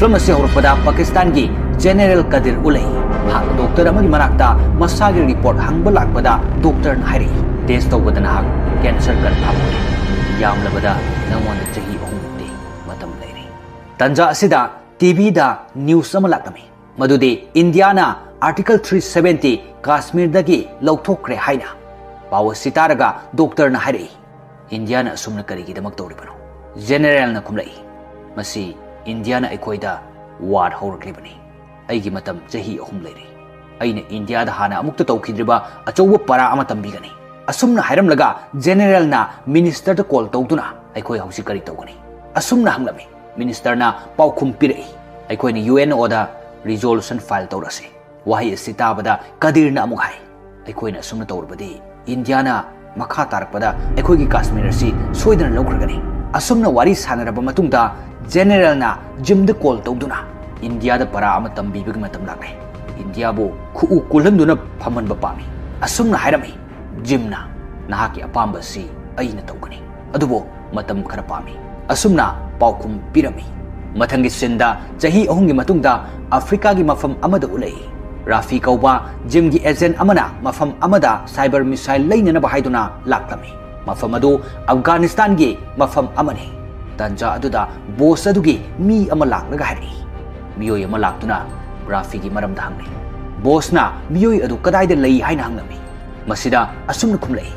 Film से होरपदा पाकिस्तान की जनरल कदिर उलई डॉक्टर अमगी मनाक्ता मसागी रिपोर्ट हंग लापदा डॉक्टर हाई टेस्ट तौबदना कैंसर कन्फर्म यामलबदा नंगोंद चही अहुमुक्ति मतम लेरी तंजा असिदा टीवी दा न्यूज़ अमा लाकमी मदुदे इंडियाना आर्टिकल 370 काश्मीर दगी लौथोक्रे हाइना पाव सितारगा डॉक्टर ना हाई इंडिया ना सुमन करीगिदमक तौरिबनो जनरल ना खुमलई मसी इंडिया ना अखोइदा वार हौरक्लिबनी अैगी मतम चही अहुम लेरी अैने इंडिया दा हाना अमुक्त तौखिद्रिबा अचौब परा अमा तंबिगनी असुमना हायरमलगा जनरल ना मिनिस्टर दा कॉल तौदुना अखोइ हौसि करी तौगनी असुमना हंगलमी मिनिस्टर ना पाउखुम पिरई अखोइने UNO दा रिजोल्यूशन फाइल तौरसे वही सिताबदा कदीर ना अमुक हाय अखोइने असुमना तौरबदी इंडिया ना मखा तारकपदा अखोइगी काश्मीर असि सोइदना लौखरगनी असुमना वारी सानरबा मतुंगदा जनरल ना जिम द कॉल तौदुना इंडिया दा परा अमा तंबीबगी मतम लागे इंडिया बो खुउ कुलहंदुना फमनबा पामी असुमना हायरमी जिम ना नहाकी अपाम्बसी अइना तौगनी अदुबो मतम खरा पामी असुमना पाउखुम पिरमी मथंगी सिंदा चही अहुंगी मतुंगदा अफ्रीका की मफम अमदा उलई राफी कौबा जिम की एजेंट अमना मफम अमदा साइबर मिसाइल लैननबा हाइदुना लाक्तमी मफम अदु अफगानिस्तान की मफम अमनी तंजा अदुदा बोस अदुगी मी अमा लाक्लगा हारि मियोय अमा लाक्तुना राफी की मरमदा हंगनी बोसना मियोय अदु कदाइदा लई हाइना हंगमी मसिदा असुमना खुमलई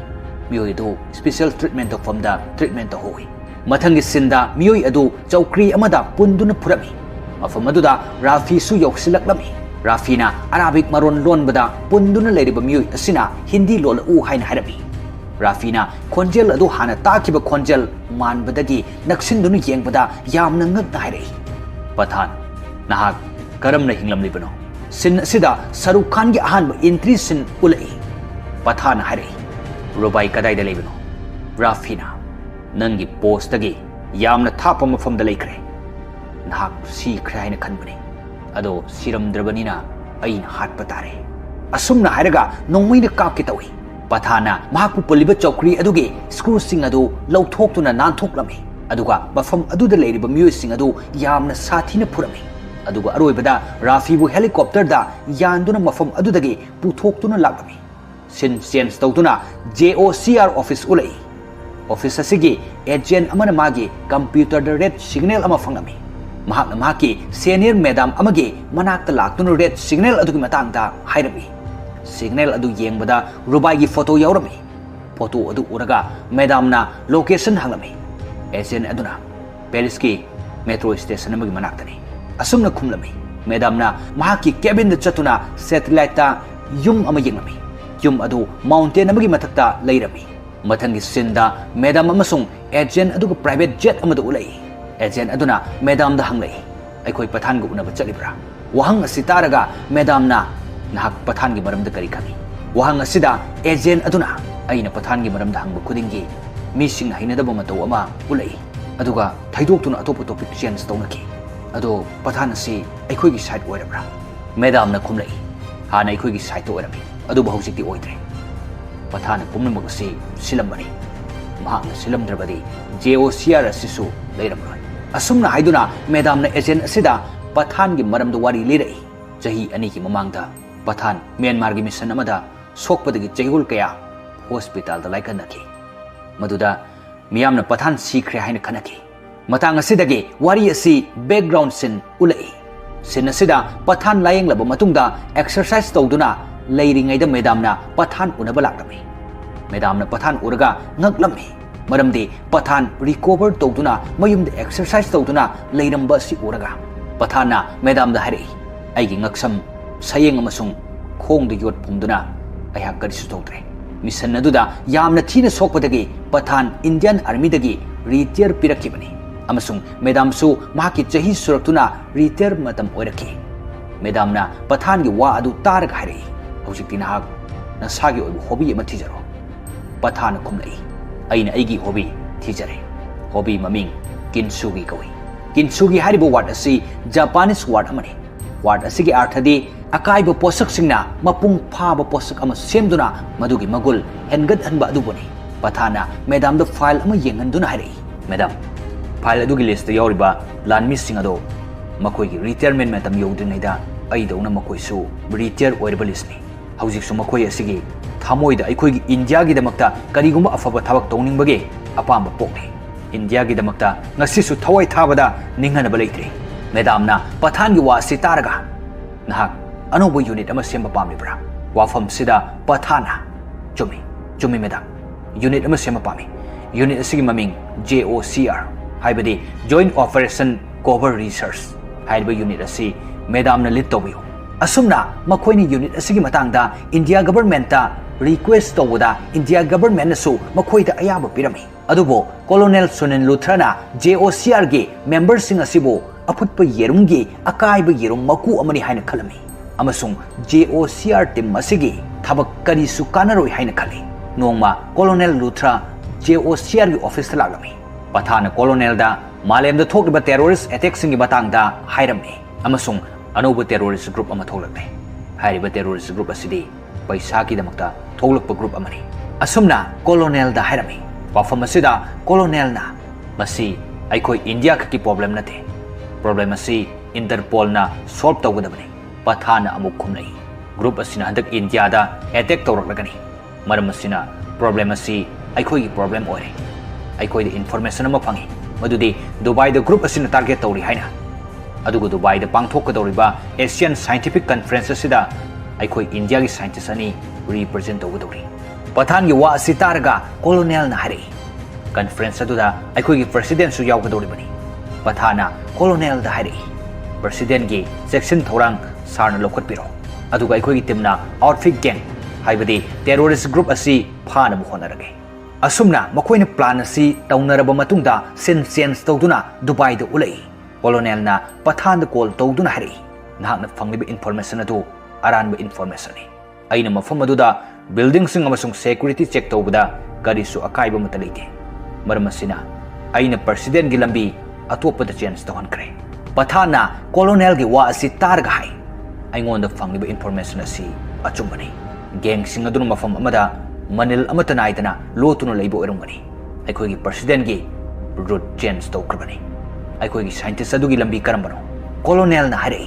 मियोय अदु स्पेशल ट्रीटमेंट तौफमदा ट्रीटमेंट तौहोई मथंगी सिंदा मियोय अदु चौकरी अमदा पुंदुना फुरमी मफम अदुदा राफी सु यौसिलक्लमी राफीना अराबिक मरोन लोनबदा पुंदुना लेरिबा मियोय असिना हिंदी लोल उ हाइना हाइरमी राफीना खोंजेल अदु हाना ताकिबा खोंजेल मानबदगी नक्सिंदुना येंगबदा यामना ngakna हाइरई पठान नहाक करमना हिंगलमलिबनो सिन असिदा शाहरुख खान की अहानबा एंट्री सिन उलई पठान हाइरई रुबाई कदाइदा लेबनो राफीना नंगी पोस्टगी यामना थापा मफमदा लेखरे नहाक सीखरे हाइना खनबनी अदो सिरमद्रबनिना अइना हाटपा तारे असुमना हाइरगा नोंमैना कापके तौई पठाना महाकु पुलिबा चौकरी अदुगे स्क्रू सिंग अदु लौथोक्तुना नानथोक्लमी अदुगा मफम अदुदा लेरिबा मियोय सिंग अदु यामना साथीना फुरमी अदुगा अरोइबदा राफीबु हेलीकॉप्टर दा यानदुना मफम अदुदगे पुथोक्तुना लाक्लमी सिन चेंज तौदुना JOCR ऑफिस उलई ऑफिस असिगी एजेंट अमना मागी कंप्यूटर दा रेड सिग्नल अमा फंगमी महाकना माकी सीनियर मैडम अमगे मनाक्ता लाक्तुना रेड सिग्नल अदुगी मतांगदा हाइरमी सिग्नल अदु येंगबदा रुबाई की फोटो यावरमी फोटो अदु उरगा मैडम ना लोकेशन हंगमी एजेंट अदुना पेरिस की मेट्रो स्टेशन अमगी मनाक्तनी असुमना खुमलमी मैडम ना महाकी केबिन दा चतुना सैटेलाइट ता युम अमा येंगमी युम अदु माउंटेन अमगी मथक्ता लेरमी मथंगी सिंदा मैडम अमसुंग एजेंट अदुगा प्राइवेट जेट अमदा उलई एजेंट अदुना मैडम दा हंगलई अखोई पठान गु उनबा चलिब्रा वहंग सितारगा मैडम ना नहाक पठान की मरमदा करी खंगी वहंग असिदा एजेंट अदुना अइना पठान की मरमदा हंग खुदिंगी मीसिंग हाइनदबा मतौ अमा उलई अदुगा थैदोक्तुना अतोप टॉपिक चेंज तौनकी अदो पठान असि अखोइगी साइड ओइरब्रा मैडम ना खुमलई हाना अखोइगी साइड ओइरमी अदु बहुजिक्ति ओइद्रे पठान पुमनमक असि सिलमबनी महाकना सिलमद्रबदी JOCR असिसु लेरमरोय असुमना हाइदुना मैडम ना एजेंट असिदा पठान की मरमदा वारी लिरई चही अनि की ममांगदा पठान म्यांमार की मिशन अमदा सोकपदगी चहिगुल कया हॉस्पिटल दा लाइकनकी मदुदा मियामना पठान सीखरे हाइना खनकी मतंग असिदगी वारी असि बैकग्राउंड सिन उलई सिन असिदा पठान लायेंगलबा मतुंगदा एक्सरसाइज तौदुना लेरिङैदा मैडमना पठान उनबा लाक्लमी मैडमना पठान उरगा ngaklammi मरमदे पठान रिकवर तौदुना मयुमदा एक्सरसाइज तौदुना लेरंबा सि उरगा पठानना मैडमदा हाइरई अैगी ngakसम सयेंग अमसुंग खोंगदा योट पुंदुना अया करिसु तौद्रे मिशन अदुदा यामना थीना सोकपदगी पठान इंडियन आर्मी दगी रिटायर पिरक्किबनी अमसुंग मैडमसु महाकी चही सुरक्तुना रिटायर मतम ओइरकी मैडमना पठान की वा अदु तारग हाइरई हौजिक्ति नाहक नसागी ओइबु हॉबी अमा थिजरो पठान खुमलई अइना अैगी हॉबी थिजरे हॉबी ममिंग किनसुगी कवि किनसुगी हारिबो वार्ड असि जापानीज वार्ड अमनी वार्ड असिगी अर्थदी अकाइब पोषक सिंगना मपुंग फाब पोषक अमा सेमदुना मदुगी मगुल हेनगत हनबा अदुबोनी पठाना मैडम द फाइल अमा येंगनदुना हाइरई मैडम फाइल अदुगी लिस्ट यावरिबा लानमी सिंग अदो ꯃꯈꯣꯏꯒꯤ ꯔꯤꯇꯥꯌꯔꯃꯦꯟ ꯃꯇꯝ ꯌꯧꯗ꯭ꯔꯤꯉꯩꯗ ꯑꯩꯗꯧꯅ ꯃꯈꯣꯏꯁꯨ ꯔꯤꯇꯥꯌꯔ ꯑꯣꯏꯔꯕ ꯂꯤꯁꯅꯤ ꯍꯧꯖꯤꯛꯁꯨ ꯃꯈꯣꯏ ꯑꯁꯤꯒꯤ ꯊꯃꯣꯏꯗ ꯑꯩꯈꯣꯏꯒꯤ ꯏꯟꯗꯤꯌꯥꯒꯤꯗꯃꯛꯇ ꯀꯔꯤꯒꯨꯝꯕ ꯑꯐꯕ ꯊꯕꯛ ꯇꯧꯅꯤꯡꯕꯒꯤ ꯑꯄꯥꯝꯕ ꯄꯣꯛꯂꯤ ꯏꯟꯗꯤꯌꯥꯒꯤꯗꯃꯛꯇ ꯉꯁꯤꯁꯨ ꯊꯋꯥꯏ ꯊꯥꯕꯗ ꯅꯤꯡꯍꯟꯅꯕ ꯂꯩꯇ꯭ꯔꯤ ꯃꯦꯗꯥꯝꯅ ꯄꯊꯥꯟꯒꯤ ꯋꯥ ꯑꯁꯤ ꯇꯥꯔꯒ ꯅꯍꯥꯛ ꯑꯅꯧꯕ ꯌꯨꯅꯤꯠ ꯑꯃ ꯁꯦꯝꯕ ꯄꯥꯝꯂꯤꯕ꯭ꯔꯥ ꯋꯥꯐꯝꯁꯤꯗ ꯄꯊꯥꯟꯅ ꯆꯨꯝꯃꯤ ꯃꯦꯗꯥꯝ ꯌꯨꯅꯤꯠ ꯑꯃ ꯁꯦꯝꯕ ꯄꯥꯝꯃꯤ ꯌꯨꯅꯤꯠ ꯑꯁꯤꯒꯤ ꯃꯃꯤꯡ JOCR ꯍꯥꯏꯕꯗꯤ Joint Operation Cover Research ꯍꯥꯏꯔꯤꯕ ꯌꯨꯅꯤꯠ ꯑꯁꯤ ꯃꯦꯗꯥꯝꯅ ꯂꯤꯗ ꯇꯧꯕꯤꯌꯨ ꯑꯁꯨꯝꯅ ꯃꯈꯣꯏꯅ ꯌꯨꯅꯤꯠ ꯑꯁꯤꯒꯤ ꯃꯇꯥꯡꯗ ꯏꯟꯗꯤꯌꯥ ꯒꯕꯔꯟꯃꯦꯟꯠꯇ ꯔꯤꯀ꯭ꯋꯦꯁ ꯇꯧꯕꯗ ꯏꯟꯗꯤꯌꯥ ꯒꯕꯔꯟꯃꯦꯟꯠꯅꯁꯨ ꯃꯈꯣꯏꯗ ꯑꯌꯥꯕ ꯄꯤꯔꯝꯃꯤ ꯑꯗꯨꯕꯨ ꯀꯣꯂꯣꯅꯦꯜ ꯁꯨꯅꯤꯜ ꯂꯨꯊ꯭ꯔꯥꯅ JOCRꯒꯤ ꯃꯦꯝꯕꯔꯁꯤꯡ ꯑꯁꯤꯕꯨ ꯑꯐꯨꯠꯄ ꯌꯦꯔꯨꯝꯒꯤ ꯑꯀꯥꯏꯕ ꯌꯦꯔꯨꯝ ꯃꯀꯨ ꯑꯃꯅꯤ ꯍꯥꯏꯅ ꯈꯜꯂꯝꯃꯤ ꯑꯃꯁꯨꯡ JOCR ꯇꯤꯝ ꯑꯁꯤꯒꯤ ꯊꯕꯛ ꯀꯔꯤꯁꯨ ꯀꯥꯟꯅꯔꯣꯏ ꯍꯥꯏꯅ ꯈꯜꯂꯤ ꯅꯣꯡꯃ ꯀꯣꯂꯣꯅꯦꯜ ꯂꯨꯊ꯭ꯔꯥ JOCRꯒꯤ ꯑꯣꯐꯤꯁꯇ ꯂꯥꯛꯂꯝꯃꯤ ꯄꯊꯥꯟꯅ ꯀꯣꯂꯣꯅꯦꯜꯗ मालेमदा थोक्लिबा टेररिस्ट अटैक्सिंग मतंगदा हाइरमनी अमसुंग अनौब टेररिस्ट ग्रुप अमा थोक्लक्ने हाइरिबा टेररिस्ट ग्रुप असिदी पैसा की दमकता थोक्लक्पा ग्रुप अमनी असुमना कोलोनेल दा हाइरमी वाफम असिदा कोलोनेल ना मसी अइखोय इंडिया खकी प्रॉब्लम नथे प्रॉब्लम असी इंटरपोल ना सॉल्व तौगदबनी पथान अमुक खुमनै ग्रुप असिना हदक इंडिया दा अटैक तौरकलगनी मरम असिना प्रॉब्लम असी अइखोय की प्रॉब्लम ओरे अइखोय द इंफॉर्मेशन अमा फंगी मदुदी दुबई द ग्रुप असिना टारगेट तौरी हाइना अदुगु दुबई द पांगथोकदौरिबा एशियन साइंटिफिक कॉन्फ्रेंस असिदा अइखोय इंडिया की साइंटिस्ट अनि रिप्रेजेंट तौगदौरी पठान की वा असि तारगा कोलोनेल ना हारे कॉन्फ्रेंस अदुदा अइखोय की प्रेसिडेंट सु यावगदौरिबनी पठाना कोलोनेल दा हारे प्रेसिडेंट की सेक्शन थौरांग सारना लोखतपिरो अदुगा अइखोय की टीमना आउटफिट गैंग हाइबदी टेररिस्ट ग्रुप असि फाना होनरगे असुमना मखोयना प्लान असि तौनरबा मतुंगदा सिन चेंज तौदुना दुबई द उलै कोलोनेल ना पठान द कॉल तौदुना हारे नाहकना फंगलिबा इन्फॉर्मेशन अदु अरानबा इन्फॉर्मेशन नि अइना मफम अदुदा बिल्डिंग सिंग अमसुंग सिक्योरिटी चेक तौबदा करिसु अकाइबा मत लेते मरम असिना अइना प्रेसिडेंट की लंबी अतोपदा चेंज तौहनख्रे पठाना कोलोनेल की वा असि तारगा हाय अइंगोंदा फंगलिबा इन्फॉर्मेशन असि अचुंबनी गैंग सिंग अदुना मफम अमदा मनल अमता नाइदना लोतुना लैबो ओरंगनी अइखोयगी प्रेसिडेंट की रूट चेंज तौख्रबनी अइखोयगी साइंटिस्ट अदुगी लंबी करमबनो कोलोनेल ना हारे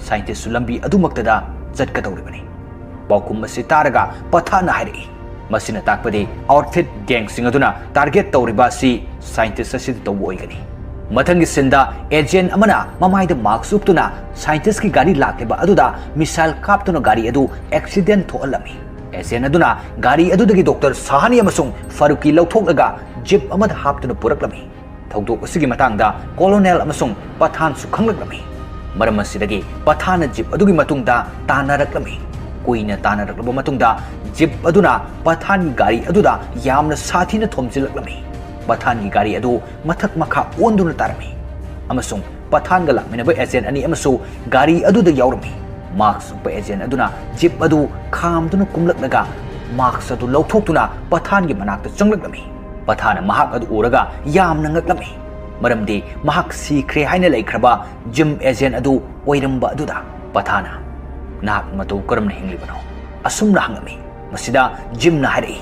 साइंटिस्ट लंबी अदुमक्तदा चटकदौरिबनी पाउकुम असि तारगा पठाना हारे मसिना ताकपदि आउटफिट गैंग सिंग अदुना टारगेट तौरिबा असि साइंटिस्ट असि तौबो ओइगनी मथंगी सिंदा एजेंट अमना ममाइदा मार्क्स उपतुना साइंटिस्ट की गाड़ी लाक्लेबा अदुदा मिसाइल कापतुना गाड़ी अदु एक्सीडेंट थोअलमी एजेंट अदुना गाड़ी अदुदगी डॉक्टर साहानी अमसुंग फारूकी लौथोकलगा जिप अमद हापतुना पुरकलमी थौदोक असिगी मतांगदा कोलोनेल अमसुंग पठान सु खंगलकलमी मरम असिदगी पठान जिप अदुगी मतुंगदा तानारकलमी कुइना तानारकलबा मतुंगदा जिप अदुना पठान गाड़ी अदुदा यामना साथीना थोमजिलकलमी पठान की गाड़ी अदु मथक मखा ओंदुना तारमी अमसुंग पठान गा लामिनबा एजेंट अनि अमसु गाड़ी अदुदा यावरमी मार्क्स उप एजेंट अदुना जिप अदु खामदुना कुमलकलगा मार्क्स अदु लौथोक्तुना पठान की मनाक्ता चंगलकलमी पठान महाक अदु उरगा यामना ngakलमी मरमदि महाक सीख्रे हाइना लैख्रबा जिम एजेंट अदु ओइरंबा अदुदा पठाना नाक मतौ करमना हिंगलिबनो असुमना हंगमी मसिदा जिमना हारे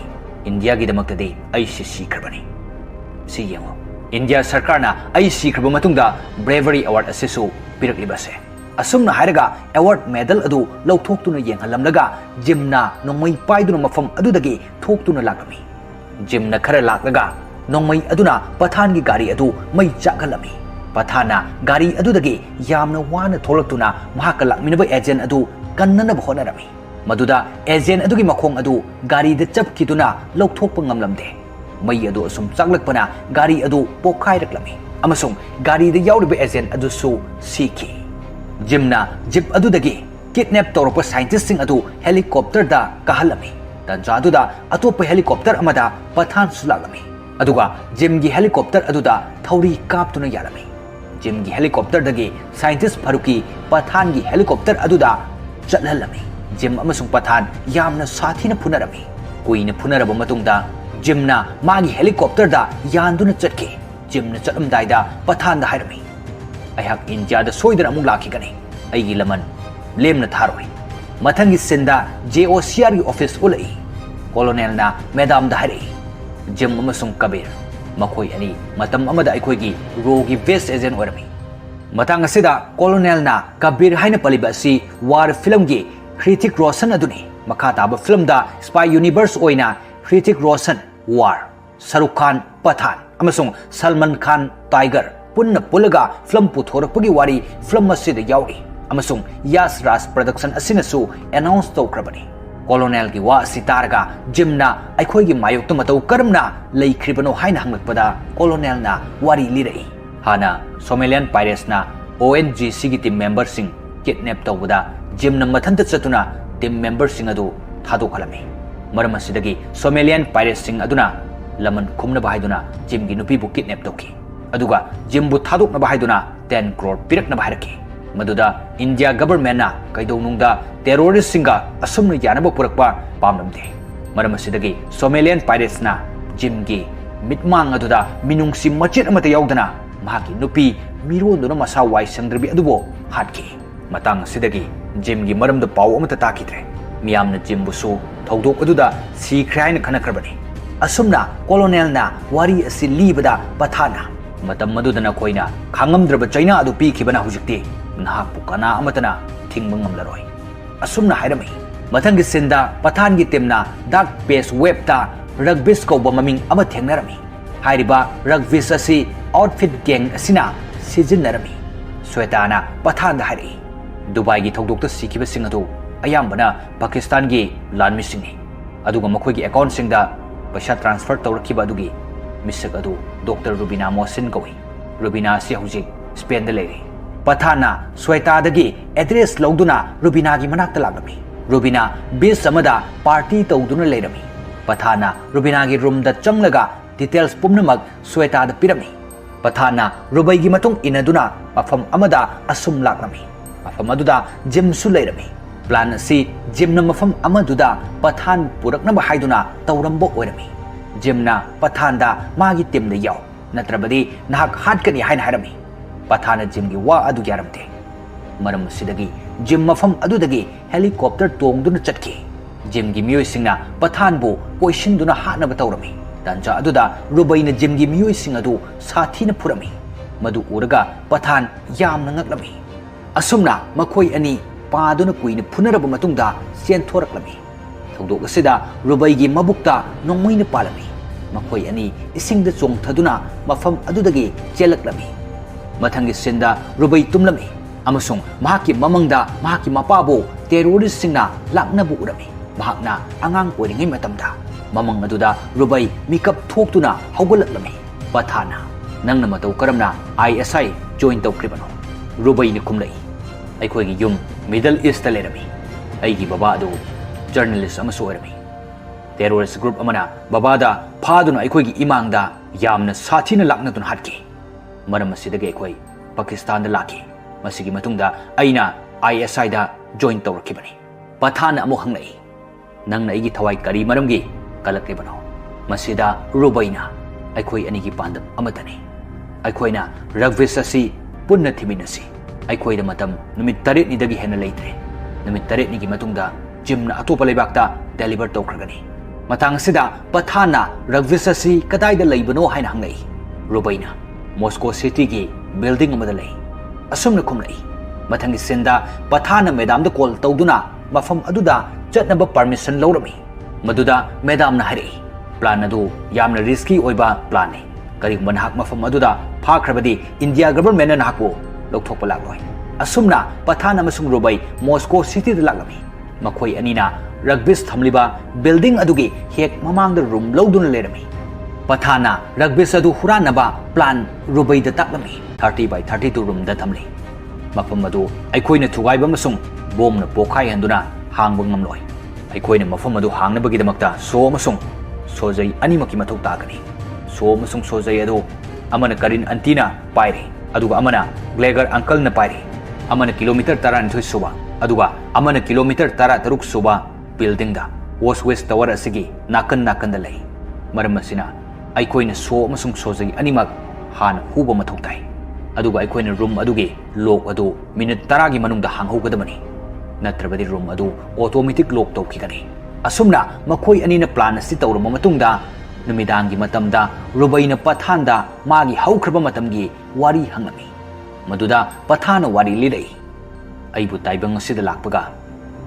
इंडिया की दमक्तदि ऐसि सीख्रबनी सी येंगो इंडिया सरकारना ऐ सीख्रबा मतुंगदा ब्रेवरी अवार्ड असेसु पिरकलिबसे असुमना हायरगा अवार्ड मेडल अदु लौथोक्तुना येंहलमलगा जिमना नोंमै पाइदुना मफम अदुदगी थोक्तुना लाकमी जिमना खरा लाकलगा नोंमै अदुना पठान की गाड़ी अदु मै चाकलमी पठाना गाड़ी अदुदगी यामना वाना थोलक्तुना महाक लाकमिनबा एजेंट अदु कन्ननब होनरमी मदुदा एजेंट अदुगी मखोंग अदु गाड़ी द चपखिदुना लौथोक्पा ngamlamde मै अदु असुम चाकलकपना गाड़ी अदु पोखाइरकलमी अमसुंग गाड़ी द यावरिबा एजेंट अदुसु सीखी जिमना जिप अदुदगी किडनैप तौरप साइंटिस्ट सिंग अदु हेलीकॉप्टर दा कहलमी तंजादुदा अतोप हेलीकॉप्टर अमदा पठान सुलागमी अदुगा जिम की हेलीकॉप्टर अदुदा थौरी कापतुना यालमी जिम की हेलीकॉप्टर दगी साइंटिस्ट फारूकी पठान की हेलीकॉप्टर अदुदा चलहलमी जिम अमसुंग पठान यामना साथीना फुनरमी कुइना फुनरबा मतुंगदा जिमना मागी हेलीकॉप्टर दा यानदुना चटके जिमना चलमदाइदा पठान दा हाइरमी अयहाक इंडिया दा सोइदना अमुक लाखिगनी अइगी लमन लेमना थारोय मथंगी सिंदा JOCR की ऑफिस उलै कोलोनेल ना मैडम दा हारे जिम अमसुंग कबीर मखोय अनि मतम अमदा अइखोयगी रोगी वेस्ट एजेंट ओरमी Matang asida Colonel na Kabir haina paliba si war film gi Hrithik Roshan aduni makha taba film da spy universe oina Hrithik Roshan war Shahrukh Khan Pathan amasung Salman Khan Tiger punna pulaga film puthorakpagi wari film asida yauri amasung Yas Raj production asinasu announce tawkrabani Colonel gi wa sitaraga jimna aikhoi gi mayok matau karamna leikribano haina hanglakpada Colonel na wari lirai hana Somalian pirates na ONGC gi team members sing kidnap tawbada jimna mathanta chatuna team members sing adu thadokhalami maram asidagi Somalian pirates sing aduna laman khumna bahaiduna jim gi nupi bu kidnap tawki aduga jim bu thadokna bahaiduna 10 crore pirakna baharaki maduda India government na kaidonungda terrorist singa asumna yanaba purakpa pamnamde maram asidagi Somalian pirates na jim gi mitmang aduda minungsi machit amata yaudana mahaki nupi mironduna masa wai sangdrabi adubo hatki matang sidagi jim gi maram da paw amata takidre miyamna jim busu thodok aduda sikhraina khanakrabani asumna Colonel na wari asi libada pathana matam madudana koina khangamdraba China adu pi khibana hujikti nahak pukana amatana thingmangamlaroi asumna hairami mathangi sinda pathan gi temna dark base web ta rugbis ko maming ama thengnarami hairiba rugbis asi outfit gang asina sijinarami swetana pathan da hari Dubai gi thogdok ta sikhiba sing adu ayambana Pakistan gi lanmi singni aduga makhoi gi account sing da paisa transfer tawrakhiba adugi misak adu Dr. Rubina Mohsin koi Rubina si hujik Spain da leiri Pathana sweta dagi address lawduna Rubina gi manakta lagami Rubina bis samada party tawduna leirami Pathana Rubina gi room da changlaga details pumnamak sweta da pirami Pathana Rubai gi matung inaduna mafam amada asum laklami mafam aduda jim su leirami plan si jimna mafam amaduda Pathan purakna bahaiduna tawrambo oirami jimna Pathanda magi timda yaw natrabadi nahak hatkani haina harami Pathana jim gi wa adu yaramte maram sidagi jim mafam adudagi helicopter tongduna chatki jim gi miyoi singna Pathan bu question duna hana batawrami Tanja aduda Rubaina jim gi miyoi sing adu sathina purami madu uraga Pathan yamna ngaklami asumna makhoi ani paduna kuina phunaraba matungda sen thoraklami thogdok asida Rubai gi mabukta nongmoina palami makhoi ani isingda chongthaduna mafam adudagi chelaklami mathangi sinda Rubai tumlami amasung mahaki mamangda mahaki mapabu terrorist singna laknabu urami mahakna angang oiringai matamda mamang aduda Rubai mikap thoktuna haugallaklami Pathana nangna matau karamna ISI join tawkribano Rubai ni khumlai aikhoi gi yum Middle East ta lerami aigi baba adu journalist amasu oirami terrorist group amana babada phaduna aikhoi gi imangda yamna sathina lakna tun hatki maram asidagi aikhoi Pakistan da laki masigi matungda aina ISI da join tawrakibani Pathana amu hanglai nangna igi thawai kari maramgi kalakribano masida Rubaina aikhoi anigi pandam amatani aikhoina rugvis asi punna thiminasi aikhoi da matam numit taret ni dagi hena leitre numit taret ni gi matungda jimna atopa leibakta deliver tawkragani matang sida Pathana rugvis asi kadai da leibano haina hangai Rubaina Moscow city gi building amada lei asumna khumlai mathangi senda Pathana madam da call tawduna mafam aduda chatnaba permission lawrami maduda madam na hari plan adu yamna risky oiba plan ni kari manhak mafam aduda phakrabadi India government na hakpo lokthokpa lagloi asumna Pathana amasung Rubai Moscow city da laglami makhoi anina rugbis thamliba building adugi hek mamang da room lawduna lerami Pathana rugbis adu huranaba plan Rubai da taklami 30 by 32 room da thamli mafam adu aikoina thugaiba amasung bomna pokhai handuna hangba ngamloi aikoina mafam adu hangnabagi damakta so amasung sojai animaki mathau tagani so amasung sojai adu amana karin antina paire aduga amana glegar uncle na paire amana kilometer 12 suba aduga amana kilometer 13 suba building da was west tower asigi nakan nakan da lei maram asina aikoina so amasung sojai animak han huba mathau tai aduga aikoina room adugi lock adu minute 10 gi manungda hanghogadamani natrabadi room adu automatic lock tawkigani asumna makhoi anina plan asi tawrama matungda numidangi matamda Rubaina Pathanda magi haukraba matamgi wari hangami Maduda Pathana wari lirai. Aibu taibang sida lakpaga.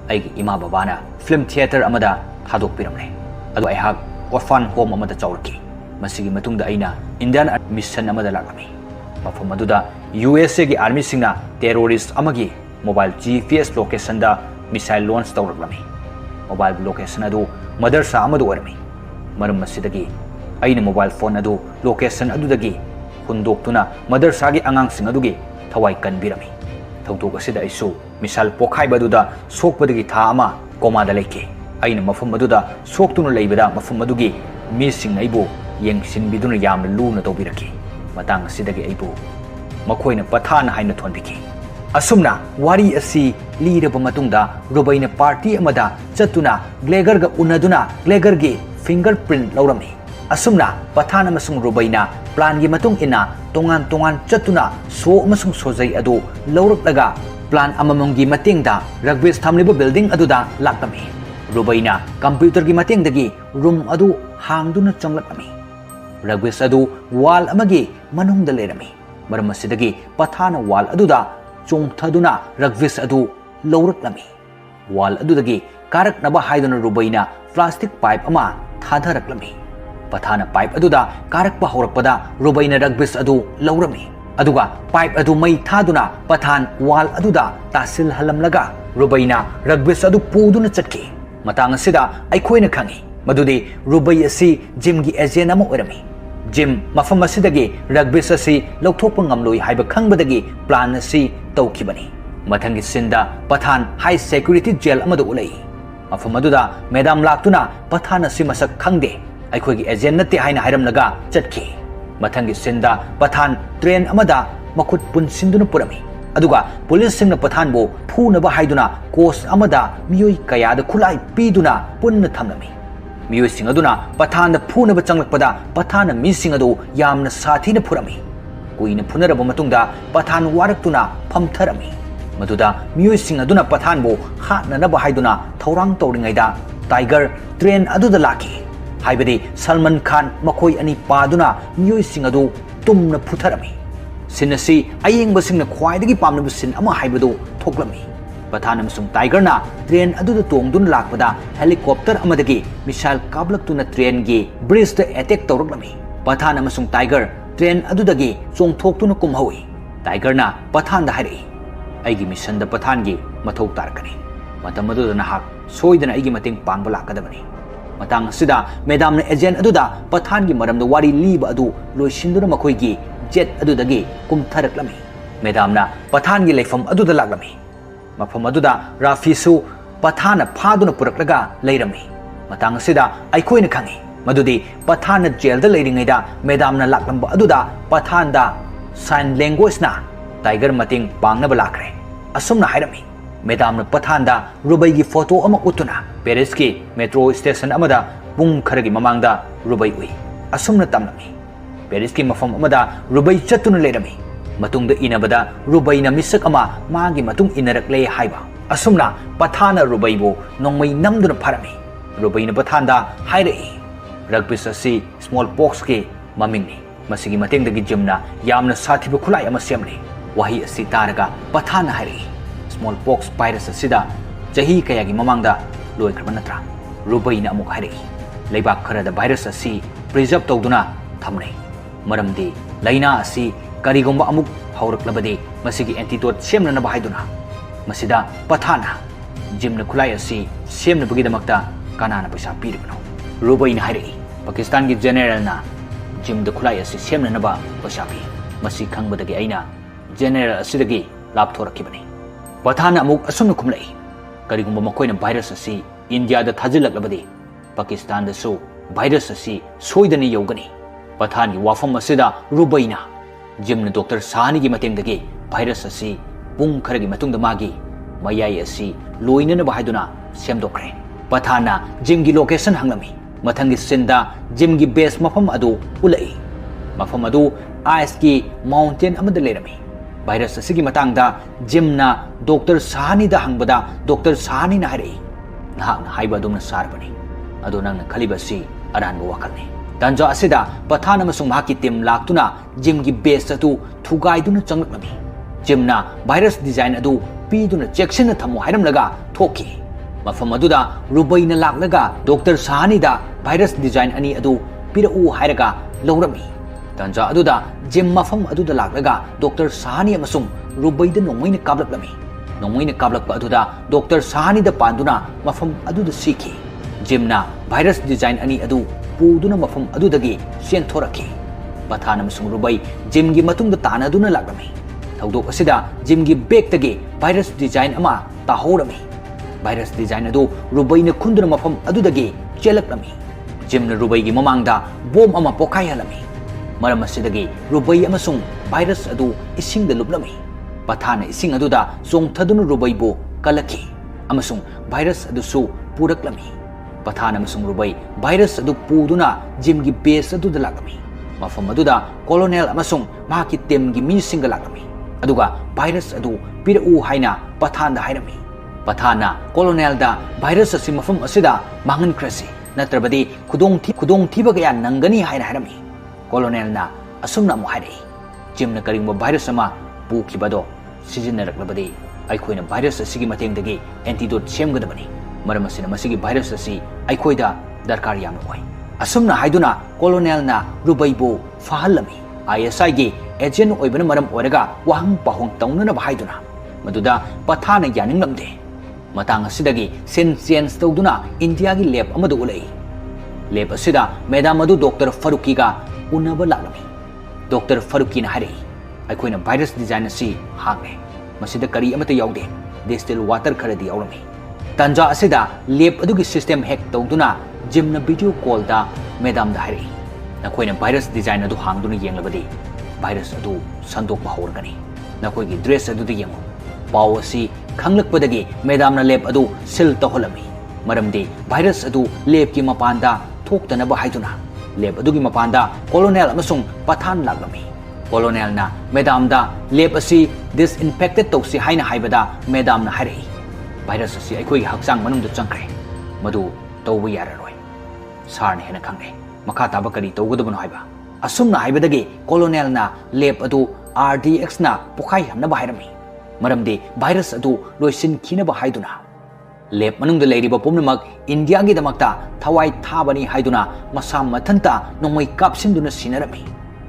Aigi ima babana film theater amada thadok piramne. Adu ai hak orphan home amada chawrki. Masigi matungda aina Indian mission amada lakami. Mafam maduda USA gi army singna terrorist amagi mobile GPS location da missile launch tawraklami. Mobile location adu madarsa amadu warmi. Maram masidagi aina mobile phone adu location adudagi hundoktuna madarsa gi angang sing adugi thawai kanbirami. Thawdok asida isu misal pokhai baduda sokpadagi tha ama koma da leke. Aina mafam maduda soktuna leibada mafam adugi mi sing aibu yengsin biduna yamna luna tawbiraki. Matang asidagi aibu makoina Pathana haina thonbiki. Asumna wari asi liraba matungda Rubaina party amada chatuna Glegar ga unaduna Glegar gi fingerprint laurami. Asumna Pathana amasung Rubaina plan gi matung ina tongan chatuna so amasung sojai adu lauraklaga plan amamong gi matingda Rugby thamliba building aduda laklami. Rubaina computer gi matingdagi room adu hangduna changlakami. Rugby adu wall amagi manungda lerami. Maram asidagi Pathana wall aduda chongthaduna Rugby adu lauraklami. Wall adudagi karaknaba haiduna Rubaina plastic pipe ama thadharaklami. Pathana pipe aduda karakpa horakpada Rubaina Rugby adu laurami. Aduga pipe adu mai thaduna Pathan wall aduda tasil halamlaga Rubaina Rugby adu puduna chatki. Matang asida aikhoina khangi madudi Rubai asi gym gi agent ama oirami. Gym mafam asidagi Rugby asi lauthokpa ngamloi haiba khangbadagi plan asi tawkibani. Mathangi sinda Pathan high security jail amadu ulai. Mafam aduda Madam laktuna Pathan asi masak khangde aikhogi agent nate haina hairamlaga chatki. Mathangi sinda Pathan train amada makhut punsinduna purami. Aduga police singna Pathan bo phunaba haiduna coast amada miyoi kayada khulai piduna punna thamlami. Miyoi sing aduna Pathan da phunaba changlakpada Pathan mi sing adu yamna sathina phurami. Kuina phunaraba matungda Pathan waraktuna phamtharami. Maduda miyoi sing aduna Pathan bo hatnanaba haiduna thaurang tawringaida Tiger train aduda laki. Haibadi Salman Khan makhoi ani paduna miyoi sing adu tumna phutharami. Sinasi ayeng basingna khwaidagi pamnaba sin ama haibadu thoklami. Pathan amasung Tiger na train aduda tongduna lakpada helicopter amadagi missile kablaktuna train gi bridge da attack tawraklami. Pathan amasung Tiger train adudagi chongthoktuna kumhawi. Tiger na Pathan da hairi. Aigi mission da Pathan gi mathau tarkani. Matam aduda nahak soidana aigi mating pangba lakadabani. Matang asida Madam na agent aduda Pathan gi maramda wari liba adu loisinduna makhoi gi jet adudagi kumtharaklami. Madam na Pathan gi leifam aduda laklami. Mafam aduda Rafisu Pathana phaduna puraklaga leirami. Matang asida aikhoina khangi madudi Pathana jail da leiringaida Madam na laklamba aduda Pathan da sign language na Tiger mating pangnaba lakre. Asumna hairami. Madam na Pathan da Rubai gi photo ama utuna Paris ki metro station amada pung kharagi mamangda Rubai ui. Asumna tamlami. Paris ki mafam amada Rubai chatuna leirami. Matungda inabada Rubai na misak ama magi matung inarakle haiba. Asumna Pathana Rubai bo nongmai namduna pharami. Rubai na Pathan da hairei. Rugby asi smallpox ki mamingni. Masigi matengdagi gymna yamna sathiba khulai ama semni. Wahi asi taraga Pathana hairei. Smallpox virus asida jahi kayagi mamangda loikraba natra. Rubai na amuk hairei. Leibak kharada virus asi preserve tawduna thamnei. Maramdi laina asi karigomba amuk hauraklabadi masigi antidote semnanaba haiduna. Masida Pathana gymna khulai asi semnabagidamagta kanana paisa piribano. Rubai na hairei. Pakistan gi general na gym da khulai asi semnanaba paisa pi. Masi khangbadagi aina general asidagi lapthorakibani. Pathana amuk asumna khumlai. Karigomba makoina virus asi India da thajilaklabadi Pakistan da so virus asi soidani yogani. Pathan gi wafam asida Rubai na gym na Dr. Sahani gi matengdagi virus asi pung kharagi matungda magi mayai asi loinana bahaiduna semdokre. Pathan na gym gi location hanglami. Mathangi sinda gym gi base mafam adu ulai. Mafam adu ice gi mountain amada lerami. Virus asi gi matangda gym na Dr. Sahani da hangbada Dr. Sahani na hairei. Nahak na haiba adumna sarbani. Adu nang na khalibasi aranba wakalni. Tanja asida Pathan amasung mahaki team laktuna gym gi base atu thugaiduna changlakmi. जिमना virus design अदु पीदुना चेक्शन थमो हाइरमलगा थोकी मफम अदुदा रुबैना लाक्लगा डॉक्टर साहानीदा वायरस डिजाइन अनि अदु पिरउ हाइरगा लौरमी तंजा अदुदा जिम मफम अदुदा लाक्लगा डॉक्टर साहानी अमसुंग रुबैदा नोंमैना काबलकलमी नोंमैना काबलकपा अदुदा डॉक्टर साहानीदा पांदुना मफम अदुदा सीखी जिमना वायरस डिजाइन अनि अदु पूदुना मफम अदुदगी सेंथोरखी पठान अमसुंग रुबै जिमगी मतुंगदा तानादुना लाक्लमी थौदोक असिदा जिमगी बेगतगी वायरस डिजाइन अमा ताहोरमी वायरस डिजाइन अदु रुबैना खुंदुना मफम अदुदगी चेलकलमी जिमना रुबैगी ममांगदा बोम अमा पोखायहलमी मरम असिदगी रुबै अमसुंग वायरस अदु इसिंगदा लुपलमी पठान इसिंग अदुदा चोंथदुना रुबैबु कलखी अमसुंग वायरस अदुसु पुरकलमी पठान अमसुंग रुबै वायरस अदु पुदुना जिमगी बेस अदुदा लाक्लमी मफम अदुदा कोलोनेल अमसुंग माकी टेमगी मीसिंगा लाक्लमी अदुगा वायरस अदु पिरउ हाइना पठानदा हाइरमी पठाना कोलोनेलदा वायरस असि मफम असिदा मांगनख्रसि नत्रबदी खुदोंग थीबा गया नंगनी हाइना हाइरमी कोलोनेलना असुमना मु हाइरई जिमना करिंगबा वायरस अमा पुखिबदो सिजिनरकलबदी अइखोइना वायरस असिगी मतेंगदगी एंटीडोट सेमगदबनी मरम असिना मसिगी वायरस असी अइखोइदा दरकार यामना ओइ असुमना हाइदुना कोलोनेलना रुबैबो फाहलमी ISI गी एजेंट ओइबना मरम ओरगा वाहंग पाहोंग तौनना हाइदुना मदुदा पठाना यानिंगलमदे मतंग असिदगी सेन चेंज तौदुना इंडिया की लैब अमदु उलई लैब असिदा मैदाम अदु डॉक्टर फरुकीगा उनबा लालमी डॉक्टर फरुकीना हारे अखोइना वायरस डिजाइन असि हांगे मसिदा करी अमते याउदे डिजिटल वाटर खरदी याउरमी तंजा असिदा लैब अदुगी सिस्टम हैक तौदुना जिमना वीडियो कॉल दा मैदाम दा हारे नखोइना वायरस डिजाइन अदु हांगदुना येंगलबदी वायरस अदु संदोक होरगनी नखोइगी ड्रेस अदुदी येंगो पाव असी खंगलकपदगी मैदामना लैब अदु सिल तौहलमी मरमदी वायरस अदु लैब की मपानदा थोक्तनबा हाइदुना लैब अदुगी मपानदा कोलोनेल अमसुंग पठान लाक्लमी कोलोनेलना मैदामदा लैब असी डिसइंफेक्टेड तौसी हाइना हाइबदा मैदामना हाइरई वायरस असी अखोई हक्चांग मनुंग चंख्रे मदु तौबा याररोय सारने हेना खंगे मखा ताबा करी तौगदबनो हाइबा असुमना हाइबदगी कोलोनेलना लैब अदु RDX ना पुखाई हमनबा हाइरमी मरमदी वायरस अदु लोइसिन खिनबा हाइदुना लैब मनुंगदा लेरिबा पुमनमक इंडिया गी दमकता थवाई थाबनी हाइदुना मसा मथंता नोंमै कापसिनदुना सिनरमी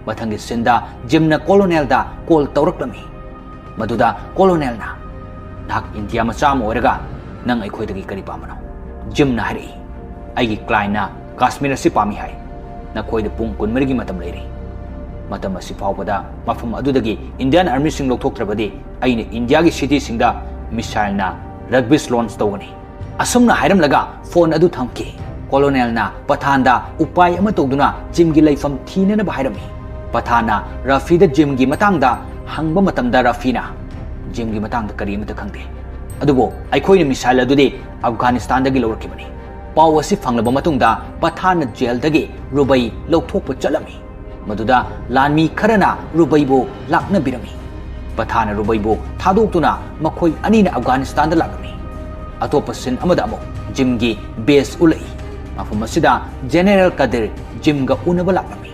मथंगी सिंदा जिमना कोलोनेलदा कॉल तौरकलमी मदुदा कोलोनेलना नाक इंडिया मचाम ओरगा नंग अखोइदगी करी पामनो जिमना हारि आइगी क्लाइंटना काश्मीर असि पामी हाइ नखोइद पुंग कुनमरिगी मतम लेरी मतम असि फावबदा मफम अदुदगी इंडियन आर्मी सिंग लोथोक्त्रबदी आइने इंडिया की सिटी सिंगदा मिसाइलना रग्बिस लॉन्च तौगनी असुमना हाइरमलगा फोन अदु थमके कोलोनेलना पठानदा उपाय अमा तौदुना जिमगी लैफम थीनना हाइरमी पठाना रफीदा जिमगी मतंगदा हंगबा मतमदा रफीना जिमगी मतंगदा करी अमता खंगदे अदुबो अखोइना मिसाइल अदुदि अफगानिस्तानदगी लौरकिबनी पाव असि फंगलबा मतुंगदा पठाना जेलदगी रुबै लौथोकपा चलमी मदुदा लानमी खरना रुबैबो लाक्ना बिरमी पठाना रुबैबो थादोक्तुना मखोई अनीना अफगानिस्तान दा लाक्मी अतोप सिन अमदा अमो जिमगी बेस उलई मफम असिदा जनरल कदर जिमगा उनबा लाक्मी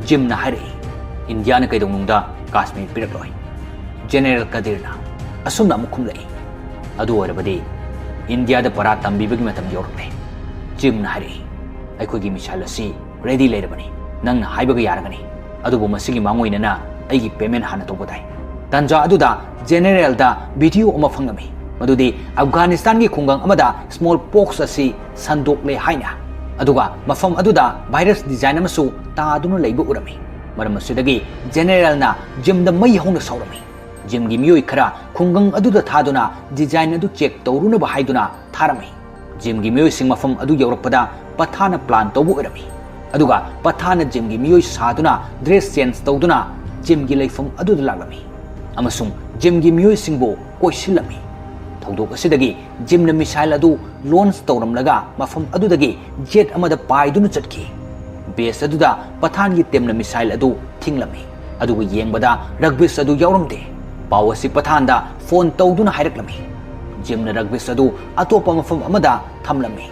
जिमना हारे इंडिया ना कैदोंनुंगदा काश्मीर पिरकलोय जनरल कदरना असुमना मुखुम लई अदु ओरबदी इंडिया दा परा तंबीबगी मतम योरकने जिमना हारे अखोगी मिसाइल असि रेडी लेरबनी नंग हाइबगा यारगनी अदुबो मसिगी मांगोइनना अइगी पेमेंट हाना तोबदाई तंजा अदुदा जनरल दा वीडियो अमा फंगमी मदुदी अफगानिस्तान की खुंगंग अमदा स्मॉल पॉक्स असि संदोकले हाइना अदुगा मफम अदुदा वायरस डिजाइन अमसु तादुना लैबा उरमी मरम असिदगी जनरल ना जिम दा मई हौना सौरमी जिम गी मियोय खरा खुंगंग अदुदा थादुना डिजाइन अदु चेक तौरुना बहाइदुना थारमी जिम गी मियोय सिंग मफम अदु यौरकपदा पठाना प्लान तौबु उरमी अदुगा पठाना जिम गी मियोय सादुना ड्रेस चेंज तौदुना जिम गी लैफम अदुदा लाक्लमी अमसुंग जिम गी मियोय सिंगबो कोइसिलमी थौदोक असिदगी जिमना मिसाइल अदु लॉन्च तौरमलगा मफम अदुदगी जेट अमदा पाइदुना चटकी बेस अदुदा पठान गी टेमना मिसाइल अदु थिंगलमी अदुगा येंगबदा रग्बिस अदु यावरमदे पाव असि पठानदा फोन तौदुना हाइरकलमी जिमना रग्बिस अदु अतोपा मफम अमदा थमलमी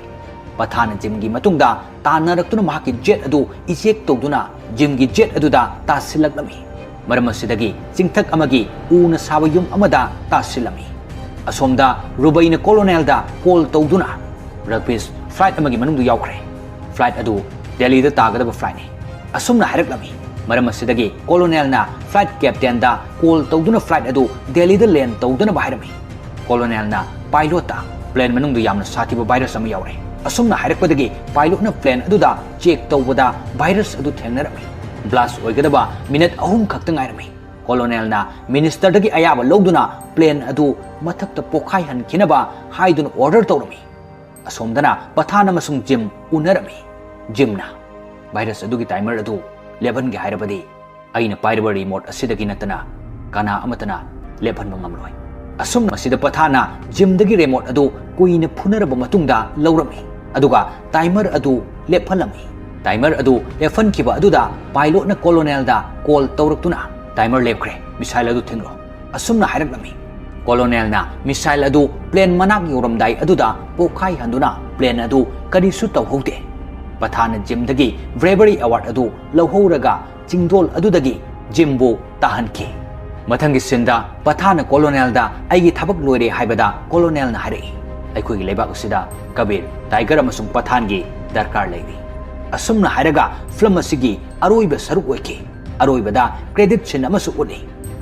पठान जिमगी मतुंगदा तानरक्तुना माकी जेट अदु इजेक तौदुना जिमगी jet अदुदा तासिलकलमी Maram asidagi chingthak amagi una sawa yum amada tasilami. Asomda Rubaina Colonel da call tawduna Rugby's flight amagi manung du yaukre. Flight adu Delhi da tagadaba flight ni. Asomna haraklami. Maram asidagi Colonel na flight captain da call tawduna flight adu Delhi da land tawduna bahirami. Colonel na pilot da plane manung du yamna sathiba virus ama yaure. Asomna harakpadagi pilot na plane adu da check tawbada virus adu thengnarami. Blast oigadaba minute ahum khakta ngairami. Colonel na minister dagi ayaba logduna plane adu mathakta pokhai han kinaba haidun order tawrami. Asomdana pathana masung Jim unarami. Jim na virus adu gi timer adu 11 gi hairabadi aina pairaba remote asidagi natana kana amatana 11 mangamloi. Asum masida pathana Jim dagi remote adu kuina phunaraba matungda laurami. Aduga timer adu lephalami. Timer adu lefan kiba aduda pilot na colonel da call tawraktuna timer lepkre missile adu thingro. Asumna hairaklami. Colonel na missile adu plane manak yoramdai aduda pokhai handuna plane adu kadisu tawhode. Pathana Jim dagi bravery award adu lawhoraga chingdol adudagi Jimbu tahanki. Mathangi sinda pathana colonel da aigi thabak loire haibada colonel na hari. Aikoi lebak usida Kabir Tiger amasung pathangi darkar leiri. Asumna hairaga film asigi aroiba saruk oike. Aroibada credit sin amasu uni.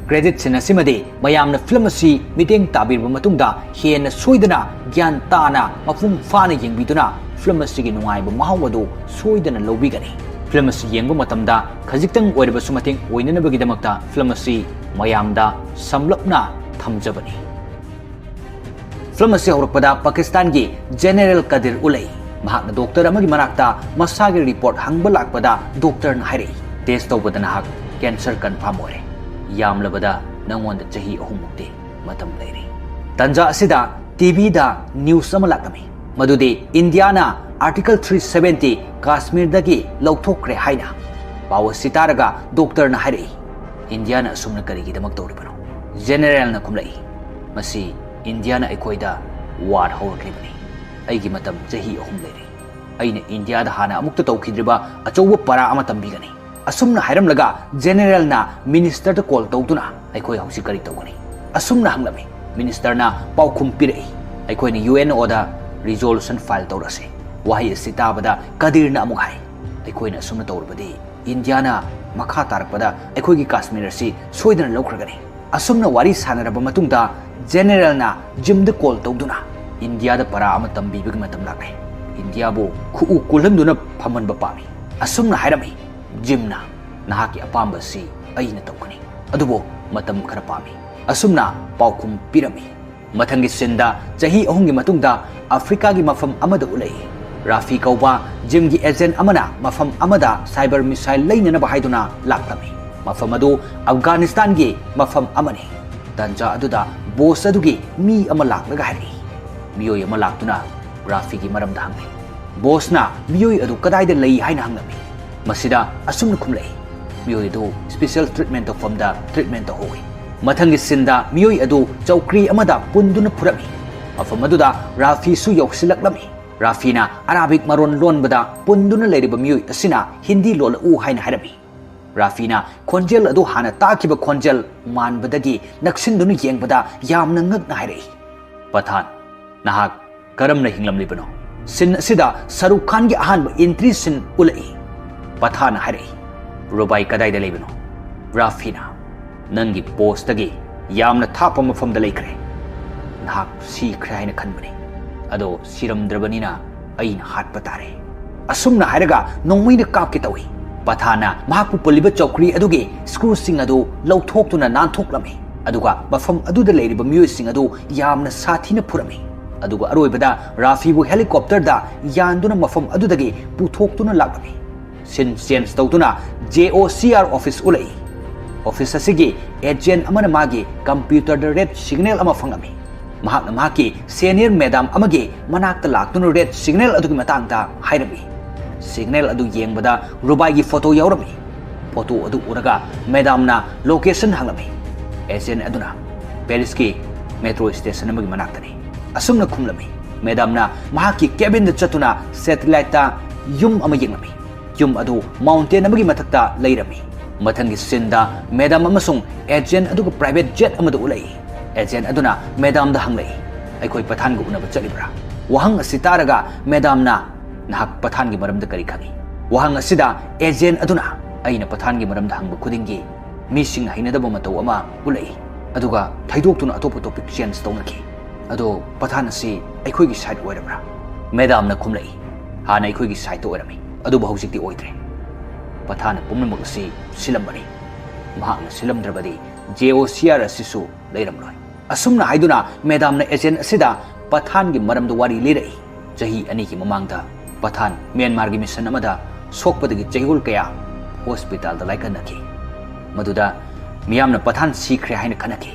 Credit sin asimadi mayamna film asi miteng tabirba matungda hena soidana gyan tana mafum fana yengbiduna film asigi nungaiba mahawadu soidana lobigani. Film asi yengba matamda khajiktang oiriba sumateng oinanabagidamagta film asi mayamda samlapna thamjabani. Film asi haurakpada Pakistan gi General Kadir ulai. Mahakna doctor amagi manakta masagi report hangba lakpada doctor na hairi. Test tawbada nahak cancer confirm ore. Yamlabada nangonda chahi ahumukti matam leiri. Tanja asida TV da news ama lakami. Madudi India na Article 370 Kashmir dagi lauthokre haina. Pawa sitaraga doctor na hairi. India na asumna karigidamak tawribano. General na kumlai. Masi India na ikoida war hawraklibani. Aigi matam chahi ahum leiri. Aina India da hana amukta tawkhidriba achouba para ama tambigani. Asumna hairamlaga general na minister da call tawduna aikoi hausi kari tawgani. Asumna hanglami minister na paukhum pirai. Aikoi ni UN oda resolution file tawrase. Wahi sitabada Kadir na amuk hai. Aikoi na asumna tawrbadi India na makha tarakpada aikoi gi Kashmir si soidana lawkhragani. Asumna wari sanaraba matungda general na Jim da call tawduna India da para ama tambibig matam lakne. India bo khu kulhamduna phamanba pami. Asumna hairami Jim na nahaki apamba si aina tawkani. Adubo matam khara pami. Asumna paukhum pirami. Mathangi sinda chahi ahungi matungda Africa gi mafam amada ulai. Rafi kauba Jim gi agent amana mafam amada cyber missile lainana bahaiduna laklami. Mafam adu Afghanistan gi mafam amani. Tanja aduda boss adugi mi ama laklaga hari. Miyoi ama laktuna Rafi gi maramda hangi. Boss na miyoi adu kadaida lai haina hanglami. Masida asumna kumlai. Miyoi adu special treatment of from the treatment of hoi. Mathangi sinda miyoi adu chawkri amada punduna purami. Mafam aduda Rafi su yauksilaklami. Rafi na Arabic maron lon bada punduna leiriba miyoi asina Hindi lola u haina harami. Rafi na konjel adu hana takiba konjel man badagi naksinduna yengbada yamna ngakna hairi. Pathan nahak karamna hinglamlibano. Sin asida Saruk Khan gi ahanba entry sin ulai. Pathan hairi. Rubai kadaida leibano. Rafi na nangi post dagi yamna thapa mafamda laikre. Nahak sikre haina khanbani. Ado siramdrabanina aina hatpa tare. Asumna hairaga nongmaina kapki tawi. Pathana mahakpu puliba chokri adugi screw sing adu lauthokuna nanthoklammi. Aduga mafam aduda leiriba miyoi sing adu yamna sathina purami. Aduga aroibada Rafi bu helicopter da yanduna mafam adudagi puthoktuna laklami. Sin sense tawtuna JOCR office ulai. Office asigi agent amana magi computer da red signal ama fangami. Mahakna mahaki senior madam amagi manakta laktuna red signal adugi matangta hairami. Signal adu yengbada Rubai gi photo yaurami. Photo adu uraga madam na location hanglami. Agent aduna Paris ki metro station amagi manaktani. Asumna khumlami. Madam na mahaki cabin da chatuna satellite ta yum ama yenglami. Yum adu mountain amagi mathakta leirami. Mathangi sinda Madam amasung agent aduga private jet amadu ulai. Agent aduna Madam da hanglai. Aikoi Pathan gu unaba chalibra. Wahang asitaraga Madam na nahak Pathan gi maramda kari khangi. Wahang asida agent aduna aina Pathan gi maramda hangba khudingi mising hainadaba matau ama ulai. Aduga thaidoktuna atopa topic change tawnaki. Ado Pathan asi aikoi gi side oirabra. Madam na khumlai. Hana aikoi gi side to oirami. Adu bahawsikti oidre. Pathan pumnamak asi silambani. Mahakna silamdrabadi JOCR asisu leiramloi. Asumna haiduna Madam na agent asida Pathan gi maramda wari lirai. Jahi ani ki mamangda Pathan Myanmar gi mission amada sokpadagi jahigul kaya hospital da laikanaki. Maduda miyamna Pathan sikre haina kanaki.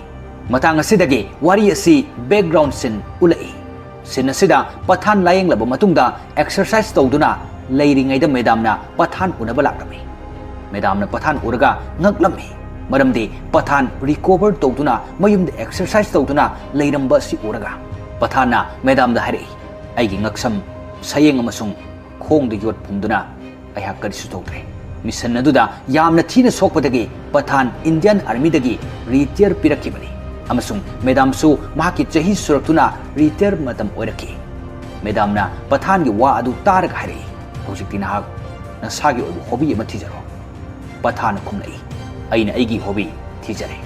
Matang asidagi wari asi background sin ulai. Sin asida Pathan layeng laba matungda exercise tawduna leiringaida Madam na Pathan unaba lakrami. Madam na Pathan uraga ngaklami. Maramdi Pathan recover tawduna mayumda exercise tawduna leiramba si uraga. Pathan na Madam da hari. Aigi ngaksam sayeng amasung khong da yot pumduna ayhak karisu tawdre. Mission aduda yamna thina sokpadagi Pathan Indian Army dagi retire pirakibani. Amasung Madam su mahaki chahi suraktuna retire matam oiraki. Madam na Pathan gi wa adu tarag hari. Hojikti nahak nasagi obu hobby ama thijaro. Pathan khumlai. Aina aigi hobby thijare.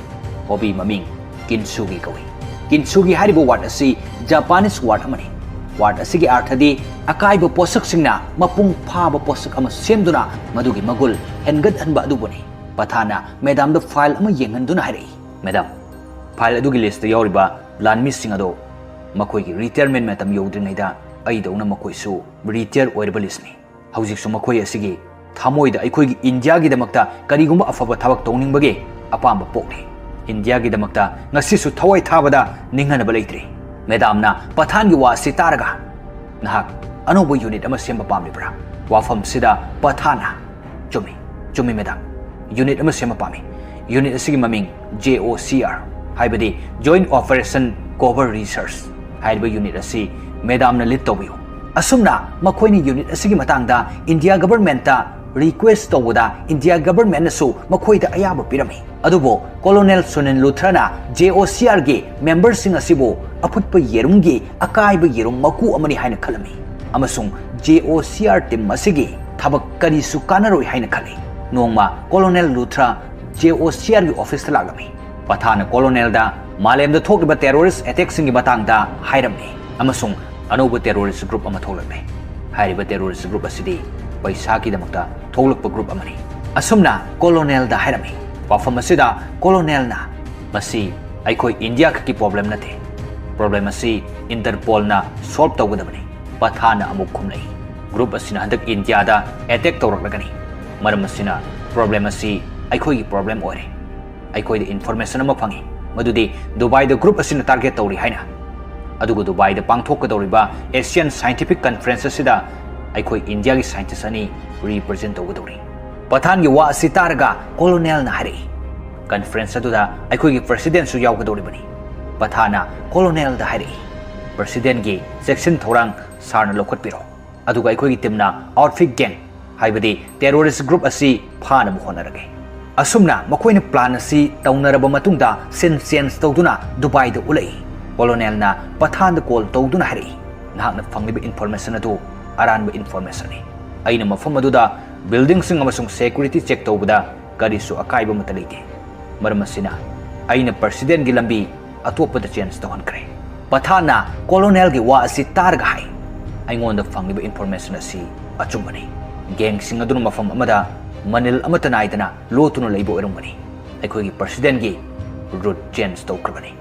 Hobby maming kinsugi kawi. Kinsugi haribo word asi Japanese word amani. Word asigi arthadi akaiba posak singna mapung phaba posak ama semduna madugi magul hengad hanba aduboni. Pathana Madam da file ama yenghanduna hari. Madam file adugi list yawriba lanmi singado makoi gi retirement matam yawdringaida aidawna makoi su retire oirba list ni. Hawjik su makoi asigi thamoida aikoi gi India gi damakta karigumba afaba thabak tawningbage apamba pokni. India gi damakta ngasi su thawai thabada ninghana balaitri. Madam na Pathan gi wa sitaraga nahak anobo unit ama semba pamlibra. Wafam sida Pathana chumi Madam unit ama semba pami. Unit asigi maming JOCR haibadi Joint Operation Cover Research haiba unit asi Madam na lead tawbiyo. Asumna makoini unit asigi matangda India government ta request tawda India government nasu makoida ayaba pirami. Adubo Colonel Sunen Luthrana JOCR ge members sing asibo aputpa yerumgi akaiba yerum maku amani haina khalami. Amasung JOCR team masigi thabak kari su kanaroi haina khali. Nongma Colonel Luthra JOCR ge office ta lagami. Pathana Colonel da Malem da thokliba terrorist attack singi batangda hairamni. Amasung anoba terrorist group ama tholakme. Hairiba terrorist group asidi paisa ki damakta tholakpa group amani. Asumna Colonel da hairami. Wafam asida Colonel na masi aikoi India ki problem nate. Problem asi Interpol na solve tawgadabani. Pathana amuk khumlai. Group asina handak India da attack tawraklagani. Maram asina problem asi aikoi gi problem ore. Aikoi the information ama phangi. Madudi Dubai the group asina target tawri haina. Adugo Dubai the pangthok kadawriba Asian Scientific Conference asida aikoi India gi scientists ani represent tawgadawri. Pathan gi wa sitaraga Colonel na hari. Conference aduda aikoi gi president su yawgadawribani. Pathana Colonel da hari. President gi section thorang sarna lokhatpiro. Aduga aikoi gi timna outfit gang haibadi terrorist group asi phana muhonarage. Asumna makoina plan asi tawnaraba matungda sense tawduna Dubai da ulai. Colonel na Pathan da call tawduna hari. Nahakna fangliba information adu aranba information ni. Aina mafam aduda building sing amasung security check tawbada karisu akaiba matalite. Maramasina aina president gi lambi atopada chance tawankre. Pathana Colonel gi wa asi targa hai. Aingonda fangliba information asi achumbani. Gang sing aduna mafam amada manil amata naidana lotuna leibo erumani. Aikoi gi president gi route change tawkrabani.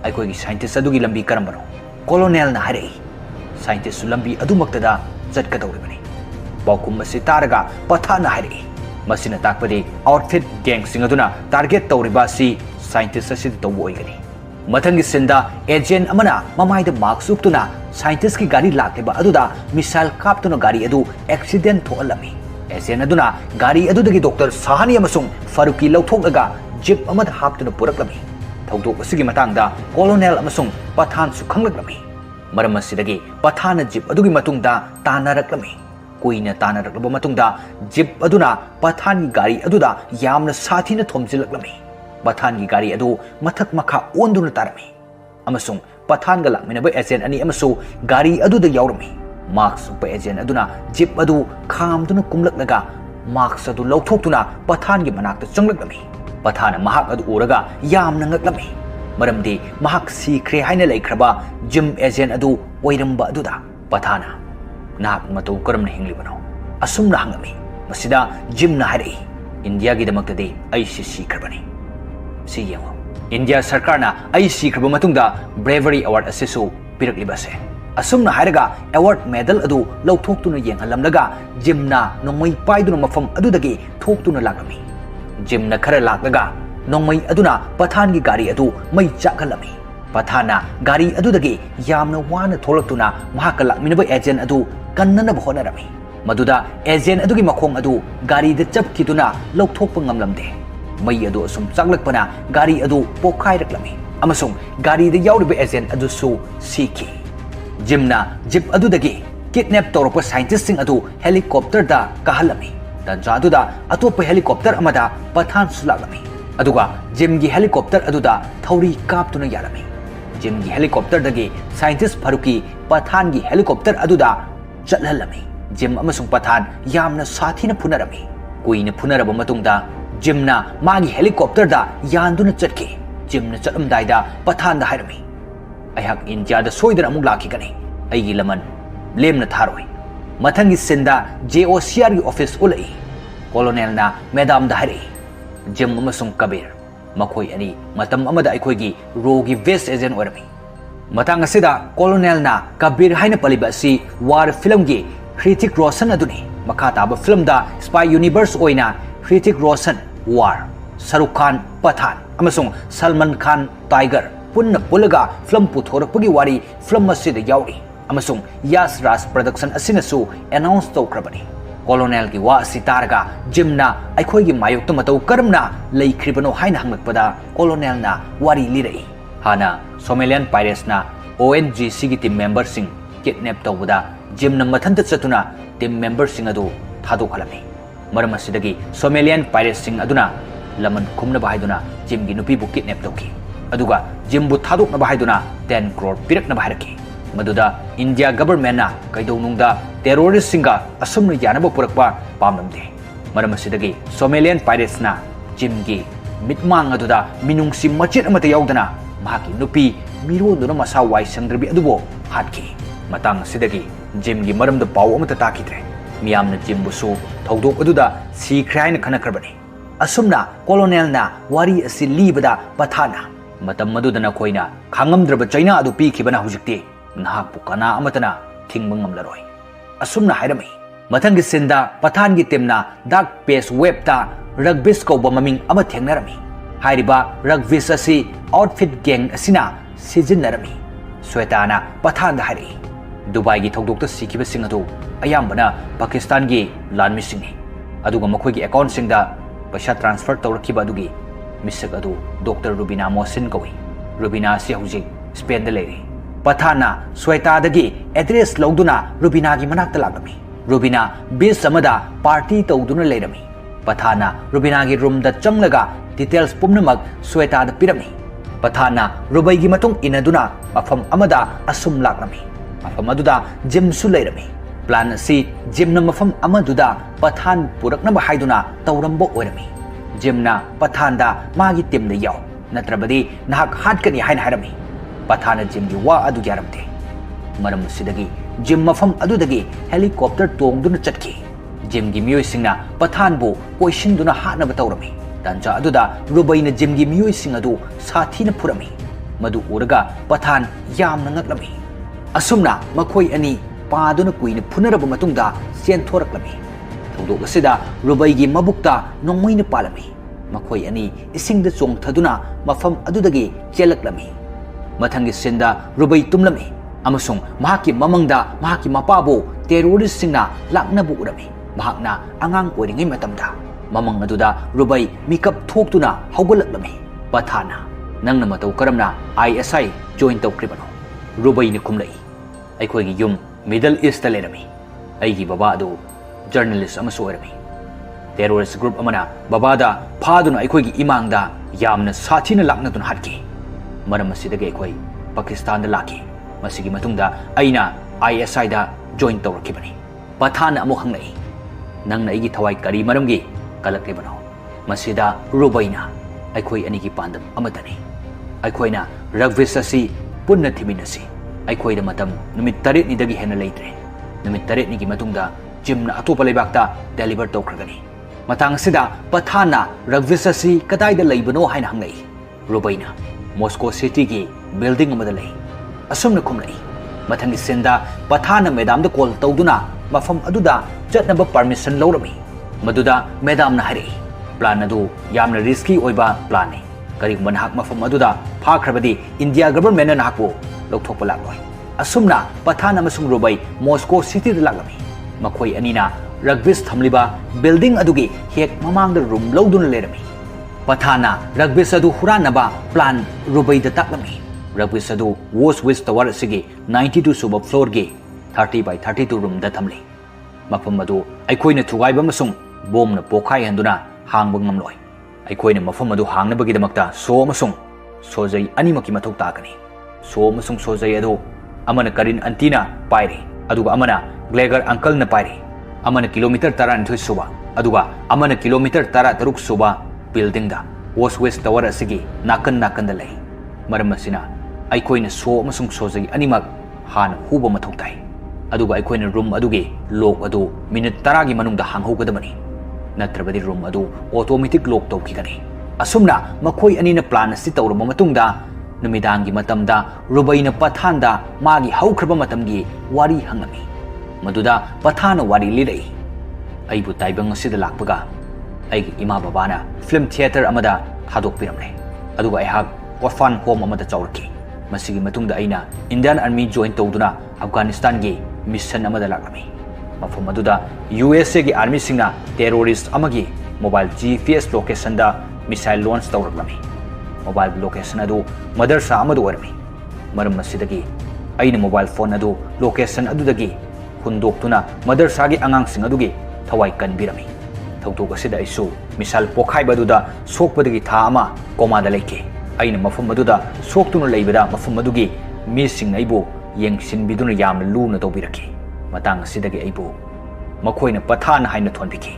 Aikoi gi scientist adu gi lambi karambano. Colonel na hari. Scientist lambi adu maktada chatkadawribani. Baukum asi taraga Pathana hari. Masina takpadi outfit gang sing aduna target tawriba si scientist asi tawbo oigani. Mathangi sinda agent amana mamaida mark suktuna scientist ki gari lakliba aduda missile kaptuna gari adu accident thoalami. Agent aduna gari adudagi Dr. Sahani amasung Faruqi lauthoknaga jeep amada haptuna puraklami. Thawdok asigi matangda Colonel amasung Pathan su khanglaklami. Maram asidagi Pathana jeep adugi matungda tanaraklami. kuina tanaraklaba matungda jeep aduna pathan gi gari aduda yamna sathina thomjilaklami pathan gi gari adu mathak makha onduna tarami amasung pathan ga lakminaba agent ani amasu gari aduda yaurami marks pa agent aduna jeep adu khamduna kumlaklaga marks adu lauthokuna pathan gi manakta changlakami pathana mahak adu uraga yamna ngaklami maramdi mahak sikre haina laikhraba jim agent adu oiramba aduda pathana nak matau karamna hinglibano asumna hangami masida jimna hari india gi damaktadi aisi sikhrbani si yengo india sarkarna aisi khirba matungda bravery award asisu piraklibase asumna haraga award medal adu lauthokuna yenghalamlaga jimna nongmai paiduna mafam adudagi thoktuna lakami jimna khara laklaga nongmai aduna pathan gi gari adu mai chakhalami pathana gari adudagi yamna wana tholaktuna mahaka lakminaba agent adu kannana bhonarami maduda agent adugi makhong adu gari da chapkiduna lauthokpa ngamlamde mai adu asum chaklakpana gari adu pokhailaklami amasung gari da yauriba agent adu su siki jimna jeep adudagi kidnap tawrapa scientist sing adu helicopter da kahalami tanja aduda atopa helicopter amada pathan sulaklami aduga jim gi helicopter aduda thauri kaptuna yarami jim gi helicopter dagi scientist Faruki pathan gi helicopter aduda chathalami jim amasung pathan yamna sathina phunarami kuina phunaraba matungda jimna magi helicopter da yanduna chatki jimna chatamdai da pathan da hairami ayhak india da soidana amuk lakhigani aigi laman lemna tharoi mathangi sinda JOCR gi office ulai colonel na madam da hari jim amasung kabir makhoi ani matam amada aikhoigi rogi vice agent orami matang asida colonel na kabir haina paliba si war film gi Hrithik Roshan aduni makha taba film da spy universe oina Hrithik Roshan war Shahrukh Khan Pathan amasung Salman Khan Tiger punna pulaga film puthorakpagi wari film asida yauri amasung Yas Raj production asinasu announce tawkrabani colonel gi wa sitaraga jimna aikhoi gi mayokta matau karamna leikribano haina hanglakpada colonel na wari lirai hana Somalian pirates na ONGC gi team member sing kidnap tawbada jimna mathanta chatuna team member sing adu thadokhalami maram asidagi Somalian pirates sing aduna laman khumna bahaiduna jim gi nupi bu kidnap tawki aduga jimbu thadokna bahaiduna 10 crore pirakna baharaki maduda India government na kaidonungda terrorist singa asumna yanaba purakpa pamlamde maram asidagi Somalian pirates na jimgi mitmang aduda minungsi machit amata yaudana mahaki nupi miroduna masa wai sangdrabi adubo hatki matang sidagi jimgi maramda paw amata takidre miyamna jimbusu thodok aduda sikhraina khanakrabani asumna colonel na wari asi libada pathana matam madudana koina khangamdraba chaina adu pikibana hujikti nahakpu kana amatana thingba ngamlaroi asumna hairami mathangi sinda pathan gi temna dark page web ta rugbis kauba maming ama thengnarami hairiba rugbis asi outfit gang asina sijinarami swetana pathan da hari dubai gi thogdokta sikiba sing adu ayambana pakistan gi lanmi singni aduga makhoi gi account singda paisa transfer tawrakiba adugi misak adu Dr. Rubina Mohsin kawi Rubina si hujik Spain da leiri pathana sweta dagi address lawduna Rubina gi manakta lagami Rubina bis samada party tawduna leirami pathana Rubina gi room da changlaga details pumnamak sweta da pirami pathana Rubai gi matung inaduna mafam amada asum lakrami mafam aduda jim su leirami plan si jimna mafam amaduda pathan purakna bahaiduna tawrambo oirami jimna pathanda magi timda yaw natrabadi nahak hatkani hain harami pathana jimgi wa adu yaramte maram sidagi jim mafam adudagi helicopter tongduna chatki jimgi miyoi singna pathan bu poisinduna hatna batawrami tanja aduda rubaina jimgi miyoi sing adu sathina purami madu uraga pathan yamna ngaklami asumna makhoi ani paduna kuina phunaraba matungda senthораklami thongdok asida rubaigi mabukta nongmoina palami makhoi ani isingda chongthaduna mafam adudagi chelaklami mathangi sinda rubai tumlami amasung mahaki mamangda mahaki mapabu terrorist singna laknabu urami mahakna angang oiringai matamda mamang aduda rubai mikap thoktuna haugallaklami pathana nangna matau karamna ISI join tawkribano rubai ni khumlai aikhoi gi yum Middle East ta lerami aigi baba adu journalist ama soirami terrorist group amana babada phaduna akhoi gi imangda yamna sathina lakna tun hatki maram asidage akhoi Pakistan da laki masigi matungda aina ISI da join tawrakibani pathana amu hangnai nangna igi thawai kari maramgi kalakribano masida rubaina akhoi ani gi pandam amatani aikoina ragvis asi punna thiminasi aikoida matam numit taret ni dagi hena leitre numit taret ni gi matungda jimna atopa leibakta deliver tawkragani matang sida pathana ragvis asi kadai da leibano haina hangai rubaina Moscow city gi building amada lei asumna khumlai mathangi senda pathana madam da call tawduna mafam aduda chatnaba permission lawrami maduda madam na hari plan adu yamna risky oiba plan ni karigumba nahak mafam aduda phakrabadi India government na nahakbu lokthokpa lakloi asumna pathana amasung rubai Moscow city da laklami makhoi anina rugby's thamliba building adugi hek mamang da room lawduna lerami pathana rugby's adu huranaba plan rubai da taklami rugby's adu was with tower asigi 92 suba floor gi 30 by 32 room da thamli mafam adu aikoina thugaiba masung bom na pokhai handuna hangba ngamloi aikoina mafam adu hangnabagi damakta so amasung sojai animaki mathau takani so amasung sojai adu amana karin antina pairi aduga amana glegar uncle na pairi amana kilometer 12 suba aduga amana kilometer 13 suba building da was west tower asigi nakan nakan da lei maram asina aikoina so amasung sojai animak han huba mathau tai aduga aikoina room adugi lock adu minute 10 gi manungda hanghogadamani natrabadi room adu automatic lock tawkigani asumna makhoi anina plan asi tawrama matungda numidangi matamda rubaina pathanda magi haukraba matamgi wari hangami maduda pathana wari lirei aibu taibang asida lakpaga aigi ima babana film theater amada thadok piramle aduga aihak orphan home amada chawrki masigi matungda aina Indian army join tawduna Afghanistan gi mission amada laklami mafam aduda USA gi army singna terrorist amagi mobile GPS location da missile launch tawraklami mobile location adu madarsa amadu warmi maram masidagi aina mobile phone adu location adudagi hundoktuna madarsa gi angang sing adugi thawai kanbirami thawtok asida isu misal pokhai baduda sokpadagi tha ama koma da leike aina mafam aduda soktuna leibada mafam adugi mi sing aibu yengsin biduna yamna luna tawbiraki matang asidagi aibu makoina pathana haina thonbiki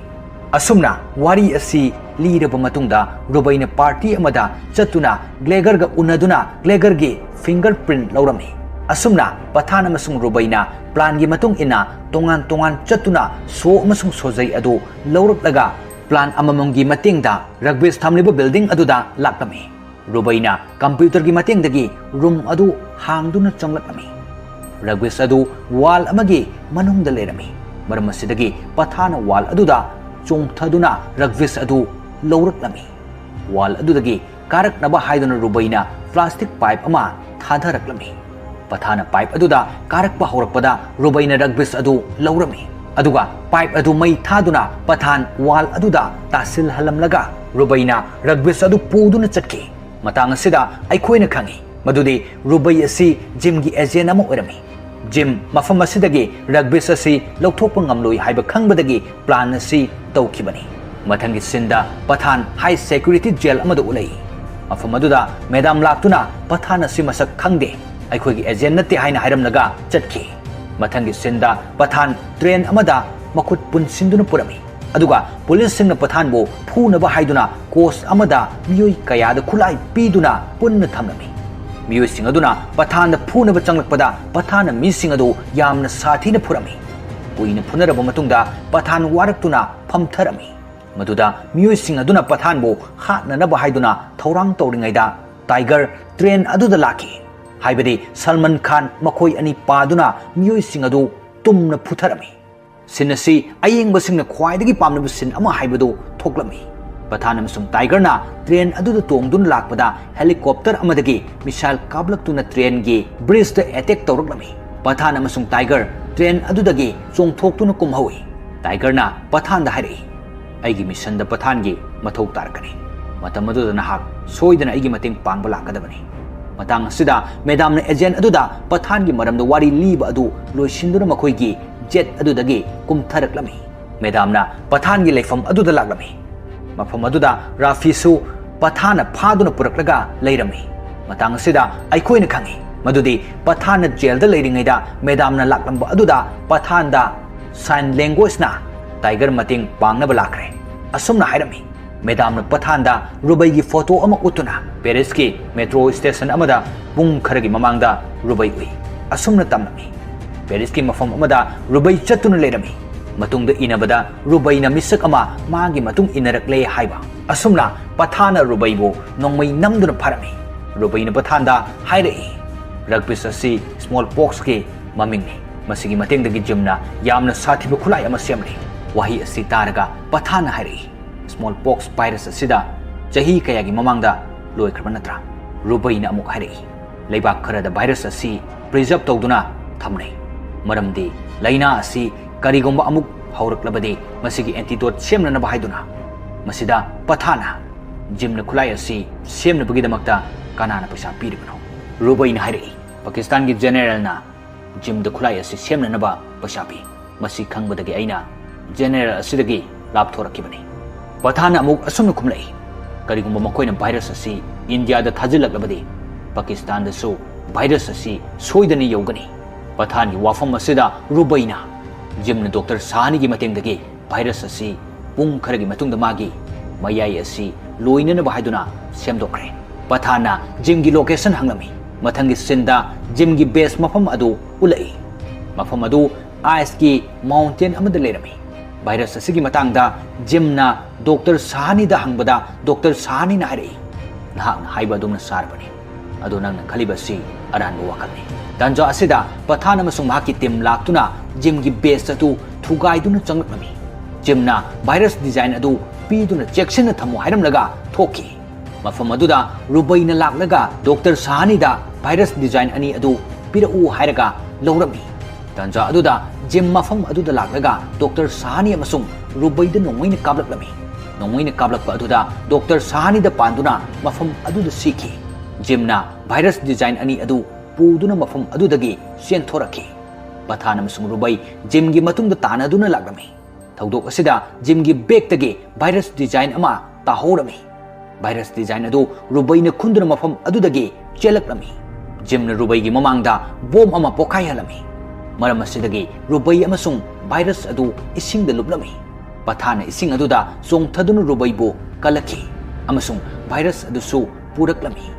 asumna wari asi liraba matungda rubaina party amada chatuna glegar ga unaduna glegar gi fingerprint laurami asumna pathana masung rubaina plan gi matung ina tongan tongan chatuna so masung sojai adu lauraklaga plan amamong gi matingda rugby's thamliba building aduda laklami rubaina computer gi matingdagi room adu hangduna changlakami rugby's adu wall amagi manungda lerami maram asidagi pathana wall aduda chongthaduna rugby's adu lauraklami wall adudagi karaknaba haiduna rubaina plastic pipe ama thadharaklami pathana pipe aduda karakpa horakpada rubaina rugby's adu laurami aduga pipe adu mai thaduna pathan wall aduda tasil halamlaga rubaina rugby's adu puduna chatki matang asida aikoina khangi madudi rubai asi gym gi agent ama orami gym mafam asidagi rugby's asi lokthokpa ngamloi haiba khangbadagi plan asi tawkibani mathangi sinda pathan high security jail amada ulai mafam aduda madam laktuna pathan asi masak khangde aikogi agent nati haina hairamnaga chatki mathangi sinda pathan train amada makut punsinduna purami aduga police singna pathan bo phunaba haiduna course amada miyoi kayada khulai piduna punna thamnami miyoi sing aduna pathan da phunaba changlakpada pathan mi sing adu yamna sathina phurami kuina phunaraba matungda pathan waraktuna phamtharami maduda miyoi sing aduna pathan bo hatnanaba haiduna thorang tawringaida tiger train aduda laki haibadi Salman Khan makhoi ani paduna miyoi sing adu tumna phutharami sinasi ayeng basingna khwaidagi pamnaba sin ama haibadu thoklami pathan amasung tiger na train aduda tongdun lakpada helicopter amadagi missile kablaktuna train gi bridge da attack tawraklami pathan amasung tiger train adudagi chongthoktuna kumhawi tiger na pathan da hairi aigi mission da pathan gi mathau tarkani matam aduda nahak soidana aigi mating pangba lakadabani matang asida madam na agent aduda pathan gi maram da wari liba adu loisinduna makhoi gi jet adudagi kumtharaklami Medamna Pathangi leifam aduda laglami. Mafam aduda Rafisu Pathana Paduna Puraklaga Lairami. Matang sida Aikoina Kangi. Madudi Pathana jail the Ladingida, Medamna Laklamba aduda, Pathanda sign language na, Tiger Mating Pangna Balakre. Asumna Hirami. Medamna Pathanda, Rubai photo ama utuna, Periski, Metro Station Amada, Bung Karagi Mamanga, Rubai Ui. Asumna Tamnami. Periski Mafam Amada, Rubai Chatun Ledami. Matung the Inabada, Rubai na Misak Ama, Magi Matung Inarakle Haiba. Asumna, Pathana Rubaibo, Nongmai Namduna Parami. Rubai na Pathanda, Haidai. Ragbis asi smallpox ke mamingni. Masigi mateng dagi jimna, Yamna Satibu Kulai ama semri. Wahi asi taraga, Pathana Hari. Smallpox virus asida, Jahi Kayagi Mamanga, Loy Kramanatra. Rubai na amuk hari. Laibak Kara the virus asi, preserve Togduna, Tamne. Maramdi, Laina asi, Karigomba amuk, Haurak Labadi, Masigi antidote Semna Bahiduna. Masida, Pathana. Jimna Kulai asi, Semna Bugidamakta, Kanana Pisa Piribano. Rubai na hari. Pakistan ki general na Jim the Kulai asi Semna Naba Pasapi. Masi Kangbadagi Aina, General Asidagi, Laptora Kibani. Pathana amuk asumna kumlai. Karigumba makoina virus asi India da Thazilak Labadi. Pakistan da so virus asi Soidani Yogani. Pathani Wafam Asida Rubaina. Jim na Dr. Sahani ki mateng dagi virus asi Pung Karagi Matung da Magi. Mayai asi Loina na Bahiduna Semdokre. Pathana Jim ki location hanglami. Mathangi Sinda Jim ki base mafam adu ulai. Mafam adu ice ki mountain amada lerami. Virus asigi matangda Jimna Dr. Sahani da hangbada Dr. Sahani na hari. Nahak na haiba dumna sarbani. Ado nang khalibasi aran wakalni. Tanja asida Pathana masung mahaki tim laktuna Jim ki base atu thugai duna changlakmi. Jimna virus design adu piduna checksin na thamu hairam laga thoki. Mafam aduda Rubai na laklaga Dr. Sahani da virus design ani adu pirau hairaga laurami. Tanja aduda Jim mafam aduda laklaga Dr. Sahani amasung Rubai da nongwai na kablak lami. Nongwai na kablak pa aduda Dr. Sahani da panduna mafam aduda siki. Jim na virus design ani adu puduna mafam adudagi senthoraki. Pathana amasung Rubai Jim gi matung da tana aduna laklami. Thaudok asida Jim gi bag tagi virus design ama tahorami. Virus design adu Rubai na khunduna mafam adudagi chelaklami. Jim na Rubai gi mamangda bomb ama pokai halami. Maram asidagi Rubai amasung virus adu ising da luplami. Pathana ising aduda song thaduna Rubai bo kalaki. Amasung virus adu su puraklami.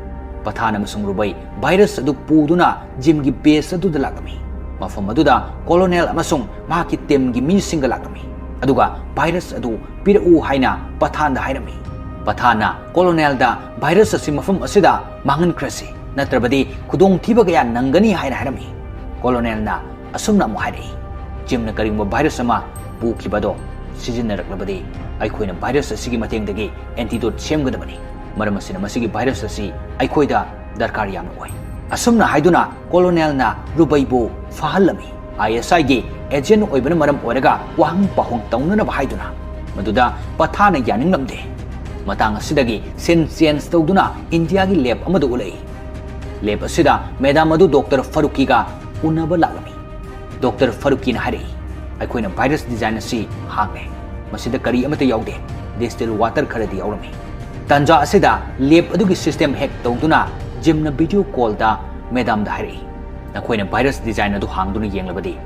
Pathana amasung Rubai virus adu puduna Jim gi base adu dalakami. Mafam aduda colonel amasung maki tem gi mi singalakami. Aduga virus adu pirau haina Pathana hairami. Pathana colonel da virus asi mafam asida mangan krasi natrabadi khudong thiba gaya nangani haina hairami. Colonel na asumna mu hairi. Jim na karingba virus ama pukibado sizinaraklabadi aikhoina virus asigi matengdagi antidote semgadabani. Maram asina masigi virus asi aikhoida darkar yamna oi. Asumna haiduna colonel na Rubai bo fahalami. ISI gi agent oibana maram oraga wahang pahong taunana bahaiduna. Maduda Pathana yaninglamde. Matang asidagi sen science tawduna India gi lab amadu ulai. Lab asida Madam adu Dr. Faruqi ga unaba laglami. Dr. Faruqi na hari. Aikoina virus design asi hangne. Masida kari amata yaude. Distilled water kharadi yaurami. Tanja asida lab adu gi system hack tawduna Jim na video call da Madam da hari. Nakoina virus design adu hangduna yenglabadi.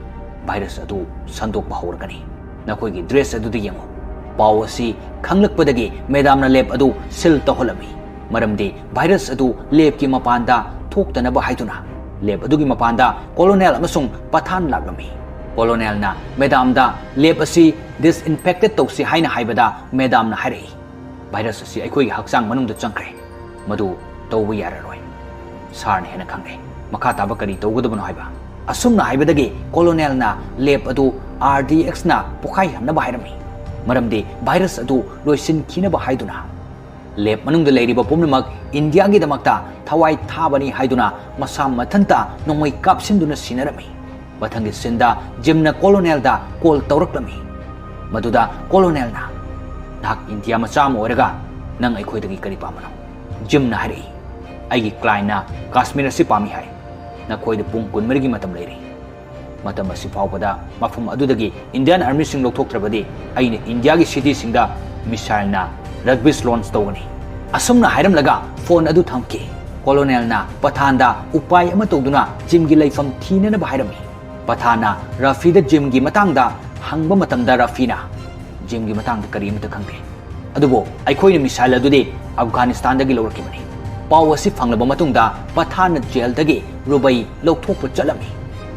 Virus adu sandok bahorgani. Nakoi gi dress adu di yengo. Pau asi khanglakpadagi Madam na lab adu sil taholami. Maramdi virus adu lab ki mapanda thoktanaba haiduna. Lab adu gi mapanda colonel amasung Pathan laglami. Colonel na Madam da lab asi disinfected tawsi haina haibada Madam na hari. Virus asi aikoi haksang manung da changkre. Madu tawba yararoi. Sarne hena khangre. Makha taba kari tawgadabano haiba. Asumna haibadagi colonel na lab adu RDX na pokai hamnaba hairami. Maramdi virus adu loisin kinaba haiduna. Lab manungda leiriba pumnamak India gi damakta thawai thabani haiduna masam mathanta nongmai kapsinduna sinarami. Bathangi sinda Jimna colonel da call tawraklami. Maduda colonel na nak India macham oraga nang aikhoidagi kari pamano. Jimna hari aigi client na Kashmir si pami hai. Na khoida pung kun merigi matam leiri. matam asi faubada mafum adudagi Indian Army sing lokthoktrabadi aina India gi city singda missile na rugby's launch tawani asumna hairam laga phone adu thamki colonel na pathanda upai ama tawduna jim gi laifam thina na bahairami pathana Rafi da jim gi matangda hangba matamda Rafi na jim gi matangda kari amata khangde adubo aikhoina missile adudi Afghanistan dagi lawrakibani paw asi phanglaba matungda pathana jail dagi rubai lokthokpa chalami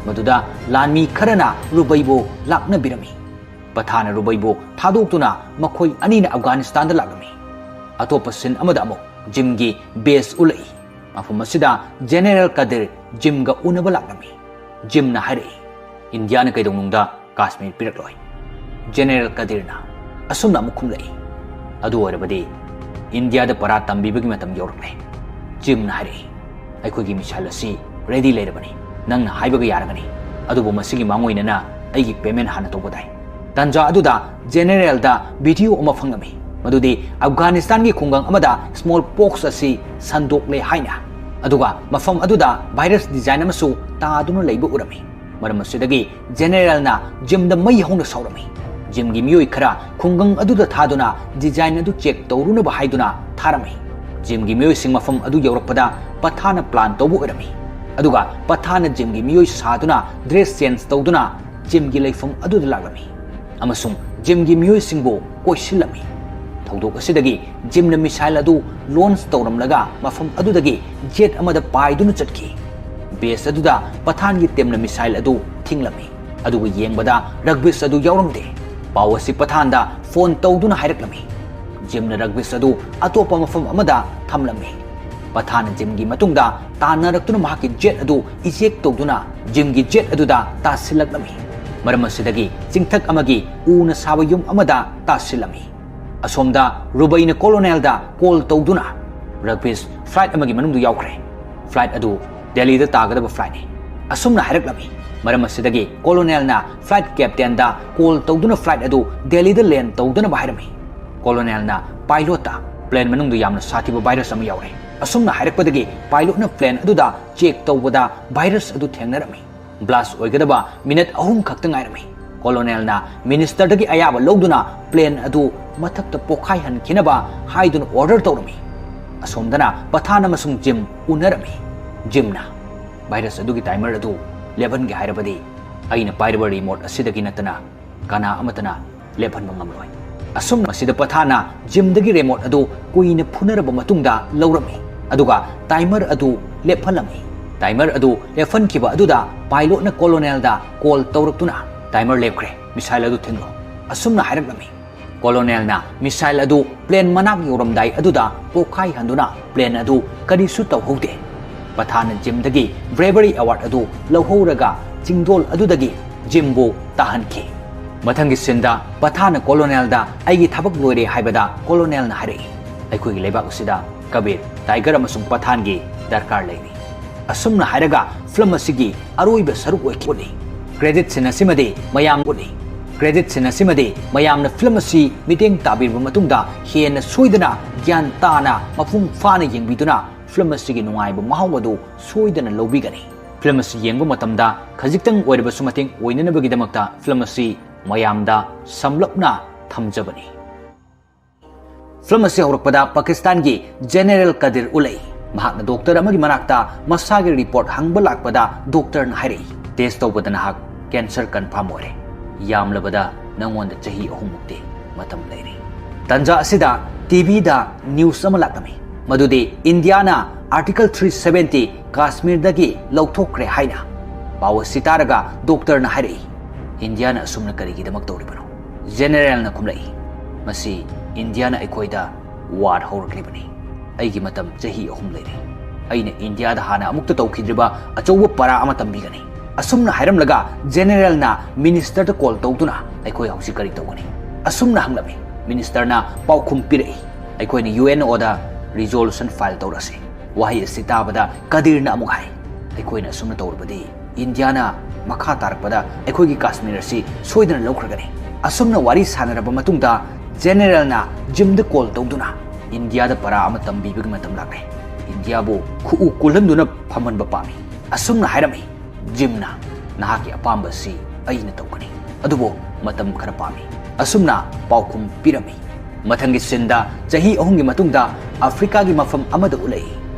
maduda lanmi kharana rubai bo lakna birami pathana rubai bo thadokuna makhoi anina Afghanistan da lagami atopa sin amada amo jim gi base ulai mafum asida General Kadir jim ga unaba lagami jim na hari India na kaidongnungda Kashmir pirakloi General Kadir na asumna mukhum lai adu orabadi India da para tambibagi matam yorkle jim na hari aikhogi missile asi ready leirabani nang na haibaga yaragani adubu masigi mangoina na aigi payment hana tobodai tanja aduda General da video oma phangami madudi Afghanistan gi khungang amada small pox asi sandokle haina aduga mafam aduda virus design amasu taaduna leiba urami maram asidagi General na jim da mai hongna saurami jim gi miyoi khara khungang aduda thaduna design adu check tawruna ba haiduna tharami jim gi miyoi sing mafam adu yawrakpada pathana plan tawbu urami aduga pathana jim gi miyoi saduna dress change tawduna jim gi leifam aduda laglami amasung jim gi miyoi singbo koisilami thawdok asidagi jim na missile adu launch tawramlaga mafam adudagi jet amada paiduna chatki base aduda pathan gi temna missile adu thinglami aduga yengbada rugby adu yawramde pawasi pathanda phone tawduna hairaklami jimna rugby adu atopa mafam amada thamlami pathana jim gi matungda tanaraktuna mahaki jet adu eject tawduna jim gi jet aduda tasilaklami maram asidagi chingthak amagi una sabayum amada tasilami asomda rubaina colonel da call tawduna rugby flight amagi manungdu yawkhre flight adu Delhi da tagadaba flight ni asumna hairaklami maram asidagi colonel na flight captain da call tawduna flight adu Delhi da land tawduna bahairami colonel na pilot ta plane manungdu yamna sathiba virus am yawre asumna hairakpadagi pilot na plane adu da check tawbada virus adu thengnarami blast oigadaba minute ahum khakta ngairami colonel na minister dagi ayaba logduna plane adu mathakta pokhai han kinaba haidun order tawrami asomdana pathana masung jim unarami jimna virus adugi timer adu 11 gi hairabadi aina pairaba remote asidagi natana kana amatana 11 mangamloi asum masida pathana jimdagi remote adu kuina phunaraba matungda lawrami aduga timer adu lephalami timer adu lefan kiba aduda pilot na colonel da call tawraktuna timer lepkre missile adu thinglo asumna hairaklami colonel na missile adu plane manak yoramdai aduda pokhai handuna plane adu karisu tawhoude pathana jimdagi bravery award adu lawhoraga chingdol adudagi jimbu tahanki mathangi sinda pathana colonel da aigi thabak loire haibada colonel na hari aikoi lebak usida kabir tiger amasung pathan gi darkar leini asumna hairaga film asigi aroiba saruk oikoni credit sinasimade mayam uni credit sinasimade mayamna film asi meeting tabir matungda hena soidana gyan tana mafung fana yengbiduna film asigi nungaiba mahawadu soidana lobigani film asi yengba matamda khajiktang oiriba sumating oinanabagi damakta film asi mayamda samlapna thamjabani film asi horakpada Pakistan gi General Kadir ulai mahakna doctor amagi manakta masagi report hangba lakpada doctor na hari test tawbada nahak cancer confirm ore yamlabada nangonda chahi ahumukte matam leiri tanja asida TV da news ama lakami madudi India na article 370 Kashmir dagi lauthokre haina pawa sitaraga doctor na hari India na asumna karigi damak tawribano general na kumlai masi India na aikoida war hawraklibani aigi matam chahi ahum leiri aina India da hana amukta tawkhidriba achouba para ama tambigani asumna hairamlaga general na minister da call tawduna aikoi hausi kari tawgani asumna hanglami minister na paukhum pirai aikoi ni UN oda resolution file tawrase wahi sitabada kadir na amuk hai aikoi na asumna tawrbadi India na makha tarakpada aikoi gi Kashmir asi soidana lawkhragani asumna wari sanaraba matungda general na jimda call tawduna India da para ama tambibig matam lakre India bo khu kulhanduna phaman ba pami asumna hairami jimna ꯅꯍꯥꯛꯀꯤ ꯑꯄꯥꯝꯕꯁꯤ ꯑꯩꯅ ꯇꯧꯒꯅꯤ ꯑꯗꯨꯕꯨ ꯃꯇꯝ ꯈꯔ ꯄꯥꯝꯃꯤ ꯑꯁꯨꯝꯅ ꯄꯥꯎꯈꯨꯝ ꯄꯤꯔꯝꯃꯤ ꯃꯊꯪꯒꯤ ꯁꯤꯟꯗ ꯆꯍꯤ 3ꯒꯤ ꯃꯇꯨꯡꯗ ꯑꯐ꯭ꯔꯤꯀꯥꯒꯤ ꯃꯐꯝ ꯑꯃꯗ ꯎꯠꯂꯛꯏ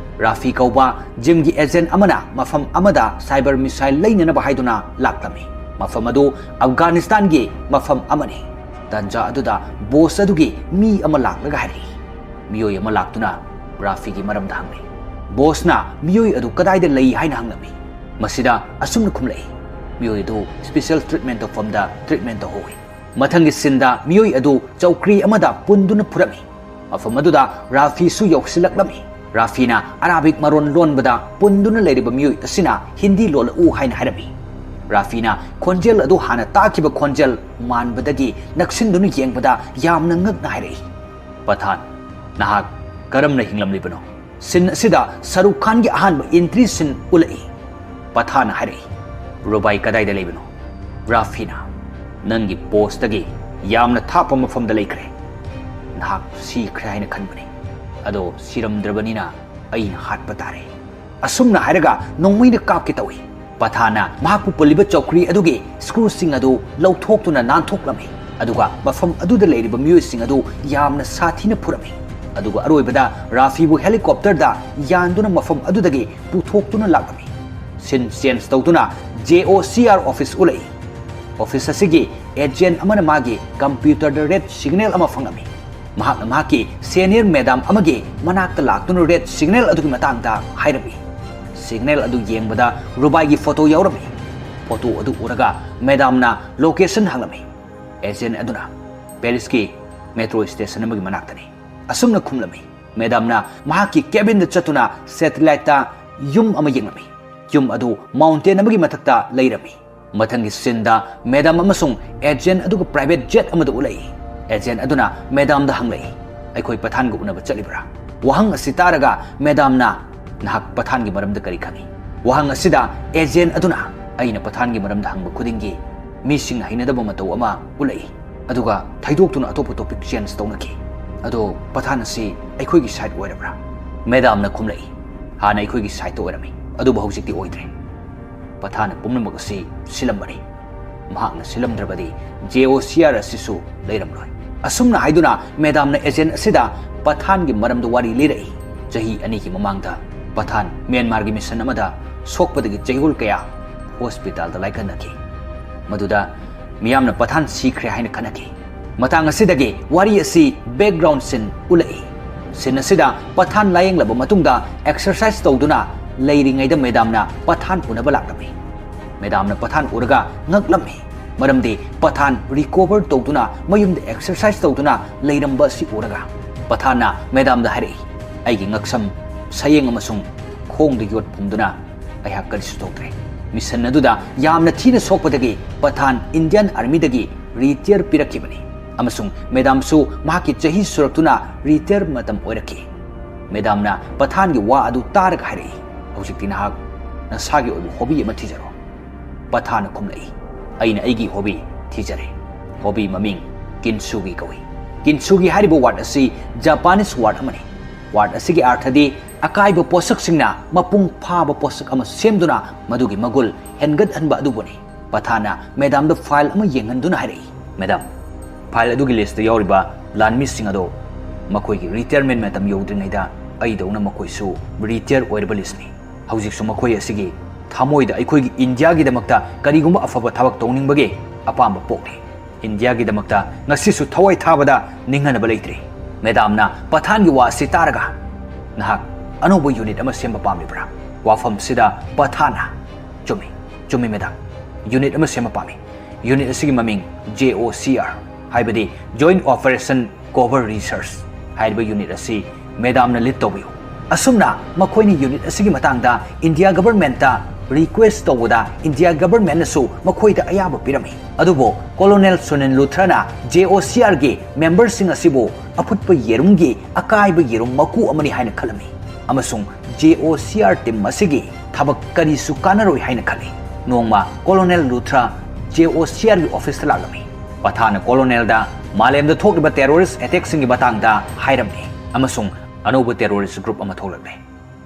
ꯔꯥꯐꯤ ꯀꯧꯕ ꯖꯤꯝꯒꯤ ꯑꯦꯖꯦꯟꯠ ꯑꯃꯅ ꯃꯐꯝ ꯑꯃꯗ ꯁꯥꯏꯕꯔ ꯃꯤꯁꯥꯏꯜ ꯂꯩꯅꯅꯕ ꯍꯥꯏꯗꯨꯅ ꯂꯥꯛꯂꯝꯃꯤ ꯃꯐꯝ ꯑꯗꯨ ꯑꯐꯒꯥꯅꯤꯁꯇꯥꯟꯒꯤ ꯃꯐꯝ ꯑꯃꯅꯤ ꯇꯟꯖꯥ ꯑꯗꯨꯗ ꯕꯣꯁ ꯑꯗꯨꯒꯤ ꯃꯤ ꯑꯃ ꯂꯥꯛꯂꯒ ꯍꯥꯏꯔꯛꯏ ꯃꯤꯑꯣꯏ ꯑꯃ ꯂꯥꯛꯇꯨꯅ ꯔꯥꯐꯤꯒꯤ ꯃꯔꯝꯗ ꯍꯪꯂꯤ ꯕꯣꯁꯅ ꯃꯤꯑꯣꯏ ꯑꯗꯨ ꯀꯗꯥꯏꯗ ꯂꯩ ꯍꯥꯏꯅ ꯍꯪꯂꯝꯃꯤ ꯃꯁꯤꯗ ꯑꯁꯨꯝꯅ ꯈꯨꯝꯂꯛꯏ ꯃꯤꯑꯣꯏ ꯑꯗꯨ ꯁ꯭ꯄꯦꯁꯤꯌꯦꯜ ꯇ꯭ꯔꯤꯠꯃꯦꯟ ꯇꯧꯐꯝꯗ ꯇ꯭ꯔꯤꯠꯃꯦꯟ ꯇꯧꯍꯧꯏ ꯃꯊꯪꯒꯤ ꯁꯤꯟꯗ ꯃꯤꯑꯣꯏ ꯑꯗꯨ ꯆꯧꯀ꯭ꯔꯤ ꯑꯃꯗ ꯄꯨꯟꯗꯨꯅ ꯐꯨꯔꯝꯃꯤ ꯃꯐꯝ ꯑꯗꯨꯗ ꯔꯥꯐꯤꯁꯨ ꯌꯧꯁꯤꯜꯂꯛꯂꯝꯃꯤ ꯔꯥꯐꯤꯅ ꯑꯔꯥꯕꯤꯛ ꯃꯔꯣꯟ ꯂꯣꯟꯕꯗ ꯄꯨꯟꯗꯨꯅ ꯂꯩꯔꯤꯕ ꯃꯤꯑꯣꯏ ꯑꯁꯤꯅ ꯍꯤꯟꯗꯤ ꯂꯣꯜꯂꯛꯎ ꯍꯥꯏꯅ ꯍꯥꯏꯔꯝꯃꯤ ꯔꯥꯐꯤꯅ ꯈꯣꯟꯖꯦꯜ ꯑꯗꯨ ꯍꯥꯟꯅ ꯇꯥꯈꯤꯕ ꯈꯣꯟꯖꯦꯜ ꯃꯥꯟꯕꯗꯒꯤ ꯅꯛꯁꯤꯟꯗꯨꯅ ꯌꯦꯡꯕꯗ ꯌꯥꯝꯅ ꯉꯛꯅ ꯍꯥꯏꯔꯛꯏ ꯄꯊꯥꯟ ꯅꯍꯥꯛ ꯀꯔꯝꯅ ꯍꯤꯡꯂꯝꯂꯤꯕꯅꯣ ꯁꯤꯟ ꯑꯁꯤꯗ ꯁꯔꯨꯛ ꯈꯥꯟꯒꯤ ꯑꯍꯥꯟꯕ ꯑꯦꯟꯇ꯭ꯔꯤ ꯁꯤꯟ ꯎꯠꯂꯛꯏ ꯄꯊꯥꯟꯅ ꯍꯥꯏꯔꯛꯏ ꯔꯨꯕꯥꯏ ꯀꯗꯥꯏꯗ ꯂꯩꯕꯅꯣ ꯔꯥꯐꯤꯅ ꯅꯪꯒꯤ ꯄꯣꯁꯇꯒꯤ ꯌꯥꯝꯅ ꯊꯥꯞꯄ ꯃꯐꯝꯗ ꯂꯩꯈ꯭ꯔꯦ ꯅꯍꯥꯛ ꯁꯤꯈ꯭ꯔꯦ ꯍꯥꯏꯅ ꯈꯟꯕꯅꯤ ꯑꯗꯣ ꯁꯤꯔꯝꯗ꯭ꯔꯕꯅꯤꯅ ꯑꯩꯅ ꯍꯥꯠꯄ ꯇꯥꯔꯦ ꯑꯁꯨꯝꯅ ꯍꯥꯏꯔꯒ ꯅꯣꯡꯃꯩꯅ ꯀꯥꯞꯀꯦ ꯇꯧꯏ ꯄꯊꯥꯟꯅ ꯃꯍꯥꯛꯄꯨ ꯄꯨꯜꯂꯤꯕ ꯆꯧꯀ꯭ꯔꯤ ꯑꯗꯨꯒꯤ ꯁ꯭ꯀ꯭ꯔꯨꯁꯤꯡ ꯑꯗꯨ ꯂꯧꯊꯣꯛꯇꯨꯅ ꯅꯥꯟꯊꯣꯛꯂꯝꯃꯤ ꯑꯗꯨꯒ ꯃꯐꯝ ꯑꯗꯨꯗ ꯂꯩꯔꯤꯕ ꯃꯤꯑꯣꯏꯁꯤꯡ ꯑꯗꯨ ꯌꯥꯝꯅ ꯁꯥꯊꯤꯅ ꯐꯨꯔꯝꯃꯤ ꯑꯗꯨꯒ ꯑꯔꯣꯏꯕꯗ ꯔꯥꯐꯤꯕꯨ ꯍꯦꯂꯤꯀꯣꯞꯇꯔꯗ ꯌꯥꯟꯗꯨꯅ ꯃꯐꯝ ꯑꯗꯨꯗꯒꯤ ꯄꯨꯊꯣꯛꯇꯨꯅ ꯂꯥꯛꯂꯝꯃꯤ ꯁꯤꯟ ꯆꯦꯟꯖ ꯇꯧꯗꯨꯅ JOCR ꯑꯣꯐꯤꯁ ꯎꯠꯂꯛꯏ ꯑꯣꯐꯤꯁ ꯑꯁꯤꯒꯤ ꯑꯦꯖꯦꯟꯠ ꯑꯃꯅ ꯃꯥꯒꯤ ꯀꯝꯄ꯭ꯌꯨꯇꯔꯗ ꯔꯦꯗ ꯁꯤꯒꯅꯦꯜ ꯑꯃ ꯐꯪꯂꯝꯃꯤ ꯃꯍꯥꯛꯅ ꯃꯍꯥꯛꯀꯤ ꯁꯦꯅꯤꯌꯔ ꯃꯦꯗꯥꯝ ꯑꯃꯒꯤ ꯃꯅꯥꯛꯇ ꯂꯥꯛꯇꯨꯅ ꯔꯦꯗ ꯁꯤꯒꯅꯦꯜ ꯑꯗꯨꯒꯤ ꯃꯇꯥꯡꯗ ꯍꯥꯏꯔꯝꯃꯤ ꯁꯤꯒꯅꯦꯜ ꯑꯗꯨ ꯌꯦꯡꯕꯗ ꯔꯨꯕꯥꯏꯒꯤ ꯐꯣꯇꯣ ꯌꯥꯎꯔꯝꯃꯤ ꯐꯣꯇꯣ ꯑꯗු ꯎꯔꯒ ꯃꯦꯗꯥꯝꯅ ꯂꯣꯀꯦꯁꯟ ꯍꯪꯂꯝꯃꯤ ꯑꯦꯖꯦꯟꯠ ꯑꯗꯨꯅ ꯄꯦꯔꯤꯁꯀꯤ ꯃꯦꯇ꯭ꯔꯣ ꯁ꯭ꯇꯦꯁꯟ ꯑꯃꯒꯤ ꯃꯅꯥꯛꯇꯅꯤ ꯑꯁꯨꯝꯅ ꯈꯨꯝꯂꯝꯃꯤ ꯃꯦꯗꯥꯝꯅ ꯃꯍꯥꯛꯀꯤ ꯀꯦꯕꯤꯟꯗ ꯆꯠꯇꯨꯅ ꯁꯦꯇꯦꯂꯥꯏꯠꯇ ꯌꯨꯝ ꯑꯃ ꯌꯦꯡꯂꯝꯃꯤ ꯌꯨꯝ ꯑꯗꯨ ꯃꯥꯎꯟꯇꯦꯟ ꯑꯃꯒꯤ ꯃꯊꯛꯇ ꯂꯩꯔꯝꯃꯤ ꯃꯊꯪꯒꯤ ꯁꯤꯟꯗ ꯃꯦꯗꯥꯝ ꯑꯃꯁꯨꯡ ꯑꯦꯖꯦꯟꯠ ꯑꯗꯨꯒ ꯄ꯭ꯔꯥꯏꯚꯦꯠ ꯖꯦꯠ ꯑꯃꯗ ꯎꯠꯂꯛꯏ ꯑꯦꯖꯦꯟꯠ ꯑꯗꯨꯅ ꯃꯦꯗꯥꯝꯗ ꯍꯪꯂꯛꯏ ꯑꯩꯈꯣꯏ ꯄꯊꯥꯟꯒ ꯎꯅꯕ ꯆꯠꯂꯤꯕ꯭ꯔꯥ ꯋꯥꯍꯪ ꯑꯁꯤ ꯇꯥꯔꯒ ꯃꯦꯗꯥꯝꯅ ꯅꯍꯥꯛ ꯄꯊꯥꯟꯒꯤ ꯃꯔꯝꯗ ꯀꯔꯤ ꯈꯪꯏ ꯋꯥꯍꯪ ꯑꯁꯤꯗ ꯑꯦꯖꯦꯟꯠ ꯑꯗꯨꯅ ꯑꯩꯅ ꯄꯊꯥꯟꯒꯤ ꯃꯔꯝꯗ ꯍꯪꯕ ꯈꯨꯗꯤꯡꯒꯤ ꯃꯤꯁꯤꯡꯅ ꯍꯩꯅꯗꯕ ꯃꯇꯧ ꯑꯃ ꯎꯠꯂꯛꯏ ꯑꯗꯨꯒ ꯊꯩꯗꯣꯛꯇꯨꯅ ꯑꯇꯣꯞꯄ ꯇꯣꯄꯤꯛ ꯆꯦꯟꯖ ꯇꯧꯅꯈꯤ ꯑꯗꯣ ꯄꯊꯥꯟ ꯑꯁꯤ ꯑꯩꯈꯣꯏꯒꯤ ꯁꯥꯏꯠ ꯑꯣꯏꯔꯕ꯭ꯔꯥ ꯃꯦꯗꯥꯝꯅ ꯈꯨꯝꯂꯛꯏ ꯍꯥꯟꯅ ꯑꯩꯈꯣꯏꯒꯤ ꯁꯥꯏꯠꯇ ꯑꯣꯏꯔꯝꯃꯤ ꯑꯗꯨꯕꯨ ꯍꯧꯖꯤꯛꯇꯤ ꯑꯣꯏꯗ꯭ꯔꯦ ꯄꯊꯥꯟꯅ ꯄꯨꯝꯅꯃꯛ ꯑꯁꯤ ꯁꯤꯜꯂꯝꯕꯅꯤ ꯃꯍꯥꯛꯅ ꯁꯤꯜꯂꯝꯗ꯭ꯔꯕꯗꯤ JOCR ꯑꯁꯤꯁꯨ ꯂꯩꯔꯝꯂꯣꯏ ꯑꯁꯨꯝꯅ ꯍꯥꯏꯗꯨꯅ ꯃꯦꯗꯥꯝꯅ ꯑꯦꯖꯦꯟꯠ ꯑꯁꯤꯗ ꯄꯊꯥꯟꯒꯤ ꯃꯔꯝꯗ ꯋꯥꯔꯤ ꯂꯤꯔꯛꯏ ꯆꯍꯤ 2ꯒꯤ ꯃꯃꯥꯡꯗ ꯄꯊꯥꯟ ꯃ꯭ꯌꯥꯟꯃꯥꯔꯒꯤ ꯃꯤꯁꯟ ꯑꯃꯗ ꯁꯣꯛꯄꯗꯒꯤ ꯆꯌꯣꯜ ꯀꯌꯥ ꯍꯣꯁꯄꯤꯇꯥꯜꯗ ꯂꯥꯏꯀꯠꯅꯈꯤ ꯃꯗꯨꯗ ꯃꯤꯌꯥꯝꯅ ꯄꯊꯥꯟ ꯁꯤꯈ꯭ꯔꯦ ꯍꯥꯏꯅ ꯈꯟꯅꯈꯤ ꯃꯇꯥꯡ ꯑꯁꯤꯗꯒꯤ ꯋꯥꯔꯤ ꯑꯁꯤ ꯕꯦꯛꯒ꯭ꯔꯥꯎꯟ ꯁꯤꯟ ꯎꯠꯂꯛꯏ ꯁꯤꯟ ꯑꯁꯤꯗ ꯄꯊꯥꯟ ꯂꯥꯌꯦꯡꯂꯕ ꯃꯇꯨꯡꯗ ꯑꯦꯛꯁꯔꯁꯥꯏꯖ ꯇꯧꯗꯨꯅ ꯂꯩꯔꯤꯉꯩꯗ ꯃꯦꯗꯥꯝꯅ ꯄꯊꯥꯟ ꯎꯅꯕ ꯂꯥꯛꯂꯝꯃꯤ ꯃꯦꯗꯥꯝꯅ ꯄꯊꯥꯟ ꯎꯔꯒ ꯉꯛꯂꯝꯃꯤ ꯃꯔꯝꯗꯤ ꯄꯊꯥꯟ ꯔꯤꯀꯣꯚꯔ ꯇꯧꯗꯨꯅ ꯃꯌꯨꯝꯗ ꯑꯦꯛꯁꯔꯁꯥꯏꯖ ꯇꯧꯗꯨꯅ ꯂꯩꯔꯝꯕ ꯑꯁꯤ ꯎꯔꯒ ꯄꯊꯥꯟꯅ ꯃꯦꯗꯥꯝꯗ ꯍꯥꯏꯔꯛꯏ ꯑꯩꯒꯤ ꯉꯛꯁꯝ ꯁꯌꯦꯡ ꯑꯃꯁꯨꯡ ꯈꯣꯡꯗ ꯌꯣꯠ ꯐꯨꯝꯗꯨꯅ ꯑꯩꯍꯥꯛ ꯀꯔꯤꯁꯨ ꯇꯧꯗ꯭ꯔꯦ ꯃꯤꯁꯟ ꯑꯗꯨꯗ ꯌꯥꯝꯅ ꯊꯤꯅ ꯁꯣꯛꯄꯗꯒꯤ ꯄꯊꯥꯟ ꯏꯟꯗꯤꯌꯟ ꯑꯥꯔꯃꯤꯗꯒꯤ ꯔꯤꯇꯤꯌꯔ ꯄꯤꯔꯛꯈꯤꯕꯅꯤ ꯑꯃꯁꯨꯡ ꯃꯦꯗꯥꯝꯁꯨ ꯃꯍꯥꯛꯀꯤ ꯆꯍꯤ ꯁꯨꯔꯛꯇꯨꯅ ꯔꯤꯇꯤꯌꯔ ꯃꯇꯝ ꯑꯣꯏꯔꯛꯈꯤ ꯃꯦꯗꯥꯝꯅ ꯄꯊꯥꯟꯒꯤ ꯋꯥ ꯑꯗꯨ ꯇꯥꯔꯒ ꯍꯥꯏꯔꯛꯏ ꯍꯧꯖꯤꯛꯇꯤ ꯅꯍꯥꯛ ꯅꯁꯥꯒꯤ ꯑꯣꯏꯕ ꯍꯣꯕꯤ ꯑꯃ ꯊꯤꯖꯔꯣ ꯄꯊꯥꯟꯅ ꯈꯨꯝꯂꯛꯏ ꯑꯩꯅ ꯑꯩꯒꯤ ꯍꯣꯕꯤ ꯊꯤꯖꯔꯦ ꯍꯣꯕꯤ ꯃꯃꯤꯡ ꯀꯤꯟꯁꯨꯒꯤ ꯀꯧꯏ ꯀꯤꯟꯁꯨꯒꯤ ꯍꯥꯏꯔꯤꯕ ꯋꯥꯔꯗ ꯑꯁꯤ ꯖꯄꯥꯅꯤꯁ ꯋꯥꯔꯗ ꯑꯃꯅꯤ ꯋꯥꯔꯗ ꯑꯁꯤꯒꯤ ꯑꯥꯔꯊꯗꯤ ꯑꯀꯥꯏꯕ ꯄꯣꯠꯁꯛꯁꯤꯡꯅ ꯃꯄꯨꯡ ꯐꯥꯕ ꯄꯣꯠꯁꯛ ꯑꯃ ꯁꯦꯝꯗꯨꯅ ꯃꯗꯨꯒꯤ ꯃꯒꯨꯜ ꯍꯦꯟꯒꯠꯍꯟꯕ ꯑꯗꯨꯕꯨꯅꯤ ꯄꯊꯥꯟꯅ ꯃꯦꯗꯥꯝꯗ ꯐꯥꯏꯜ ꯑꯃ ꯌꯦꯡꯍꯟꯗꯨꯅ ꯍꯥꯏꯔꯛꯏ ꯃꯦꯗꯥꯝ ꯐꯥꯏꯜ ꯑꯗꯨꯒꯤ ꯂꯤꯁꯇ ꯌꯥꯎꯔꯤꯕ ꯂꯥꯟꯃꯤꯁꯤꯡ ꯑꯗꯣ ꯃꯈꯣꯏꯒꯤ ꯔꯤꯇꯤꯌꯔꯃꯦꯟ ꯃꯇꯝ ꯌꯧꯗ꯭ꯔꯤꯉꯩꯗ ꯑꯩꯗꯧꯅ ꯃꯈꯣꯏꯁꯨ ꯔꯤꯇꯤꯌꯔ ꯑꯣꯏꯔꯕ ꯂꯤꯁꯅꯤ ꯍꯧꯖꯤꯛꯁꯨ ꯃꯈꯣꯏ ꯑꯁꯤꯒꯤ ꯊꯃꯣꯏꯗ ꯑꯩꯈꯣꯏꯒꯤ ꯏꯟꯗꯤꯌꯥꯒꯤꯗꯃꯛꯇ ꯀꯔꯤꯒꯨꯝꯕ ꯑꯐꯕ ꯊꯕꯛ ꯇꯧꯅꯤꯡꯕꯒꯤ ꯑꯄꯥꯝꯕ ꯄꯣꯛꯂꯤ ꯏꯟꯗꯤꯌꯥꯒꯤꯗꯃꯛꯇ ꯉꯁꯤꯁꯨ ꯊꯋꯥꯏ ꯊꯥꯕꯗ ꯅꯤꯡꯍꯟꯅꯕ ꯂꯩꯇ꯭ꯔꯤ ꯃꯦꯗꯥꯝꯅ ꯄꯊꯥꯟꯒꯤ ꯋꯥ ꯑꯁꯤ ꯇꯥꯔꯒ ꯅꯍꯥꯛ ꯑꯅꯧꯕ ꯌꯨꯅꯤꯠ ꯑꯃ ꯁꯦꯝꯕ ꯄꯥꯝꯂꯤꯕ꯭ꯔꯥ ꯋꯥꯐꯝꯁꯤꯗ ꯄꯊꯥꯟꯅ ꯆꯨꯝꯃꯤ ꯃꯦꯗꯥꯝ ꯌꯨꯅꯤꯠ ꯑꯃ ꯁꯦꯝꯕ ꯄꯥꯝꯃꯤ ꯌꯨꯅꯤꯠ ꯑꯁꯤꯒꯤ ꯃꯃꯤꯡ JOCR ꯍꯥꯏꯕꯗꯤ Joint Operation Cover Research ꯍꯥꯏꯔꯤꯕ ꯌꯨꯅꯤꯠ ꯑꯁꯤ ꯃꯦꯗꯥꯝꯅ ꯂꯤꯗ ꯇꯧꯕꯤꯌꯨ ꯑꯁꯨꯝꯅ ꯃꯈꯣꯏꯅ ꯌꯨꯅꯤꯠ ꯑꯁꯤꯒꯤ ꯃꯇꯥꯡꯗ ꯏꯟꯗꯤꯌꯥ ꯒꯚꯔꯟꯃꯦꯟꯠꯇ ꯔꯤꯀ꯭ꯋꯦꯁ ꯇꯧꯕꯗ ꯏꯟꯗꯤꯌꯥ ꯒꯚꯔꯟꯃꯦꯟꯠꯅꯁꯨ ꯃꯈꯣꯏꯗ ꯑꯌꯥꯕ ꯄꯤꯔꯝꯃꯤ ꯑꯗꯨꯕꯨ ꯀꯣꯂꯣꯅꯦꯜ ꯁꯨꯅꯤꯜ ꯂꯨꯊ꯭ꯔꯥꯅ JOCRꯒꯤ ꯃꯦꯝꯕꯔꯁꯤꯡ ꯑꯁꯤꯕꯨ ꯑꯐꯨꯠꯄ ꯌꯦꯔꯨꯝꯒꯤ ꯑꯀꯥꯏꯕ ꯌꯦꯔꯨꯝ ꯃꯀꯨ ꯑꯃꯅꯤ ꯍꯥꯏꯅ खलमी JOCR टीम थबक करीसु कानरोई हाइना खली नोंगमा कोलोनेल लूथ्रा JOCR की ऑफिस लागमी पथान कोलोनेल दा मालेम दा थोकलिबा टेररिस्ट अटैक सिंगी बतांगदा हाइरमनी अमसुंग अनोबा टेररिस्ट ग्रुप अमा थोलकले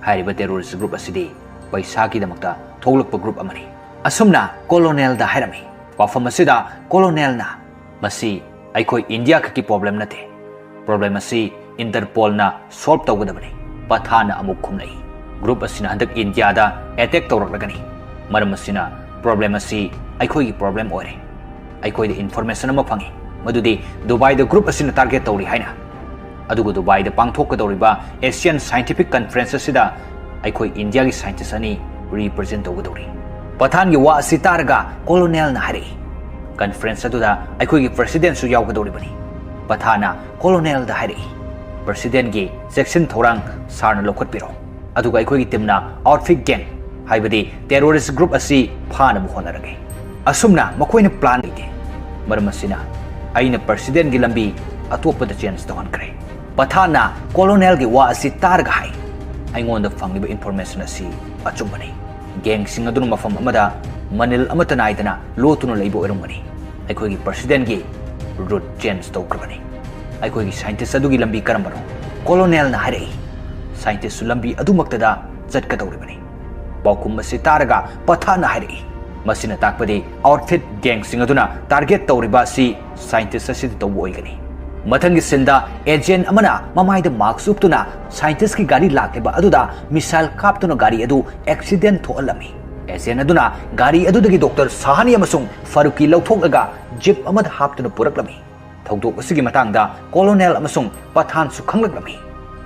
हाइरिबा टेररिस्ट ग्रुप असिदी पैसा की दमकता थोलकपा ग्रुप अमनी असुमना कोलोनेल दा हायरमी वाफम असिदा कोलोनेल ना मसी अखोई इंडिया की प्रॉब्लम नते प्रॉब्लम असी इंटरपोल ना सॉल्व तौगदबनी पठान अमुक खुमनई ग्रुप असिना हंदक इंडिया दा अटैक तौरकलगनी मरम असिना प्रॉब्लम असी अखोई प्रॉब्लम ओरे अखोई इन्फॉर्मेशन अमा फंगी मदुदी दुबई द ग्रुप असिना टारगेट तौरी हाइना अदुगु दुबई द पांगथोकदौरिबा एशियन साइंटिफिक कॉन्फ्रेंस असिदा अखोई इंडिया की साइंटिस्ट अनि रिप्रेजेंट तौगदौरी पठान की वा असि तारगा कोलोनेल ना हारे कॉन्फ्रेंस अदुदा अखोई की प्रेसिडेंट सु यावगदौरिबनी पठाना कोलोनेल दा हारे प्रेसिडेंट की सेक्शन थौरांग सारना लौखटपिरो अदुगा अखोई की टीमना आउटफिट गैंग हाइबदी टेररिस्ट ग्रुप असी फाना होनरगे असुमना मखोइना प्लान लेते मरम असिना अइना प्रेसिडेंट की लंबी अतोपद चेंज तौहनख्रे पठाना कोलोनेल की वा असि तारगा हाई अइंगोंदा फंगिबा इन्फॉर्मेशन असी अचुंबनी गैंग सिंग अदुन मफम अमदा मनिल अमता नाइदना लोतुना लैबो ओरमगनी अखोई की प्रेसिडेंट की रूट चेंज तौख्रबनी अखोई की साइंटिस्ट अदुगी लंबी करमबनो कोलोनेल ना हारे साइंटिस्ट लंबी अदुमक्तदा चटकदौरिबनी पाउकुम असी तारगा पठाना हारे मसिना ताकपदि आउटफिट गैंग सिंग अदुना टारगेट तौरिबा सी साइंटिस्ट असी तौबो ओइगनी मथंगी सिंदा एजेंट अमना ममाइद मार्क्स उपतुना साइंटिस्ट की गाड़ी लाक्लेबा अदुदा मिसाइल कापतुना गाड़ी अदु एक्सीडेंट थोअलमी एजेंट अदुना गाड़ी अदुदगी डॉक्टर साहानी अमसुंग फारूकी लौथोकलगा जिप अमद हापतुना पुरकलमी थौदोक असिगी मतांगदा कोलोनेल अमसुंग पठान सु खंगलकलमी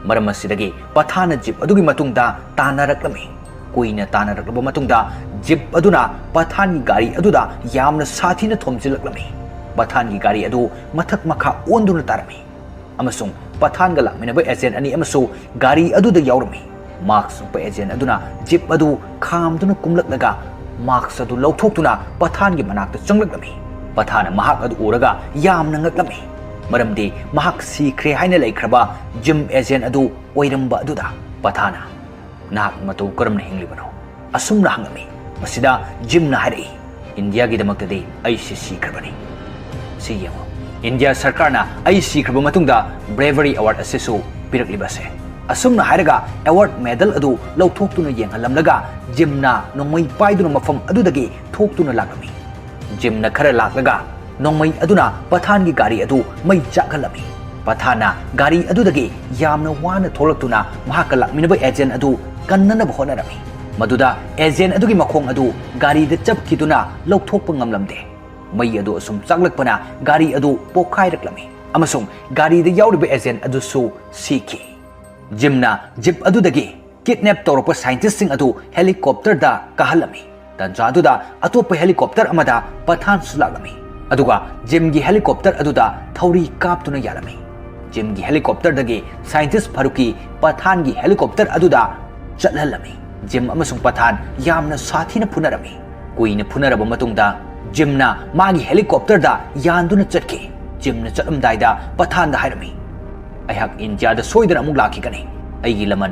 मरम असिदगी पठान जिप अदुगी मतुंगदा तानारकलमी कुइना तानारकलबा मतुंगदा जिप अदुना पठान की गाड़ी अदुदा यामना साथीना थोमजिलकलमी पठान की गाड़ी अदु मथक मखा ओंदुना तारमी अमसुंग पठान गा लामिनबा एजेंट अनि अमसु गाड़ी अदुदा यावरमी मार्क्स उप एजेंट अदुना जिप अदु खामदुना कुमलकलगा मार्क्स अदु लौथोक्तुना पठान की मनाक्ता चंगलकलमी पठान महाक अदु उरगा यामना ngakलमी मरमदी महाक सीख्रे हाइना लैख्रबा जिम एजेंट अदु ओइरंबा अदुदा पठाना नाक मतौ करमना हिंगलिबनो असुमना हंगमी मसिदा जिमना हारे इंडिया की दमक्तदि ऐसि सीख्रबनी सियमो इंडिया सरकार ना आई सीख्रब मतुंगदा ब्रेवरी अवार्ड असेसु पिरकलिबसे असुमना हायरगा अवार्ड मेडल अदु लौथोक्तुना येंहलमलगा जिमना नोंमै पाइदुना मफम अदुदगी थोक्तुना लागमी जिमना खरा लाक्लगा नोंमै अदुना पठान की गाड़ी अदु मै चाखलमी पठाना गाड़ी अदुदगी यामना वाना थोलक्तुना महाका लाक्मिनबा एजेंट अदु कन्नना होनरमी मदुदा एजेंट अदुगी मखोंग अदु गाड़ी द चपखिदुना लौथोक्पा ngamlamde मई अदु असुम चागलकपना गाड़ी अदु पोखाइरकलमी अमसुंग गाड़ी द यावरिबा एजेंट अदु सु सीखी जिमना जिप अदुदगी किडनैप तौरपा साइंटिस्ट सिंग अदु हेलीकॉप्टर दा कहलमी तंजादुदा अतोप हेलीकॉप्टर अमदा पठान सुलागमी अदुगा जिम की हेलीकॉप्टर अदुदा थौरी कापतुना यारमी जिम की हेलीकॉप्टर दगी साइंटिस्ट फारूकी पठान की हेलीकॉप्टर अदुदा चलहलमी जिम अमसुंग पठान यामना साथीना फुनरमी कुइना फुनरबा मतुंगदा जिमना मागी हेलीकॉप्टर दा यानदुना चटके जिमना चलमदाइदा पठान दा हायरमी अयहाक इंडिया दा सोइदना अमुक लाखिगनी अइगी लमन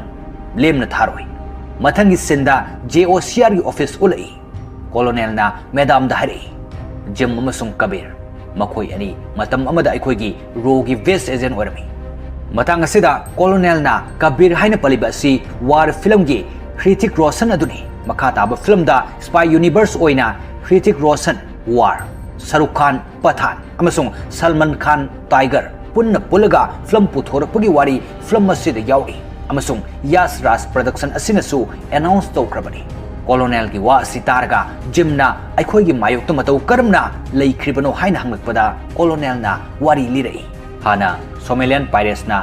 लेमना थारोय मथंगी सिंदा जेओसीआर की ऑफिस उलई कोलोनेल ना मैदाम दा हायरई जिम अमसुंग कबीर मखोय अनि मतम अमदा अखोयगी रोगी वेस्ट एजेंट ओरमी मतंग असिदा कोलोनेल ना कबीर हाइना पलिबा असि वार फिल्म की ऋतिक रोशन अदुनी मखा ताबा फिल्म दा स्पाई यूनिवर्स ओइना ऋतिक रोशन वार शाहरुख खान पठान अमसुंग सलमान खान टाइगर पुन्ना पुलगा फिल्म पुथोरपगी वारी फिल्म असिदा यावरी अमसुंग यस राज प्रोडक्शन असिनसु अनाउंस तौख्रबनी कोलोनेल की वा असि तारगा जिमना अखोयगी मायोक्ता मतौ करमना लैख्रिबनो हाइना हंगलकपदा कोलोनेल ना वारी लिरई हाना सोमेलियन पायरेट्स ना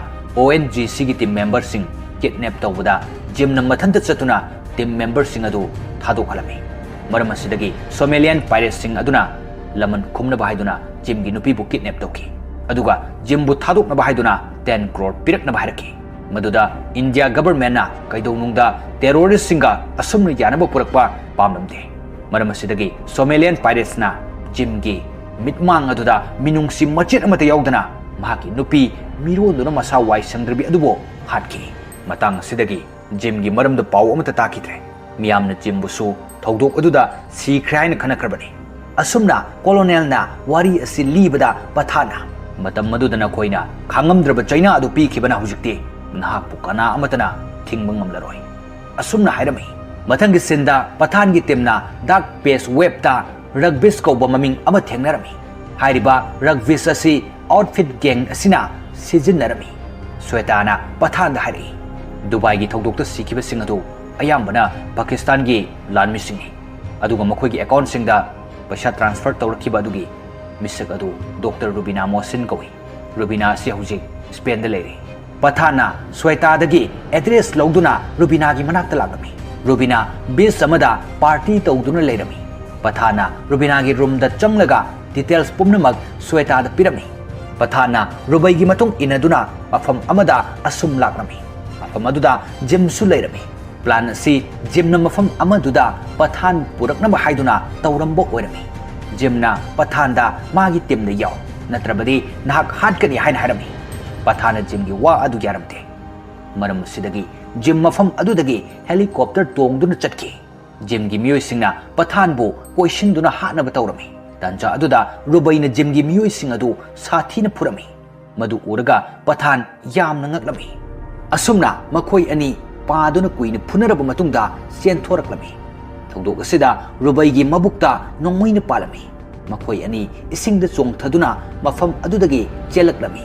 ONGC की टीम मेंबर सिंग किडनैप तौबदा जिमना मथंत चतुना टीम मेंबर सिंग अदु थादोखलमी मरम असिदगी सोमेलियन पायरेट्स सिंग अदुना लमन खुमना बाहायदुना जिम की नुपीबु किडनैप तौकी अदुगा जिमबु थादोकना बाहायदुना 10 करोड़ पिरकना बाहायरकी मदुदा इंडिया गवर्नमेंट ना कैदौनुंगदा टेररिस्ट सिंगा असुमना यानबा पुरकपा पामलमदे मरम असिदगी सोमेलियन पायरेट्स ना जिम की मिटमांग अदुदा मिनुंगसि मचित अमता यावदना महाकी नुपी मिरोदुना मसा वाई संद्रबी अदुबो हाटकी मतंग असिदगी जिम की मरमदा पाव अमता ताकिद्रे मियामना जिमबुसु थौदोक अदुदा सीख्रे हाइना खनखरबनी असुमना कोलोनेल ना वारी असि लीबदा पठाना मतम मदुदा नखोइना खांगमद्रबा चाइना अदु पीखिबना हुजिक्ति नाहकपु कना अमतना थिंगबा ngamlaroi असुमना हायरमी ꯃꯊꯪꯒꯤ ꯁꯤꯟꯗ ꯄꯊꯥꯟꯒꯤ ꯇꯤꯝꯅ ꯗꯥꯔꯛ ꯄꯦꯖ ꯋꯦꯕꯇ ꯔꯒꯕꯤꯁ ꯀꯧꯕ ꯃꯃꯤꯡ ꯑꯃ ꯊꯦꯡꯅꯔꯝꯃꯤ ꯍꯥꯏꯔꯤꯕ ꯔꯒꯕꯤꯁ ꯑꯁꯤ ꯑꯥꯎꯠꯐꯤꯠ ꯒꯦꯡ ꯑꯁꯤꯅ ꯁꯤꯖꯤꯟꯅꯔꯝꯃꯤ ꯁ꯭ꯋꯦꯇꯥꯅ ꯄꯊꯥꯟꯗ ꯍꯥꯏꯔꯛꯏ ꯗꯨꯕꯥꯏꯒꯤ ꯊꯧꯗꯣꯛꯇ ꯁꯤꯈꯤꯕꯁꯤꯡ ꯑꯗꯨ ꯑꯌꯥꯝꯕꯅ ꯄꯥꯀꯤꯁꯇꯥꯟꯒꯤ ꯂꯥꯟꯃꯤꯁꯤꯡꯅꯤ ꯑꯗꯨꯒ ꯃꯈꯣꯏꯒꯤ ꯑꯦꯀꯥꯎꯟꯠꯁꯤꯡꯗ ꯄꯩꯁꯥ ꯇ꯭ꯔꯥꯟꯁꯐꯔ ꯇꯧꯔꯛꯈꯤꯕ ꯑꯗꯨꯒꯤ ꯃꯤꯁꯛ ꯑꯗꯨ ꯗꯣꯛꯇꯔ ꯔꯨꯕꯤꯅꯥ ꯃꯣꯍꯁꯤꯟ ꯀꯧꯏ ꯔꯨꯕꯤꯅꯥ ꯑꯁꯤ ꯍꯧꯖꯤꯛ ꯁ꯭ꯄꯦꯟꯗ ꯂꯩꯔꯤ ꯄꯊꯥꯟꯅ ꯁ꯭ꯋꯦꯇꯥꯗꯒꯤ ꯑꯦꯗ꯭ꯔꯦꯁ ꯂꯧꯗꯨꯅ ꯔꯨꯕꯤꯅꯥꯒꯤ ꯃꯅꯥꯛꯇ ꯂꯥꯛꯂꯝꯃꯤ ꯔꯨꯕꯤꯅꯥ ꯕꯤꯆ ꯑꯃꯗ ꯄꯥꯔꯇꯤ ꯇꯧꯗꯨꯅ ꯂꯩꯔꯝꯃꯤ ꯄꯊꯥꯟꯅ ꯔꯨꯕꯤꯅꯥꯒꯤ ꯔꯨꯝꯗ ꯆꯪꯂꯒ ꯗꯤꯇꯦꯜꯁ ꯄꯨꯝꯅꯃꯛ ꯁ꯭ꯋꯦꯇꯥꯗ ꯄꯤꯔꯝꯃꯤ ꯄꯊꯥꯟꯅ ꯔꯨꯕꯩꯒꯤ ꯃꯇꯨꯡ ꯏꯟꯅꯗꯨꯅ ꯃꯐꯝ ꯑꯃꯗ ꯑꯁꯨꯝ ꯂꯥꯛꯂꯝꯃꯤ ꯃꯐꯝ ꯑꯗꯨꯗ ꯖꯤꯝꯁꯨ ꯂꯩꯔꯝꯃꯤ ꯄ꯭ꯂꯥꯟ ꯑꯁꯤ ꯖꯤꯝꯅ ꯃꯐꯝ ꯑꯃꯗꯨꯗ ꯄꯊꯥꯟ puraknaba haiduna taurambo oirami jimna pathanda magi timda yaw natrabadi nahak hatkani haina harami pathana jimgi wa adu yaramte maram sidagi jim mafam adudagi helicopter tongduna chatki jimgi miyoi singna pathan bu poisinduna hatnaba taurammi tanja aduda rubaina jimgi miyoi sing adu sathina purami madu uraga pathan yamna ngaklami asumna makoi ani paduna kuina phunaraba matungda senthораklami thongdok asida rubaigi mabukta nongmoina palami makoi ani isingda chongthaduna mafam adudagi chelaklami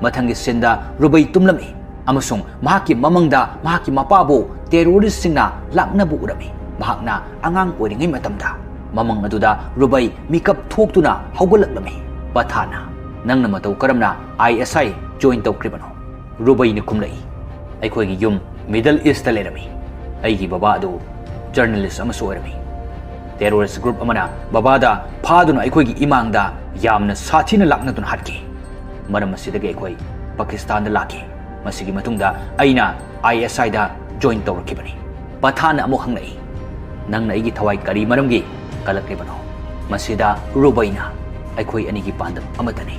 mathangi sinda rubai tumlami amasung mahaki mamangda mahaki mapabu terrorist singna laknabu urami mahakna angang oiringai matamda mamang aduda rubai mikap thoktuna haugallaklami pathana nangna matau karamna ISI join tawkribano rubai ni kumlai aikhoigi yum Middle East lerami aigi baba adu journalist amasu orami terrorist group amana babada phaduna aikhoigi imangda yamna sathina lakna tun hatki maram asidagi aikoi Pakistan da laki masigi matungda aina ISI da join tawrakibani pathana amu hangnai nangna aigi thawai kari maramgi kalakribano masida rubaina aikoi anigi pandam amatani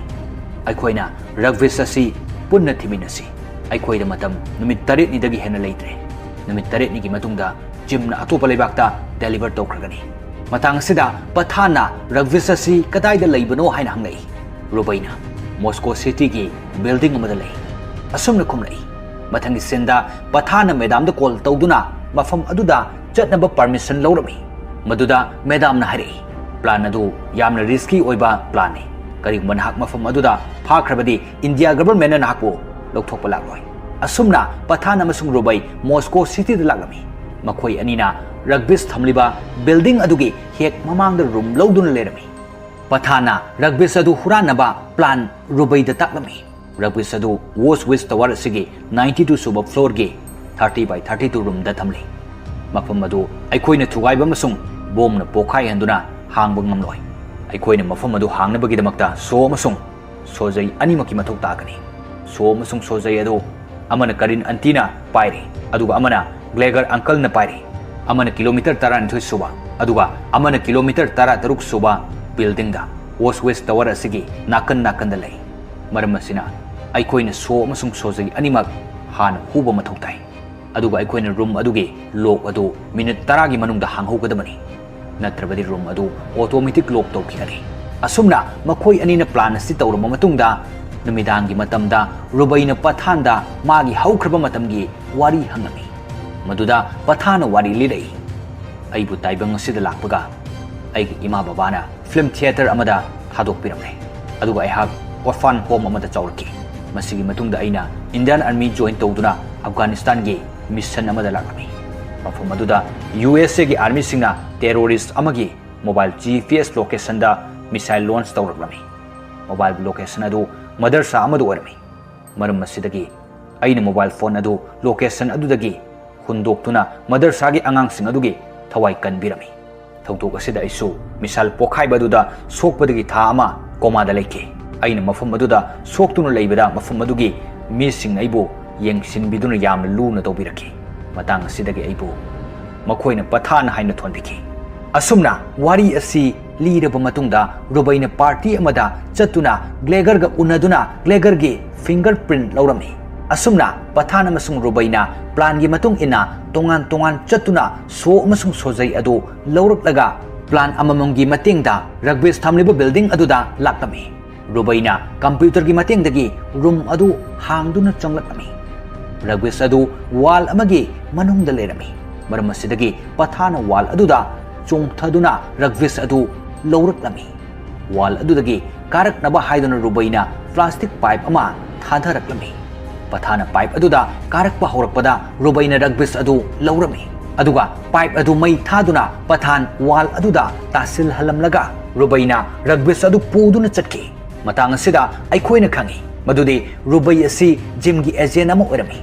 aikoina ragvisasi punna thiminasi ꯑꯩꯈꯣꯏꯗ ꯃꯇꯝ ꯅꯨꯃꯤꯠ 8ꯅꯤꯗꯒꯤ ꯍꯦꯟꯅ ꯂꯩꯇ꯭ꯔꯦ ꯅꯨꯃꯤꯠ 8ꯅꯤꯒꯤ ꯃꯇꯨꯡꯗ ꯖꯤꯝꯅ ꯑꯇꯣꯞꯄ ꯂꯩꯕꯥꯛꯇ deliver ꯇꯧꯈ꯭ꯔꯒꯅꯤ ꯃꯇꯥꯡ ꯑꯁꯤꯗ ꯄꯊꯥꯟꯅ ꯔꯒꯕꯤꯁ ꯑꯁꯤ ꯀꯗꯥꯏꯗ ꯂꯩꯕꯅꯣ ꯍꯥꯏꯅ ꯍꯪꯂꯛꯏ ꯔꯨꯕꯩꯅ ꯃꯣꯁꯀꯣ ꯁꯤꯇꯤꯒꯤ ꯕꯤꯜꯗꯤꯡ ꯑꯃꯗ ꯂꯩ ꯑꯁꯨꯝꯅ ꯈꯨꯝꯂꯛꯏ ꯃꯊꯪꯒꯤ ꯁꯤꯟꯗ ꯄꯊꯥꯟꯅ ꯃꯦꯗꯥꯝꯗ ꯀꯣꯜ ꯇꯧꯗꯨꯅ ꯃꯐꯝ ꯑꯗꯨꯗ ꯆꯠꯅꯕ ꯄꯔꯃꯤꯁꯟ ꯂꯧꯔꯝꯃꯤ ꯃꯗꯨꯗ ꯃꯦꯗꯥꯝꯅ ꯍꯥꯏꯔꯛꯏ ꯄ꯭ꯂꯥꯟ ꯑꯗꯨ ꯌꯥꯝꯅ ꯔꯤꯁꯀꯤ ꯑꯣꯏꯕ ꯄ꯭ꯂꯥꯟꯅꯤ ꯀꯔꯤꯒꯨꯝꯕ ꯅꯍꯥꯛ ꯃꯐꯝ ꯑꯗꯨꯗ ꯐꯥꯈ꯭ꯔꯕꯗꯤ ꯏꯟꯗꯤꯌꯥ ꯒꯚꯔꯟꯃꯦꯟꯠꯅ ꯅꯍꯥꯛꯄꯨ ꯂꯧꯊꯣꯛꯄ ꯂꯥꯛꯂꯣꯏ asumna pathan amasung rubai Moscow city da laglami makoi anina rugbis thamliba building adugi hek mamangda room loduna lerami pathana rugbis adu huranaba plan rubai da taklami rugbis adu was with tower asigi 92 suba floor gi 30 by 32 room da thamli mafam adu aikoina thugaiba amasung bomna pokhai handuna hangba ngamloi aikoina mafam adu hangnabagi damakta so amasung sojai animaki mathok takani so amasung sojai adu amana karin antina pairi aduga amana glegar uncle na pairi amana kilometer 12 suba aduga amana kilometer 13 suba building da was west tower asigi nakan nakan da lei maram asina aikoina so amasung sojai animak han huba mathok tai aduga aikoina room adugi lock adu minute 10 gi manungda hanghogadamani natrabadi room adu automatic lock tawkhirani asumna makoi anina plan asi tawrama matungda numidangi matamda rubaina pathanda magi haukraba matamgi wari hangami maduda pathana wari lirai aibu taibang asida lakpaga aigi ima babana film theater amada thadok piramne aduga aihak orphan home amada chawrki masigi matungda aina Indian Army join tawduna Afghanistan gi mission amada lakami mafum aduda USA gi army singna terrorist amagi mobile GPS location da missile launch tawraklami mobile location adu madarsa amadu warmi maram masidagi aina mobile phone adu location adudagi hundoktuna madarsa gi angang sing adugi thawai kanbirami thawdok asida isu misal pokhai baduda sokpadagi tha ama koma da leke aina mafam aduda soktuna leibada mafam adugi mi sing aibu yengsin biduna yamna luna tobiraki matang asidagi aibu makoina pathana haina thonbiki asumna wari asi liraba matungda rubaina party amada chatuna glegar ga unaduna glegar gi fingerprint laurami asumna pathana amasung rubaina plan gi matung ina tongan tongan chatuna so amasung sojai adu lauraklaga plan amamong gi matingda rugbis thamliba building aduda laktami rubaina computer gi matingdagi room adu hangduna changlakami rugbis adu wall amagi manungda lerami maram asidagi pathana wall aduda chongthaduna rugvis adu lawraklami wall adudagi karaknaba haiduna rubaina plastic pipe ama thadharaklami pathana pipe aduda karakpa horakpada rubaina rugvis adu lawrami aduga pipe adu mai thaduna pathan wall aduda tasil halamlaga rubaina rugvis adu puduna chatki matang asida aikhoina khangi madudi rubai asi gym gi agent ama orami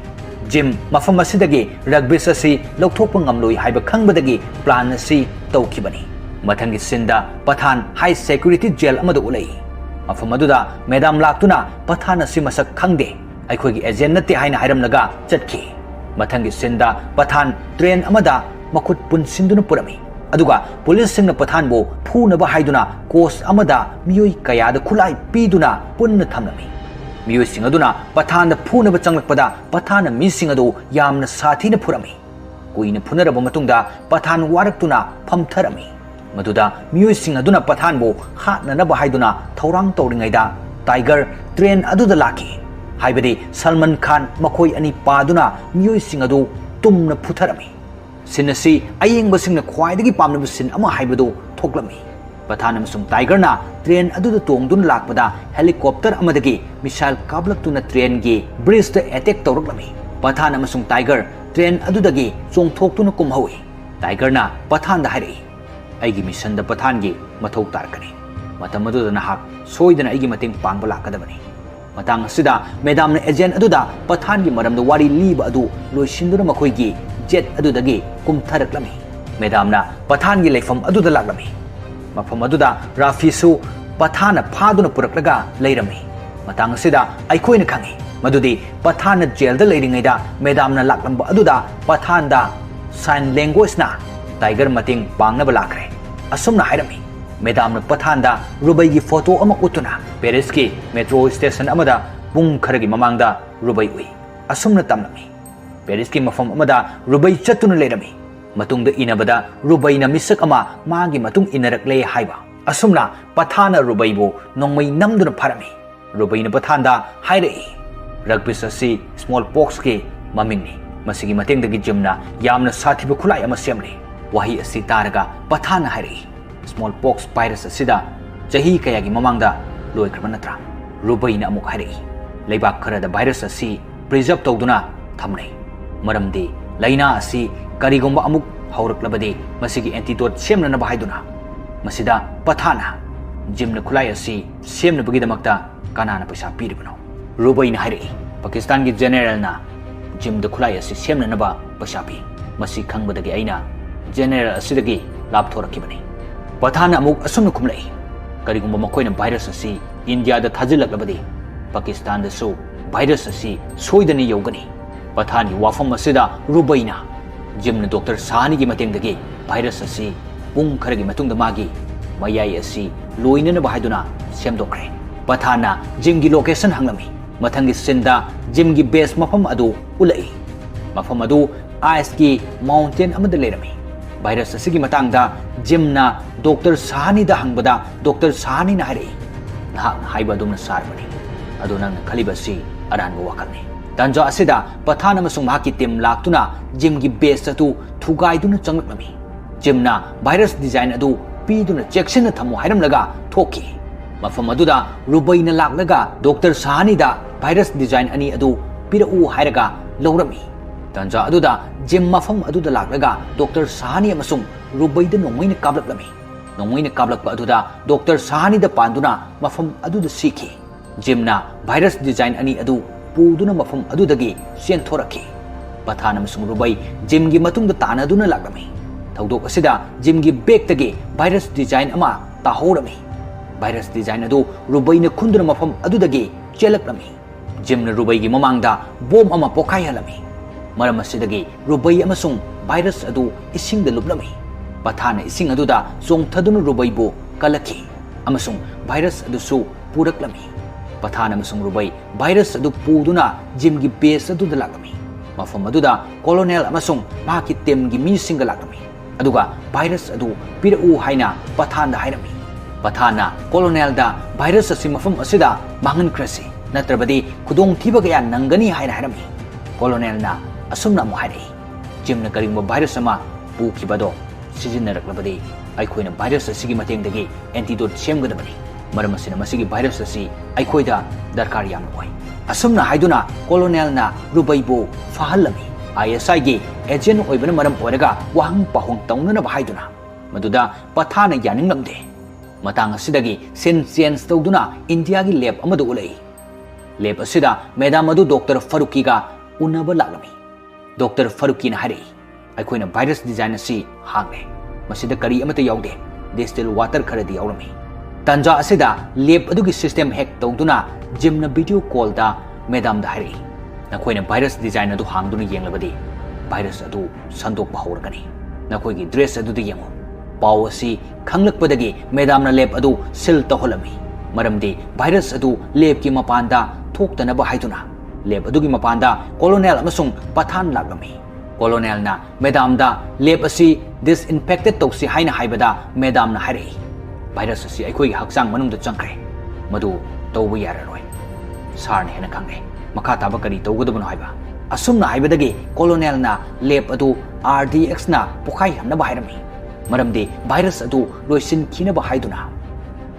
gym mafam asidagi rugby asi lokthokpa ngamloi haiba khangbadagi plan asi tawkibani mathangi sinda pathan high security jail amada ulai mafam aduda madam laktuna pathan asi masak khangde aikhogi agent nate haina hairamlaga chatki mathangi sinda pathan train amada makhut punsinduna purami aduga police singna pathan bo phunaba haiduna coast amada miyoi kayada khulai piduna punna thamlami miyoi sing aduna pathan da phunaba changlakpada pathan mi sing adu yamna sathina phurami kuina phunaraba matungda pathan waraktuna phamtharami maduda miyoi sing aduna pathan bo hatnanaba haiduna thorang tawringaida tiger train aduda laki haibadi Salman Khan makhoi ani paduna miyoi sing adu tumna phutharami sinasi ayeng basingna khwaidagi pamnaba sin ama haibadu thoklami pathan amasung tiger na train aduda tongduna lakpada helicopter amadagi missile kablaktuna train gi bridge da attack tawraklami pathan amasung tiger train adudagi chongthoktuna kumhawi tiger na pathan da hairi aigi mission da pathan gi mathau tarkani matam aduda nahak soidana aigi mating pangba lakadabani matang asida madam na agent aduda pathan gi maramda wari liba adu loisinduna makhoi gi jet adudagi kumtharaklami madam na pathan gi leifam aduda laklami mafam aduda rafisu pathana phaduna puraklaga leirami matang asida aikhoina khangi madudi pathana jail da leiringaida madam na laklamba aduda pathan da sign language na tiger mating pangnaba lakre asumna hairami madam na pathan da rubai gi photo ama utuna paris ki metro station amada pung kharagi mamangda rubai ui asumna tamlami paris ki mafam amada rubai chatuna leirami matungda inabada rubai na misak ama magi matung inarakle haiba asumna pathana rubai bo nongmai namduna pharami rubai na pathanda hairei rugby asi small pox ke mamingni masigi matengdagi gymna yamna sathiba khulai ama semli wahi asi taraga pathana hairei small pox virus asida jahi kayagi mamangda loikrama natra rubai na amuk hairei leibak khara da virus asi preserve tawduna thamnei maramdi laina asi karigomba amuk hauраklabadi masigi antidote semna na bahaiduna masida pathana gymna khulai asi semna bagi damakta kanana paisa piribano rubai na hairei pakistan gi general na gym da khulai asi semna na ba paisa pi masi khangbadagi aina general asidagi lapthorakibani pathana amuk asumna khumlai karigomba makoina virus asi india da thajilaklabadi pakistan da so virus asi soidani yogani pathani wafam asida rubai na gymna Dr. Sahani gi matengdagi virus asi pung kharagi matungda magi mayai asi loinana bahaiduna semdokre pathana gym gi location hanglami mathangi sinda gym gi base mafam adu ulai mafam adu ice gi mountain amada lerami virus asi gi matangda gymna Dr. Sahani da hangbada Dr. Sahani na hari na haiba dumna sarmani adu nang khalibasi arango wakalni Tanja asida pathana masung mahaki team laktuna gym gi base atu thugaiduna changlakmi gymna virus design adu piduna checksin na thamu hairamlaga thoki mafam aduda rubai na laklaga Dr. Sahani da virus design ani adu pirau hairaga lawrami tanja aduda gym mafam aduda laklaga Dr. Sahani amasung rubai da nongmoina kablakpa aduda Dr. Sahani da panduna mafam aduda siki gymna virus design ani adu puduna mafam adudagi senthoraki pathana masung rubai gym gi matungda tanaduna laklami thaudok asida gym gi bag tagi virus design ama tahorami virus design adu rubai na khunduna mafam adudagi chelaklami gym na rubai gi mamangda bom ama pokai halami maram asidagi rubai amasung virus adu ising da lublami pathana ising aduda chongthaduna rubai bo kalaki amasung virus adu su puraklami pathana amasung rubai virus adu puduna gym gi base adu da laklami mafam aduda colonel amasung maki team gi mi singa laklami aduga virus adu pirau haina pathana hairami pathana colonel da virus asi mafam asida mangan krasi natrabadi khudong thiba ga nangani haina hairami colonel na asumna mo hairei ꯖꯤꯝꯅ ꯀꯔꯤꯒꯨꯝꯕ virus ꯑꯃ ꯄꯨꯈꯤꯕꯗꯣ ꯁꯤꯖꯤꯟꯅꯔꯛꯂꯕꯗꯤ ꯑꯩꯈꯣꯏꯅ virus ꯑꯁꯤꯒꯤ ꯃꯇꯦꯡꯗꯒꯤ ꯑꯦꯟꯇꯤꯗꯣꯠ ꯁꯦꯝꯒꯗꯕꯅꯤ ꯃꯔꯝ ꯑꯁꯤꯅ ꯃꯁꯤꯒꯤ virus ꯑꯁꯤ ꯑꯩꯈꯣꯏꯗ ꯗꯔꯀꯥꯔ ꯌꯥꯝꯅ ꯑꯣꯏ ꯑꯁꯨꯝꯅ ꯍꯥꯏꯗꯨꯅ ꯀꯣꯂꯣꯅꯦꯜꯅ ꯔꯨꯕꯩꯕꯨ ꯐꯍꯜꯂꯝꯃꯤ ISIꯒꯤ ꯑꯦꯖꯦꯟ ꯑꯣꯏꯕꯅ ꯃꯔꯝ ꯑꯣꯏꯔꯒ ꯋꯥꯍꯪ ꯄꯥꯎꯍꯪ ꯇꯧꯅꯅꯕ ꯍꯥꯏꯗꯨꯅ ꯃꯗꯨꯗ ꯄꯊꯥꯅ ꯌꯥꯅꯤꯡꯂꯝꯗꯦ ꯃꯇꯥꯡ ꯑꯁꯤꯗꯒꯤ ꯁꯤꯟ ꯆꯦꯟꯖ ꯇꯧꯗꯨꯅ ꯏꯟꯗꯤꯌꯥꯒꯤ ꯂꯦꯕ ꯑꯃꯗ ꯎꯠꯂꯛꯏ ꯂꯦꯕ ꯑꯁꯤꯗ ꯃꯦꯗꯥꯝ ꯑꯗꯨ ꯗꯣꯛꯇꯔ ꯐꯥꯔꯨꯀꯤꯒ ꯎꯅꯕ ꯂꯥꯛꯂꯝꯃꯤ ꯗꯣꯛꯇꯔ ꯐꯥꯔꯨꯀꯤꯅ ꯍꯥꯏꯔꯛꯏ ꯑꯩꯈꯣꯏꯅ ꯚꯥꯏꯔꯁ ꯗꯤꯖꯥꯏꯟ ꯑꯁꯤ ꯍꯥꯡꯂꯦ ꯃꯁꯤꯗ ꯀꯔꯤ ꯑꯃꯠꯇ ꯌꯥꯎꯗꯦ ꯗꯤꯁꯇꯤꯜ ꯋꯥꯇꯔ ꯈꯔꯗꯤ ꯌꯥꯎꯔꯝꯃꯤ ꯇꯥꯟꯖꯥ ꯑꯁꯤꯗ ꯂꯦꯕ ꯑꯗꯨꯒꯤ ꯁꯤꯁꯇꯦꯝ ꯍꯦꯛ ꯇꯧꯗꯨꯅ ꯖꯤꯝꯅ ꯚꯤꯗꯤꯑꯣ ꯀꯣꯜꯗ ꯃꯦꯗꯥꯝꯗ ꯍꯥꯏꯔꯛꯏ ꯅꯈꯣꯏꯅ ꯚꯥꯏꯔꯁ ꯗꯤꯖꯥꯏꯟ ꯑꯗꯨ ꯍꯥꯡꯗꯨꯅ ꯌꯦꯡꯂꯕꯗꯤ ꯚꯥꯏꯔꯁ ꯑꯗꯨ ꯁꯟꯗꯣꯛꯄ ꯍꯧꯔꯒꯅꯤ ꯅꯈꯣꯏꯒꯤ ꯗ꯭ꯔꯦꯁ ꯑꯗꯨꯗ ꯌꯦꯡꯉꯨ ꯄꯥꯎ ꯑꯁꯤ ꯈꯪꯂꯛꯄꯗꯒꯤ ꯃꯦꯗꯥꯝꯅ ꯂꯦꯕ ꯑꯗꯨ ꯁꯤꯜ ꯇꯧꯍꯜꯂꯝꯃꯤ ꯃꯔꯝꯗꯤ ꯚꯥꯏꯔꯁ ꯑꯗꯨ ꯂꯦꯕꯀꯤ ꯃꯄꯥꯟꯗ ꯊꯣꯛꯇꯅꯕ ꯍꯥꯏꯗꯨꯅ ꯂꯦꯕ ꯑꯗꯨꯒꯤ ꯃꯄꯥꯟꯗ ꯀꯣꯂꯣꯅꯦꯜ ꯑꯃꯁꯨꯡ ꯄꯊꯥꯟ ꯂꯥꯛꯂꯝꯃꯤ ꯀꯣꯂꯣꯅꯦꯜꯅ ꯃꯦꯗꯥꯝꯗ ꯂꯦꯕ ꯑꯁꯤ ꯗꯤꯁꯏꯟꯐꯦꯛꯇꯦꯠ ꯇꯧꯁꯤ ꯍꯥꯏꯅ ꯍꯥꯏꯕꯗ ꯃꯦꯗꯥꯝꯅ ꯍꯥꯏꯔꯛꯏ ꯚꯥꯏꯔꯁ ꯑꯁꯤ ꯑꯩꯈꯣꯏꯒꯤ ꯍꯛꯆꯥꯡ ꯃꯅꯨꯡꯗ ꯆꯪꯈ꯭ꯔꯦ ꯃꯗꯨ ꯇꯧꯕ ꯌꯥꯔꯔꯣꯏ ꯁꯥꯔꯅ ꯍꯦꯟꯅ ꯈꯪꯂꯦ ꯃꯈꯥ ꯇꯥꯕ ꯀꯔꯤ ꯇꯧꯒꯗꯕꯅꯣ ꯍꯥꯏꯕ ꯑꯁꯨꯝꯅ ꯍꯥꯏꯕꯗꯒꯤ ꯀꯣꯂꯣꯅꯦꯜꯅ ꯂꯦꯕ ꯑꯗꯨ RDXꯅ ꯄꯣꯈꯥꯏꯍꯟꯅꯕ ꯍꯥꯏꯔꯝꯃꯤ ꯃꯔꯝꯗꯤ ꯚꯥꯏꯔꯁ ꯑꯗꯨ ꯂꯣꯏꯁꯤꯟꯈꯤꯅꯕ ꯍꯥꯏꯗꯨꯅ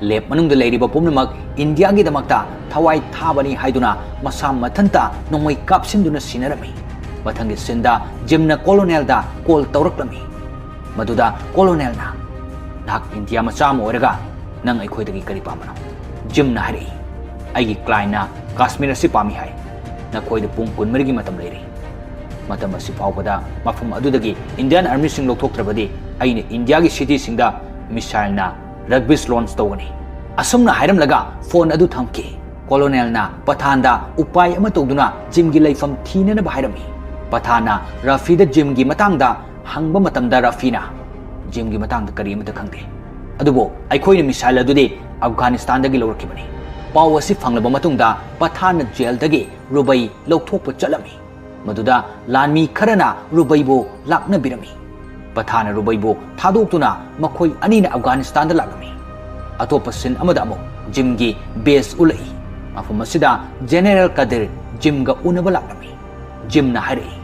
ꯂꯦꯕ ꯃꯅꯨꯡꯗ ꯂꯩꯔꯤꯕ ꯄꯨꯝꯅꯃꯛ ꯏꯟꯗꯤꯌꯥꯒꯤꯗꯃꯛꯇ ꯊꯋꯥꯏ ꯊꯥꯕꯅꯤ ꯍꯥꯏꯗꯨꯅ ꯃꯁꯥ ꯃꯊꯟꯇ ꯅꯣꯡꯃꯩ ꯀꯥꯞꯁꯤꯟꯗꯨꯅ ꯁꯤꯟꯅꯔꯝꯃꯤ ꯃꯊꯪꯒꯤ ꯁꯤꯟꯗ ꯖꯤꯝꯅ ꯀꯣꯂꯣꯅꯦꯜꯗ ꯀꯣꯜ ꯇꯧꯔꯛꯂꯝꯃꯤ ꯃꯗꯨꯗ ꯀꯣꯂꯣꯅꯦꯜꯅ ꯅꯍꯥꯛ ꯏꯟꯗꯤꯌꯥ ꯃꯆꯥ ꯑꯃ ꯑꯣꯏꯔꯒ ꯅꯪ ꯑꯩꯈꯣꯏꯗꯒꯤ ꯀꯔꯤ ꯄꯥꯝꯕꯅꯣ ꯖꯤꯝꯅ ꯍꯥꯏꯔꯛꯏ ꯑꯩꯒꯤ ꯀ꯭ꯂꯥꯏꯟꯅ ꯀꯥꯁꯃꯤꯔ ꯑꯁꯤ ꯄꯥꯝꯃꯤ ꯍꯥꯏ ꯅꯈꯣꯏꯗ ꯄꯨꯡ 12ꯒꯤ ꯃꯇꯝ ꯂꯩꯔꯤ ꯃꯇꯝ ꯑꯁꯤ ꯐꯥꯎꯕꯗ ꯃꯐꯝ ꯑꯗꯨꯗꯒꯤ ꯏꯟꯗꯤꯌꯟ ꯑꯥꯔꯃꯤꯁꯤꯡ ꯂꯧꯊꯣꯛꯇ꯭ꯔꯕꯗꯤ ꯑꯩꯅ ꯏꯟꯗꯤꯌꯥꯒꯤ ꯁꯤꯇꯤꯁꯤꯡꯗ ꯃꯤꯁꯥꯏꯜꯅ ꯔꯒꯕꯤꯁ ꯂꯣꯟꯆ ꯇꯧꯒꯅꯤ ꯑꯁꯨꯝꯅ ꯍꯥꯏꯔꯝꯂꯒ ꯐꯣꯟ ꯑꯗꯨ ꯊꯝꯈꯤ ꯀꯣꯂꯣꯅꯦꯜꯅ ꯄꯊꯥꯟꯗ ꯎꯄꯥꯏ ꯑꯃ ꯇꯧꯗꯨꯅ ꯖꯤꯝꯒꯤ ꯂꯩꯐꯝ ꯊꯤꯅꯅꯕ ꯍꯥꯏꯔꯝꯃꯤ ꯄꯊꯥꯟꯅ ꯔꯐꯤꯗ ꯖꯤꯝꯒꯤ ꯃꯇꯥꯡꯗ ꯍꯪꯕ ꯃꯇꯝꯗ ꯔꯐꯤꯅ ꯖꯤꯝꯒꯤ ꯃꯇꯥꯡꯗ ꯀꯔꯤ ꯑꯃꯠꯇ ꯈꯪꯗꯦ ꯑꯗꯨꯕꯨ ꯑꯩꯈꯣꯏꯅ ꯃꯤꯁꯥꯏꯜ ꯑꯗꯨꯗꯤ ꯑꯐꯒꯥꯅꯤꯁꯇꯥꯟꯗꯒꯤ ꯂꯧꯔꯛꯈꯤꯕꯅꯤ ꯄꯥꯎ ꯑꯁꯤ ꯐꯪꯂꯕ ꯃꯇꯨꯡꯗ ꯄꯊꯥꯟꯅ ꯖꯦꯜꯗꯒꯤ ꯔꯨꯕꯩ ꯂꯧꯊꯣꯛꯄ ꯆꯠꯂꯝꯃꯤ ꯃꯗꯨꯗ ꯂꯥꯟꯃꯤ ꯈꯔꯅ ꯔꯨꯕꯩꯕꯨ ꯂꯥꯛꯅꯕꯤꯔꯝꯃꯤ ꯄꯊꯥꯟꯅ ꯔꯨꯕꯩꯕꯨ ꯊꯥꯗꯣꯛꯇꯨꯅ ꯃꯈꯣꯏ ꯑꯅꯤꯅ ꯑꯐꯒꯥꯅꯤꯁꯇꯥꯟꯗ ꯂꯥꯛꯂꯝꯃꯤ ꯑꯇꯣꯞꯄ ꯁꯤꯟ ꯑꯃꯗ ꯑꯃꯨꯛ ꯖꯤꯝꯒꯤ ꯕꯦꯁ ꯎꯠꯂꯛꯏ ꯃꯐꯝ ꯑꯁꯤꯗ ꯖꯦꯅꯦꯔꯦꯜ ꯀꯗꯤꯔ ꯖꯤꯝꯒ ꯎꯅꯕ ꯂꯥꯛꯂꯝꯃꯤ ꯖꯤꯝꯅ ꯍꯥꯏꯔꯛꯏ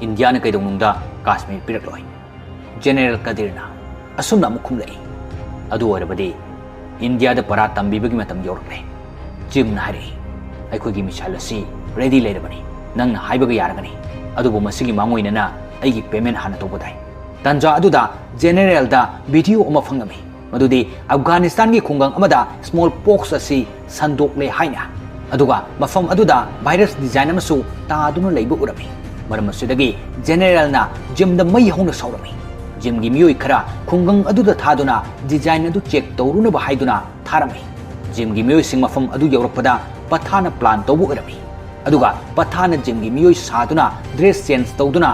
ꯏꯟꯗꯤꯌꯥꯅ ꯀꯩꯗꯧꯅꯨꯡꯗ ꯀꯥꯁꯃꯤꯔ ꯄꯤꯔꯛꯂꯣꯏ ꯖꯦꯅꯦꯔꯦꯜ ꯀꯗꯤꯔꯅ ꯑꯁꯨꯝꯅ ꯑꯃꯨꯛ ꯈꯨꯝꯂꯛꯏ ꯑꯗꯨ ꯑꯣꯏꯔꯕꯗꯤ ꯏꯟꯗꯤꯌꯥꯗ ꯄꯔꯥ ꯇꯝꯕꯤꯕꯒꯤ ꯃꯇꯝ ꯌꯧꯔꯛꯂꯦ ꯖꯤꯝꯅ ꯍꯥꯏꯔꯛꯏ ꯑꯩꯈꯣꯏꯒꯤ ꯃꯤꯁꯥꯏꯜ ꯑꯁꯤ ꯔꯦꯗꯤ ꯂꯩꯔꯕꯅꯤ ꯅꯪꯅ ꯍꯥꯏꯕꯒ ꯌꯥꯔꯒꯅꯤ ꯑꯗꯨꯕꯨ ꯃꯁꯤꯒꯤ ꯃꯥꯡꯑꯣꯏꯅꯅ ꯑꯩꯒꯤ ꯄꯦꯃꯦꯟ ꯍꯥꯟꯅ ꯇꯧꯕ ꯇꯥꯏ ꯇꯥꯟꯖꯥ ꯑꯗꯨꯗ ꯖꯦꯅꯦꯔꯦꯜꯗ ꯚꯤꯗꯤꯑꯣ ꯑꯃ ꯐꯪꯂꯝꯃꯤ ꯃꯗꯨꯗꯤ ꯑꯐꯒꯥꯅꯤꯁꯇꯥꯟꯒꯤ ꯈꯨꯡꯒꯪ ꯑꯃꯗ ꯁ꯭ꯃꯣꯜ ꯄꯣꯛꯁ ꯑꯁꯤ ꯁꯟꯗꯣꯛꯂꯦ ꯍꯥꯏꯅ ꯑꯗꯨꯒ ꯃꯐꯝ ꯑꯗꯨꯗ ꯚꯥꯏꯔꯁ ꯗꯤꯖꯥꯏꯟ ꯑꯃꯁꯨ ꯇꯥꯗꯨꯅ ꯂꯩꯕ ꯎꯔꯝꯃꯤ ꯃꯔꯝ ꯑꯁꯤꯗꯒꯤ ꯖꯦꯅꯦꯔꯦꯜꯅ ꯖꯤꯝꯗ ꯃꯩ ꯍꯧꯅ ꯁꯥꯎꯔꯝꯃꯤ ꯖꯤꯝꯒꯤ ꯃꯤꯑꯣꯏ ꯈꯔ ꯈꯨꯡꯒꯪ ꯑꯗꯨꯗ ꯊꯥꯗꯨꯅ ꯗꯤꯖꯥꯏꯟ ꯑꯗꯨ ꯆꯦꯛ ꯇꯧꯔꯨꯅꯕ ꯍꯥꯏꯗꯨꯅ ꯊꯥꯔꯝꯃꯤ ꯖꯤꯝꯒꯤ ꯃꯤꯑꯣꯏꯁꯤꯡ ꯃꯐꯝ ꯑꯗꯨ ꯌꯧꯔꯛꯄꯗ ꯄꯊꯥꯟꯅ ꯄ꯭ꯂꯥꯟ ꯇꯧꯕ ꯑꯣꯏꯔꯝꯃꯤ ꯑꯗꯨꯒ ꯄꯊꯥꯟꯅ ꯖꯤꯝꯒꯤ ꯃꯤꯑꯣꯏ ꯁꯥꯗꯨꯅ ꯗ꯭ꯔꯦꯁ ꯆꯦꯟꯖ ꯇꯧꯗꯨꯅ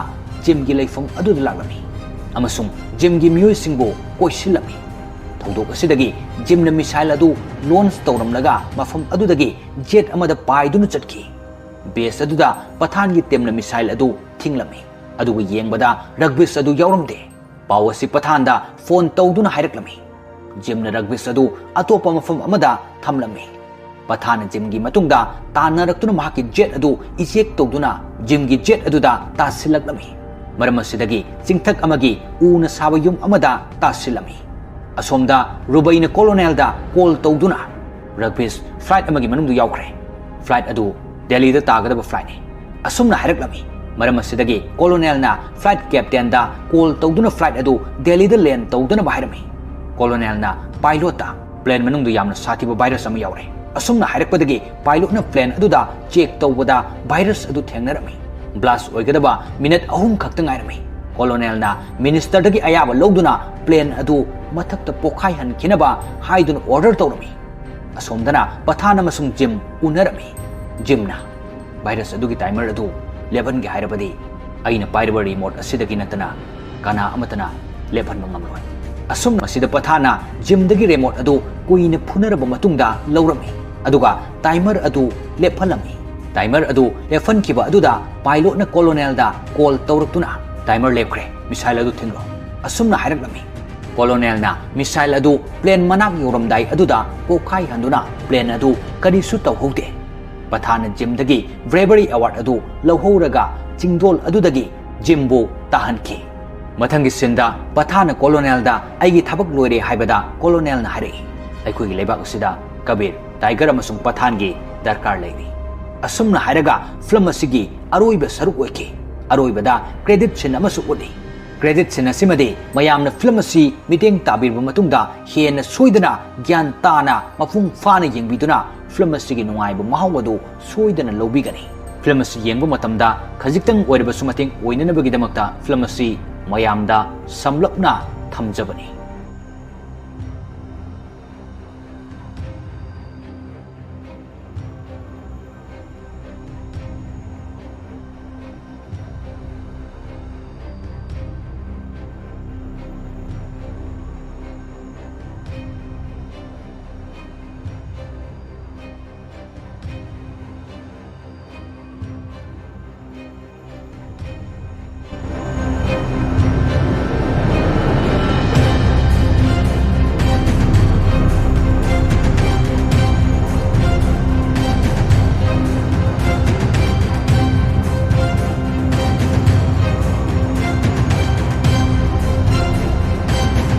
ꯖꯤꯝꯒꯤ ꯂꯩꯐꯝ ꯑꯗꯨꯗ ꯂꯥꯛꯂꯝꯃꯤ ꯑꯃꯁꯨꯡ ꯖꯤꯝꯒꯤ ꯃꯤꯑꯣꯏꯁꯤꯡꯕꯨ ꯀꯣꯏꯁꯤꯜꯂꯝꯃꯤ ꯊꯧꯗꯣꯛ ꯑꯁꯤꯗꯒꯤ ꯖꯤꯝꯅ ꯃꯤꯁꯥꯏꯜ ꯑꯗꯨ ꯂꯣꯟꯆ ꯇꯧꯔꯝꯂꯒ ꯃꯐꯝ ꯑꯗꯨꯗꯒꯤ ꯖꯦꯠ ꯑꯃꯗ ꯄꯥꯏꯗꯨꯅ ꯆꯠꯈꯤ ꯕꯦꯁ ꯑꯗꯨꯗ ꯄꯊꯥꯟꯒꯤ ꯇꯤꯝꯅ ꯃꯤꯁꯥꯏꯜ ꯑꯗꯨ ꯊꯤꯡꯂꯝꯃꯤ ꯑꯗꯨꯒ ꯌꯦꯡꯕꯗ ꯔꯒꯕꯤꯁ ꯑꯗꯨ ꯌꯥꯎꯔꯝꯗꯦ ꯄꯥꯎ ꯑꯁꯤ ꯄꯊꯥꯟꯗ ꯐꯣꯟ ꯇꯧꯗꯨꯅ ꯍꯥꯏꯔꯛꯂꯝꯃꯤ ꯖꯤꯝꯅ ꯔꯒꯕꯤꯁ ꯑꯗꯨ ꯑꯇꯣꯞꯄ ꯃꯐꯝ ꯑꯃꯗ ꯊꯝꯂꯝꯃꯤ ꯄꯊꯥꯟꯅ ꯖꯤꯝꯒꯤ ꯃꯇꯨꯡꯗ ꯇꯥꯟꯅꯔꯛꯇꯨꯅ ꯃꯍꯥꯛꯀꯤ ꯖꯦꯠ ꯑꯗꯨ ꯏꯖꯦꯛ ꯇꯧꯗꯨꯅ ꯖꯤꯝꯒꯤ ꯖꯦꯠ ꯑꯗꯨꯗ ꯇꯥꯁꯤꯜꯂꯛꯂꯝꯃꯤ ꯃꯔꯝ ꯑꯁꯤꯗꯒꯤ ꯆꯤꯡꯊꯛ ꯑꯃꯒꯤ ꯎꯅ ꯁꯥꯕ ꯌꯨꯝ ꯑꯃꯗ ꯇꯥꯁꯤꯜꯂꯝꯃꯤ ꯑꯁꯣꯝꯗ ꯔꯨꯕꯩꯅ ꯀꯣꯂꯣꯅꯦꯜꯗ ꯀꯣꯜ ꯇꯧꯗꯨꯅ ꯔꯒꯕꯤꯁ ꯐ꯭ꯂꯥꯏꯠ ꯑꯃꯒꯤ ꯃꯅꯨꯡꯗ ꯌꯥꯎꯈ꯭ꯔꯦ ꯐ꯭ꯂꯥꯏꯠ ꯑꯗꯨ ꯗꯦꯜꯂꯤꯗ ꯇꯥꯒꯗꯕ ꯐ꯭ꯂꯥꯏꯠꯅꯤ ꯑꯁꯨꯝꯅ ꯍꯥꯏꯔꯛꯂꯝꯃꯤ ꯃꯔꯝ ꯑꯁꯤꯗꯒꯤ ꯀꯣꯂꯣꯅꯦꯜꯅ ꯐ꯭ꯂꯥꯏꯠ ꯀꯦꯞꯇꯦꯟꯗ ꯀꯣꯜ ꯇꯧꯗꯨꯅ ꯐ꯭ꯂꯥꯏꯠ ꯑꯗꯨ ꯗꯦꯜꯂꯤꯗ ꯂꯦꯟ ꯇꯧꯗꯅꯕ ꯍꯥꯏꯔꯝꯃꯤ ꯀꯣꯂꯣꯅꯦꯜꯅ ꯄꯥꯏꯂꯣꯠꯇ ꯄ꯭ꯂꯦꯟ ꯃꯅꯨꯡꯗ ꯌꯥꯝꯅ ꯁꯥꯊꯤꯕ ꯚꯥꯏꯔꯁ ꯑꯃ ꯌꯥꯎꯔꯦ ꯑꯁꯨꯝꯅ ꯍꯥꯏꯔꯛꯄꯗꯒꯤ ꯄꯥꯏꯂꯣꯠꯅ ꯄ꯭ꯂꯦꯟ ꯑꯗꯨꯗ ꯆꯦꯛ ꯇꯧꯕꯗ ꯚꯥꯏꯔꯁ ꯑꯗꯨ ꯊꯦꯡꯅꯔꯝꯃꯤ ꯕ꯭ꯂꯥꯁ ꯑꯣꯏꯒꯗꯕ ꯃꯤꯅꯠ 3 ꯈꯛꯇ ꯉꯥꯏꯔꯝꯃꯤ ꯀꯣꯂꯣꯅꯦꯜꯅ ꯃꯤꯅꯤꯁꯇꯔꯗꯒꯤ ꯑꯌꯥꯕ ꯂꯧꯗꯨꯅ ꯄ꯭ꯂꯦꯟ ꯑꯗꯨ ꯃꯊꯛꯇ ꯄꯣꯈꯥꯏꯍꯟꯈꯤꯅꯕ ꯍꯥꯏꯗꯨꯅ ꯑꯣꯔꯗꯔ ꯇꯧꯔꯝꯃꯤ ꯑꯁꯣꯝꯗꯅ ꯄꯊꯥꯟ ꯑꯃꯁꯨꯡ ꯖꯤꯝ ꯎꯅꯔꯝꯃꯤ ꯖꯤꯝꯅ ꯚꯥꯏꯔꯁ ꯑꯗꯨꯒꯤ ꯇꯥꯏꯃꯔ ꯑꯗꯨ ꯂꯦꯞꯍꯟꯒꯦ ꯍꯥꯏꯔꯕꯗꯤ ꯑꯩꯅ ꯄꯥꯏꯔꯤꯕ ꯔꯤꯃꯣꯠ ꯑꯁꯤꯗꯒꯤ ꯅꯠꯇꯅ ꯀꯅꯥ ꯑꯃꯠꯇꯅ ꯂꯦꯞꯍꯟꯕ ꯉꯝꯂꯣꯏ ꯑꯁꯨꯝꯅ ꯃꯁꯤꯗ ꯄꯊꯥꯟꯅ ꯖꯤꯝꯗꯒꯤ ꯔꯤꯃꯣꯠ ꯑꯗꯨ ꯀꯨꯏꯅ ꯐꯨꯅꯔꯕ ꯃꯇꯨꯡꯗ ꯂꯧꯔꯝꯃꯤ ꯑꯗꯨꯒ ꯇꯥꯏꯃꯔ ꯑꯗꯨ ꯂꯦꯞꯍꯜꯂꯝꯃꯤ ꯇꯥꯏꯃꯔ ꯑꯗꯨ ꯂꯦꯞꯍꯟꯈꯤꯕ ꯑꯗꯨꯗ ꯄꯥꯏꯂꯣꯠꯅ ꯀꯣꯂꯣꯅꯦꯜꯗ ꯀꯣꯜ ꯇꯧꯔꯛꯇꯨꯅ ꯇꯥꯏꯃꯔ ꯂꯦꯞꯈ꯭ꯔꯦ ꯃꯤꯁꯥꯏꯜ ꯑꯗꯨ ꯊꯤꯡꯂꯣ ꯑꯁꯨꯝꯅ ꯍꯥꯏꯔꯛꯂꯝꯃꯤ ꯀꯣꯂꯣꯅꯦꯜꯅ ꯃꯤꯁꯥꯏꯜ ꯑꯗꯨ ꯄ꯭ꯂꯦꯟ ꯃꯅꯥꯛ ꯌꯧꯔꯝꯗꯥꯏ ꯑꯗꯨꯗ ꯄꯣꯈꯥꯏꯍꯟꯗꯨꯅ ꯄ꯭ꯂꯦꯟ ꯑꯗꯨ ꯀꯔꯤꯁꯨ ꯇꯧꯍꯧꯗꯦ ꯄꯊꯥꯟꯅ ꯖꯤꯝꯗꯒꯤ ꯕ꯭ꯔꯦꯕꯔꯤ ꯑꯦꯋꯥꯔꯗ ꯑꯗꯨ ꯂꯧꯍꯧꯔꯒ ꯆꯤꯡꯗꯣꯜ ꯑꯗꯨꯗꯒꯤ ꯖꯤꯝꯕꯨ ꯇꯥꯍꯟꯈꯤ꯫ ꯃꯊꯪꯒꯤ ꯁꯤꯟꯗ ꯄꯊꯥꯟꯅ ꯀꯣꯂꯣꯅꯦꯜꯗ ꯑꯩꯒꯤ ꯊꯕꯛ ꯂꯣꯏꯔꯦ ꯍꯥꯏꯕꯗ ꯀꯣꯂꯣꯅꯦꯜꯅ ꯍꯥꯏꯔꯛꯏ, ꯑꯩꯈꯣꯏꯒꯤ ꯂꯩꯕꯥꯛ ꯑꯁꯤꯗ ꯀꯕꯤꯔ, ꯇꯥꯏꯒꯔ ꯑꯃꯁꯨꯡ ꯄꯊꯥꯟꯒꯤ ꯗꯔꯀꯥꯔ ꯂꯩꯔꯤ꯫ ꯑꯁꯨꯝꯅ ꯍꯥꯏꯔꯒ ꯐꯤल्म ꯑꯁꯤꯒꯤ ꯑꯔꯣꯏꯕ ꯁꯔꯨꯛ ꯑꯣꯏꯈꯤ꯫ ꯑꯔꯣꯏꯕꯗ ꯀ꯭ꯔꯦꯗꯤꯠ ꯁꯤꯟ ꯑꯃꯁꯨ ꯎꯠꯂꯤ꯫ ꯀ꯭ꯔꯦꯗꯤꯠ ꯁꯤꯟ ꯑꯁꯤꯃꯗꯤ ꯃꯌꯥꯝꯅ ꯐꯤल्म ꯑꯁꯤ ꯃꯤꯠꯌꯦꯡ ꯇꯥꯕꯤꯔꯕ ꯃꯇꯨꯡꯗ ꯍꯦꯟꯅ ꯁꯣꯏꯗꯅ ꯒ꯭ꯌꯥꯟ ꯇꯥꯅ ꯃꯄꯨꯡ ꯐꯥꯅ ꯌꯦꯡꯕꯤꯗꯨꯅ ꯐꯤल्म ꯑꯁꯤꯒꯤ ꯅꯨꯡꯉꯥꯏꯕ ꯃꯍꯥꯎ ꯑꯗꯨ ꯁꯣꯏꯗꯅ ꯂꯧꯕꯤꯒꯅꯤ꯫ ꯐꯤल्म ꯑꯁꯤ ꯌꯦꯡꯕ ꯃꯇꯝꯗ ꯈꯖꯤꯛꯇꯪ ꯑꯣꯏꯔꯕꯁꯨ ꯃꯇꯦꯡ ꯑꯣꯏꯅꯅꯕꯒꯤꯗꯃꯛꯇ ꯐꯤल्म ꯑꯁꯤ ꯃꯌꯥꯝꯗ ꯁꯝꯂꯞꯅ ꯊꯝꯖꯕꯅꯤ꯫